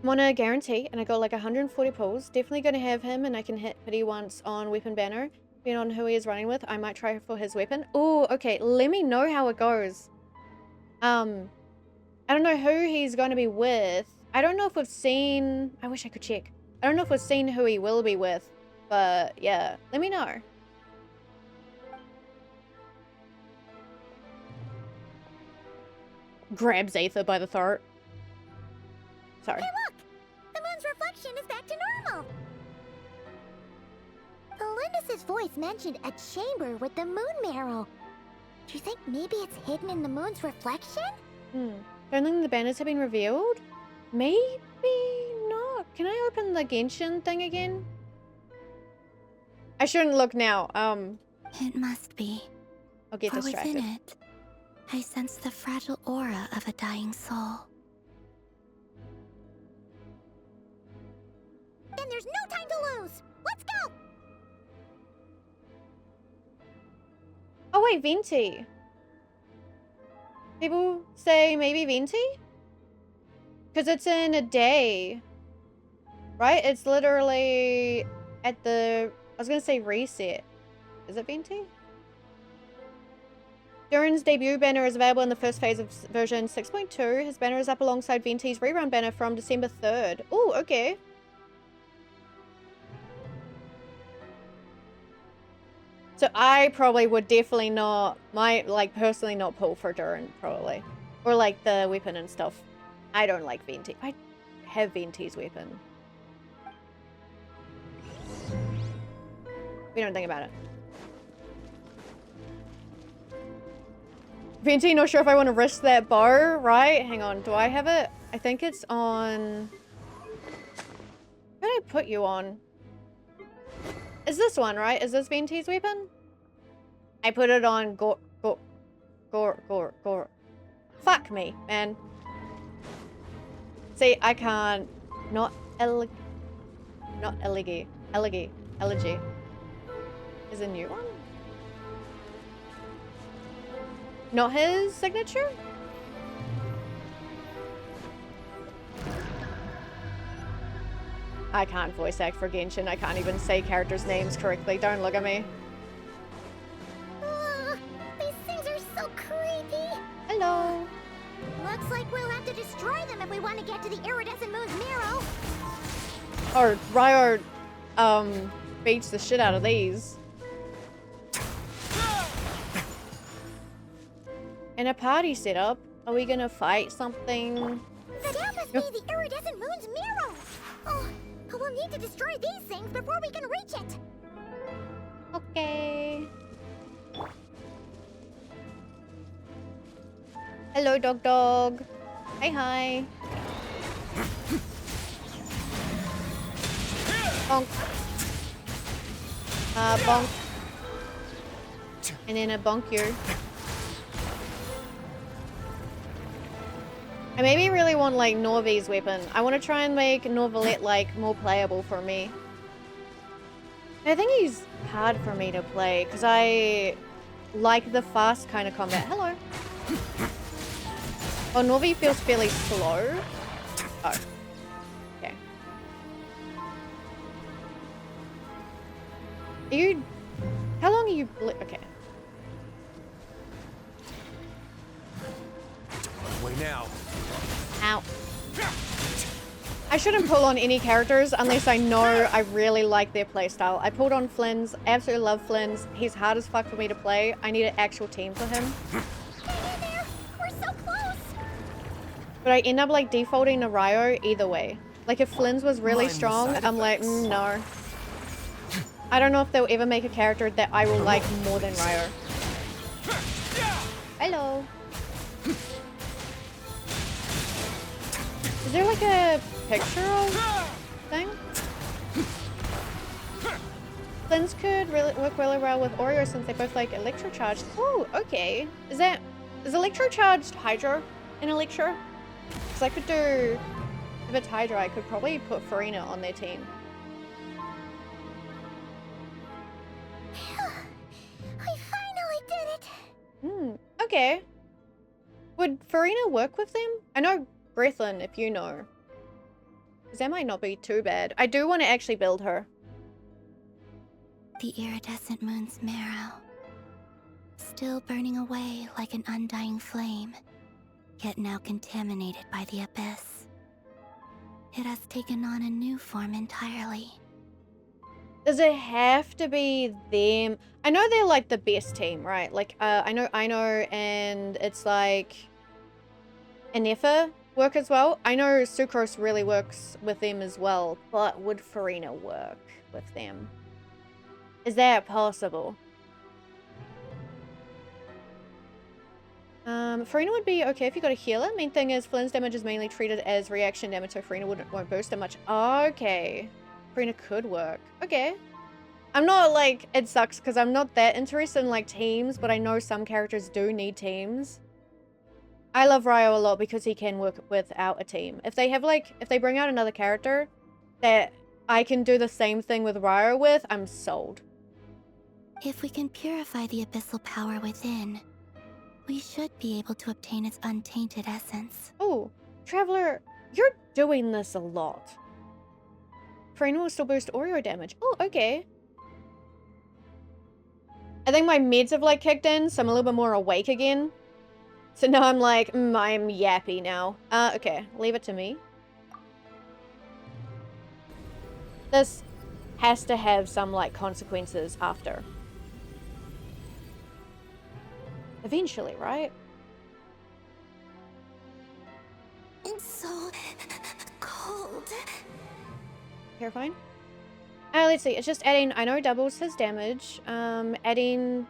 I'm on a guarantee, and I got like 140 pulls. Definitely gonna have him, and I can hit pity once on Weapon Banner. Depending on who he is running with, I might try for his weapon. Oh, okay, let me know how it goes. I don't know who he's gonna be with. I don't know if we've seen... I wish I could check. I don't know if we've seen who he will be with. But, yeah. Let me know. Grabs Aether by the throat. Sorry. Hey, look! The moon's reflection is back to normal! Elendis' voice mentioned a chamber with the moon marrow. Do you think maybe it's hidden in the moon's reflection? Don't think the banners have been revealed? Maybe not. Can I open the Genshin thing again? I shouldn't look now. It must be. I'll get distracted. Within it, I sense the fragile aura of a dying soul. Then there's no time to lose. Let's go! Oh wait, Venti. People say maybe Venti? Because it's in a day. Right? It's literally at the... I was going to say reset. Is it Venti? Durin's debut banner is available in the first phase of version 6.2. His banner is up alongside Venti's rerun banner from December 3rd. Oh, okay. So I probably would definitely not, personally not pull for Durin, probably. Or like the weapon and stuff. I don't like Venti. I have Venti's weapon. We don't think about it. Venti, not sure if I want to risk that bow, right? Hang on, do I have it? I think it's on... What did I put you on? Is this one, right? Is this Venti's weapon? I put it on Gore. Fuck me, man. See, I can't... Not elegy. Elegy. Is a new one? Not his signature? I can't voice act for Genshin. I can't even say characters' names correctly. Don't look at me. These things are so creepy. Hello. Looks like we'll have to destroy them if we want to get to the iridescent moon's marrow. Or Ryo, beats the shit out of these. In a party setup, are we gonna fight something? That must be the iridescent moon's marrow. Oh, we'll need to destroy these things before we can reach it. Okay. Hello, dog. Hi. Bonk. Bonk. And then a bonk you. I maybe really want like Norvi's weapon. I want to try and make Norvalette like more playable for me. I think he's hard for me to play because I like the fast kind of combat. Hello. Oh, Norvi feels fairly slow. Oh. Okay. Are you... How long are you... Okay. Away now. Ow. I shouldn't pull on any characters unless I know I really like their playstyle. I pulled on Flynn's. I absolutely love Flynn's. He's hard as fuck for me to play. I need an actual team for him. Hang in there. We're so close. But I end up like defaulting to Ryo either way. Like if Flynn's was really strong, I'm like, no. I don't know if they'll ever make a character that I will like more than Ryo. Hello. Is there like a picture of thing? Flynn's could really work really well with Oreo since they both like electrocharged. Oh, okay. Is electrocharged Hydro in Electro? Because I could do, if it's Hydro, I could probably put Farina on their team. I finally did it. Okay. Would Farina work with them? I know Breathlin, if you know. Because that might not be too bad. I do want to actually build her. The iridescent moon's marrow, still burning away like an undying flame, yet now contaminated by the abyss. It has taken on a new form entirely. Does it have to be them? I know they're like the best team, right? Like, I know, and it's like Anefa work as well. I know Sucrose really works with them as well, but would Farina work with them? Is that possible? Farina would be okay if you got a healer. Main thing is Flynn's damage is mainly treated as reaction damage, so Farina won't boost that much. Okay. Farina could work. Okay. I'm not like, it sucks because I'm not that interested in like teams, but I know some characters do need teams. I love Ryo a lot because he can work without a team. If they have like, if they bring out another character that I can do the same thing with Ryo with, I'm sold. If we can purify the abyssal power within, we should be able to obtain its untainted essence. Oh, Traveler, you're doing this a lot. Trainer will still boost Oreo damage. Oh, okay. I think my meds have like kicked in, so I'm a little bit more awake again. So now I'm like, I'm yappy now. Okay, leave it to me. This has to have some like consequences after. Eventually, right? It's so cold. Terrifying. Let's see. It's just adding. I know doubles his damage. Adding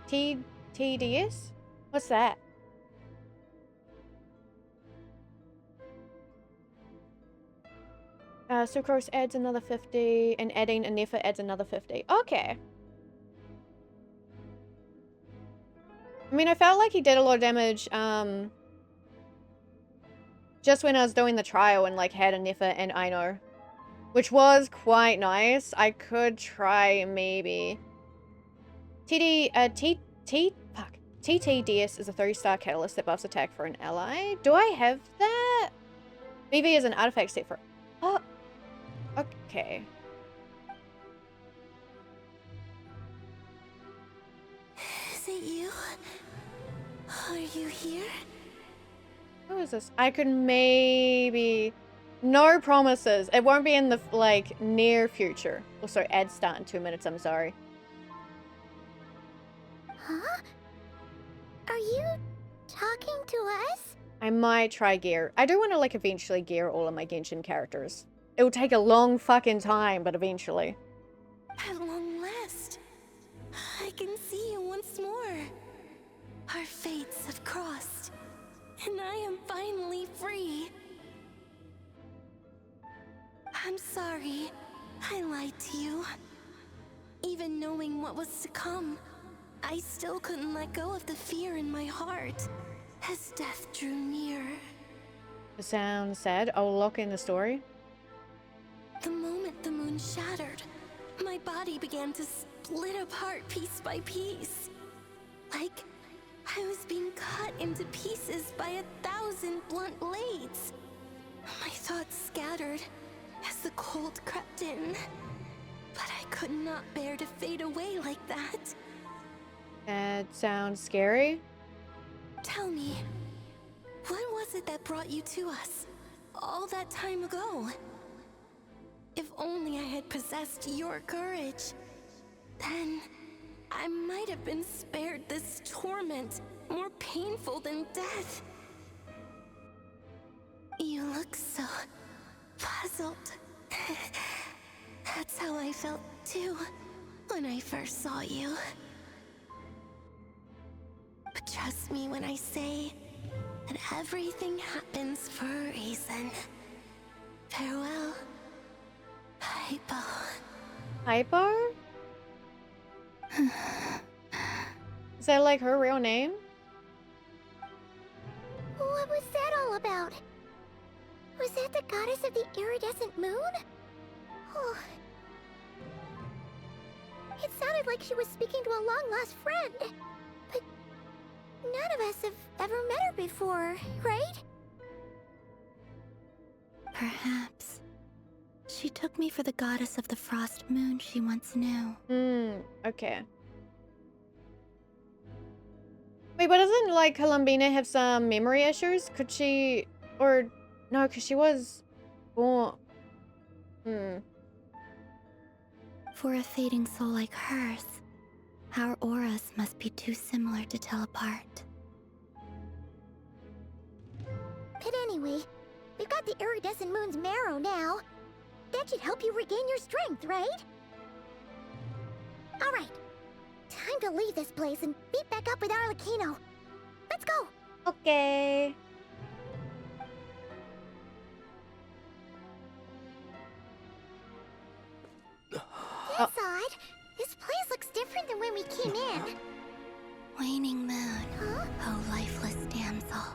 TDS. What's that? Sucrose adds another 50, and adding Anefa adds another 50. Okay. I mean, I felt like he did a lot of damage, just when I was doing the trial and, like, had Anefa and Aino. Which was quite nice. I could try, maybe. TTDS is a 3-star catalyst that buffs attack for an ally. Do I have that? BV is an artifact set for... Oh. Okay. Is it you? Are you here? Who is this? I could maybe... No promises. It won't be in the, like, near future. Also, ad start in 2 minutes, I'm sorry. Huh? Are you talking to us? I might try gear. I do want to, like, eventually gear all of my Genshin characters. It will take a long fucking time, but eventually. At long last, I can see you once more. Our fates have crossed, and I am finally free. I'm sorry, I lied to you. Even knowing what was to come, I still couldn't let go of the fear in my heart as death drew near. It sounds sad. I'll lock in the story. The moment the moon shattered, my body began to split apart piece by piece. Like I was being cut into pieces by 1,000 blunt blades. My thoughts scattered as the cold crept in, but I could not bear to fade away like that. That sounds scary. Tell me, what was it that brought you to us all that time ago? If only I had possessed your courage, then I might have been spared this torment more painful than death. You look so puzzled. That's how I felt too when I first saw you. But trust me when I say that everything happens for a reason. Farewell, Hypo. Hypo? Is that like her real name? What was that all about? Was that the goddess of the iridescent moon? Oh. It sounded like she was speaking to a long-lost friend. But none of us have ever met her before, right? Perhaps. She took me for the goddess of the frost moon she once knew. Okay. Wait, but doesn't, like, Columbina have some memory issues? Could she... Or... No, because she was... born... For a fading soul like hers, our auras must be too similar to tell apart. But anyway, we've got the iridescent moon's marrow now. That should help you regain your strength, right? Alright. Time to leave this place and meet back up with Arlecchino. Let's go! Okay. That's odd. This place looks different than when we came in. Waning moon. Huh? Oh, lifeless damsel.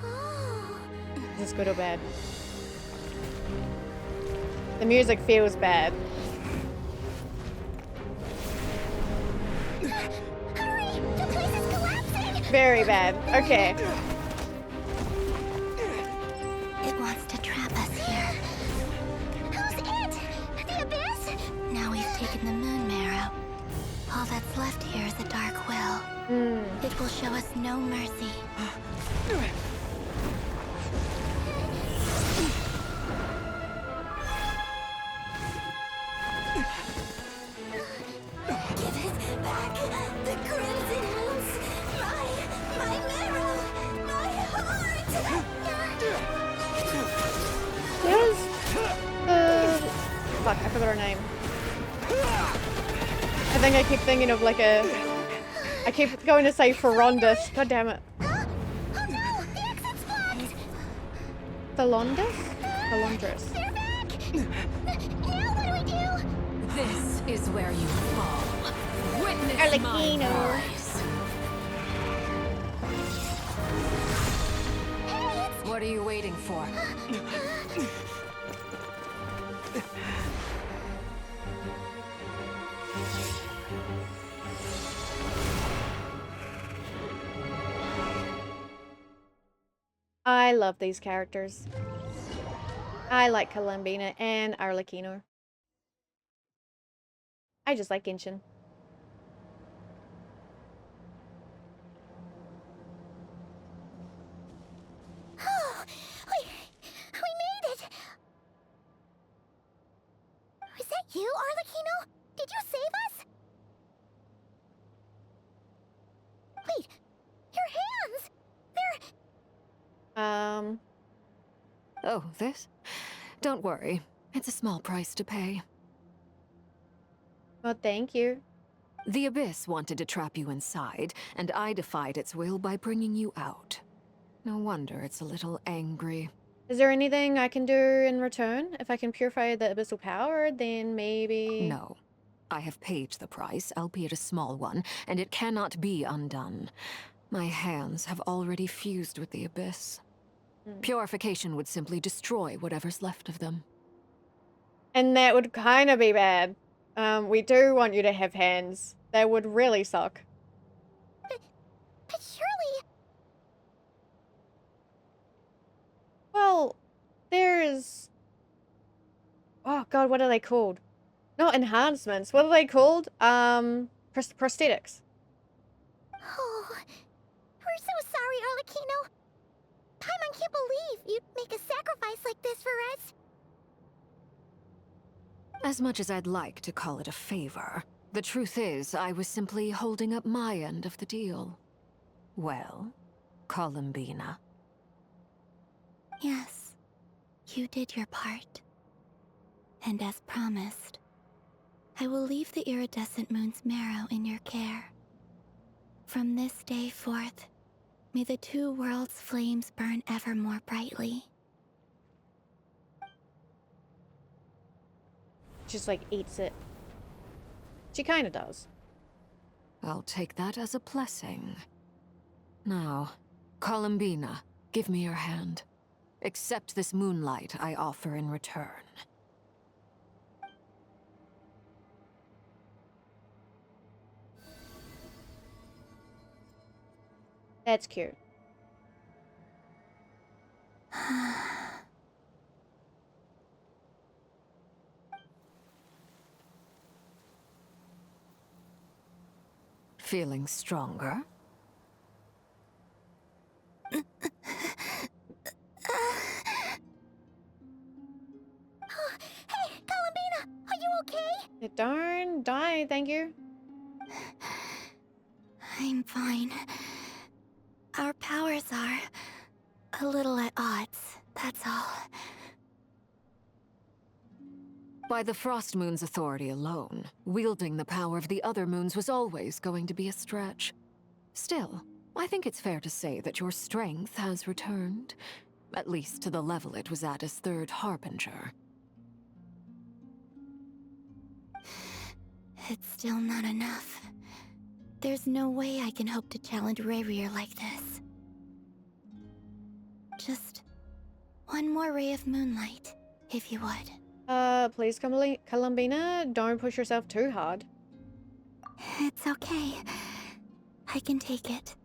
Oh. Is this good or bad? The music feels bad. Hurry! The place is collapsing! Very bad. Okay. It wants to trap us here. Who's it? The Abyss? Now we've taken the moon marrow. All that's left here is a dark will. It will show us no mercy. Give it back! The Crimson Moons! My marrow! My heart! Where's fuck, I forgot her name. I think I keep thinking of like a... I keep going to say Ferondus. God damn it. Thelondus? Thelondrus. This is where you fall. Witness my Arlecchino. rise. What are you waiting for? I love these characters. I like Columbina and Arlecchino. I just like Genshin. Oh, we made it! Is that you, Arlecchino? Did you save us? Wait, your hands! They're... Oh, this? Don't worry. It's a small price to pay. Well, thank you. The Abyss wanted to trap you inside, and I defied its will by bringing you out. No wonder it's a little angry. Is there anything I can do in return? If I can purify the abyssal power, then maybe... No. I have paid the price, albeit a small one, and it cannot be undone. My hands have already fused with the Abyss. Purification would simply destroy whatever's left of them. And that would kind of be bad. We do want you to have hands. That would really suck. But surely... Well, there's... Oh god, what are they called? Not enhancements. What are they called? Prosthetics. Oh, we're so sorry, Arlecchino. Paimon can't believe you'd make a sacrifice like this for us. As much as I'd like to call it a favor, the truth is I was simply holding up my end of the deal. Well, Columbina. Yes, you did your part. And as promised, I will leave the iridescent moon's marrow in your care. From this day forth, may the two worlds' flames burn ever more brightly. Just like eats it. She kind of does. I'll take that as a blessing. Now, Columbina, give me your hand. Accept this moonlight I offer in return. That's cute. Feeling stronger? Hey, Columbina, are you okay? Darn, die, thank you. I'm fine. Our powers are a little at odds, that's all. By the Frost Moon's authority alone, wielding the power of the other moons was always going to be a stretch. Still, I think it's fair to say that your strength has returned, at least to the level it was at as Third Harbinger. It's still not enough. There's no way I can hope to challenge Rayrir like this. Just one more ray of moonlight, if you would. Please, Columbina, don't push yourself too hard. It's okay. I can take it.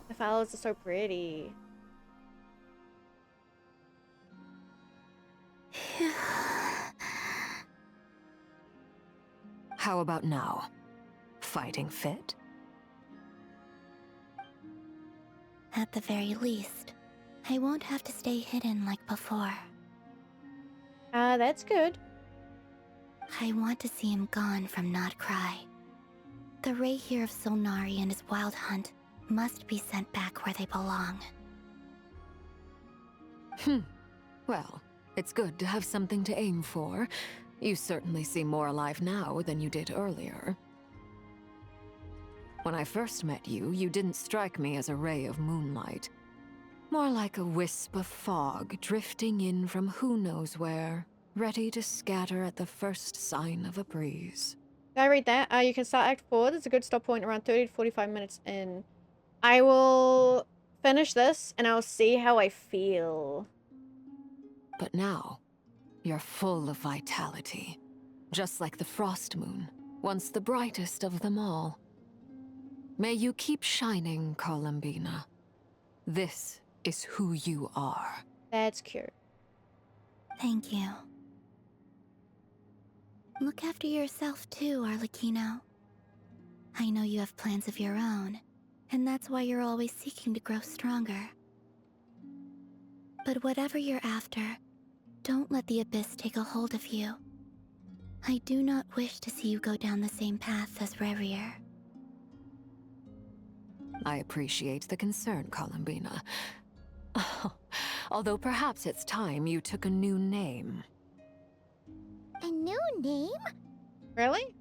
The flowers are so pretty. How about now? Fighting fit? At the very least, I won't have to stay hidden like before. That's good. I want to see him gone from Not Cry. The Rayhere of Solnari and his wild hunt must be sent back where they belong. Well, it's good to have something to aim for. You certainly seem more alive now than you did earlier. When I first met you, you didn't strike me as a ray of moonlight. More like a wisp of fog drifting in from who knows where, ready to scatter at the first sign of a breeze. Did I read that? You can start Act 4. There's a good stop point around 30 to 45 minutes in. I will finish this and I'll see how I feel. But now, you're full of vitality. Just like the Frost Moon, once the brightest of them all. May you keep shining, Columbina. This is who you are. That's cute. Thank you. Look after yourself too, Arlecchino. I know you have plans of your own, and that's why you're always seeking to grow stronger. But whatever you're after, don't let the Abyss take a hold of you. I do not wish to see you go down the same path as Rarier. I appreciate the concern, Columbina. Although perhaps it's time you took a new name. A new name? Really?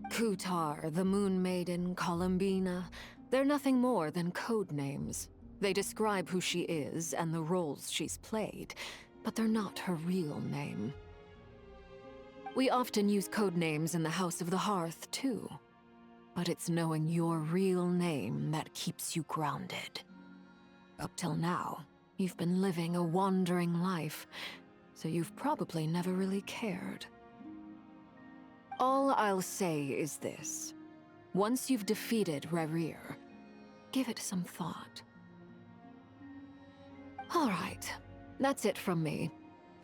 Kutar, the Moon Maiden, Columbina. They're nothing more than code names. They describe who she is and the roles she's played, but they're not her real name. We often use code names in the House of the Hearth, too. But it's knowing your real name that keeps you grounded. Up till now, you've been living a wandering life, so you've probably never really cared. All I'll say is this. Once you've defeated Rarier, give it some thought. All right, that's it from me.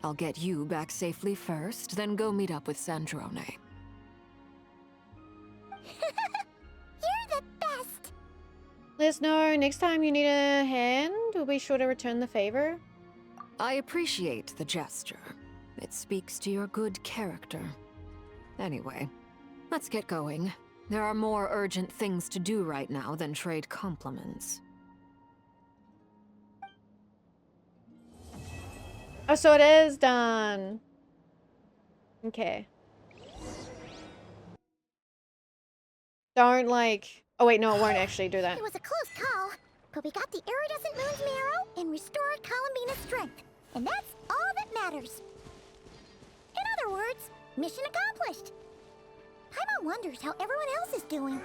I'll get you back safely first, then go meet up with Sandrone. You're the best! Let us know next time you need a hand. We'll be sure to return the favor. I appreciate the gesture. It speaks to your good character. Anyway, let's get going. There are more urgent things to do right now than trade compliments. Oh, so it is done. Okay. Don't like... Oh wait, no, it won't actually do that. It was a close call, but we got the iridescent moon's marrow and restored Columbina's strength. And that's all that matters. In other words, mission accomplished. Paimon wonders how everyone else is doing.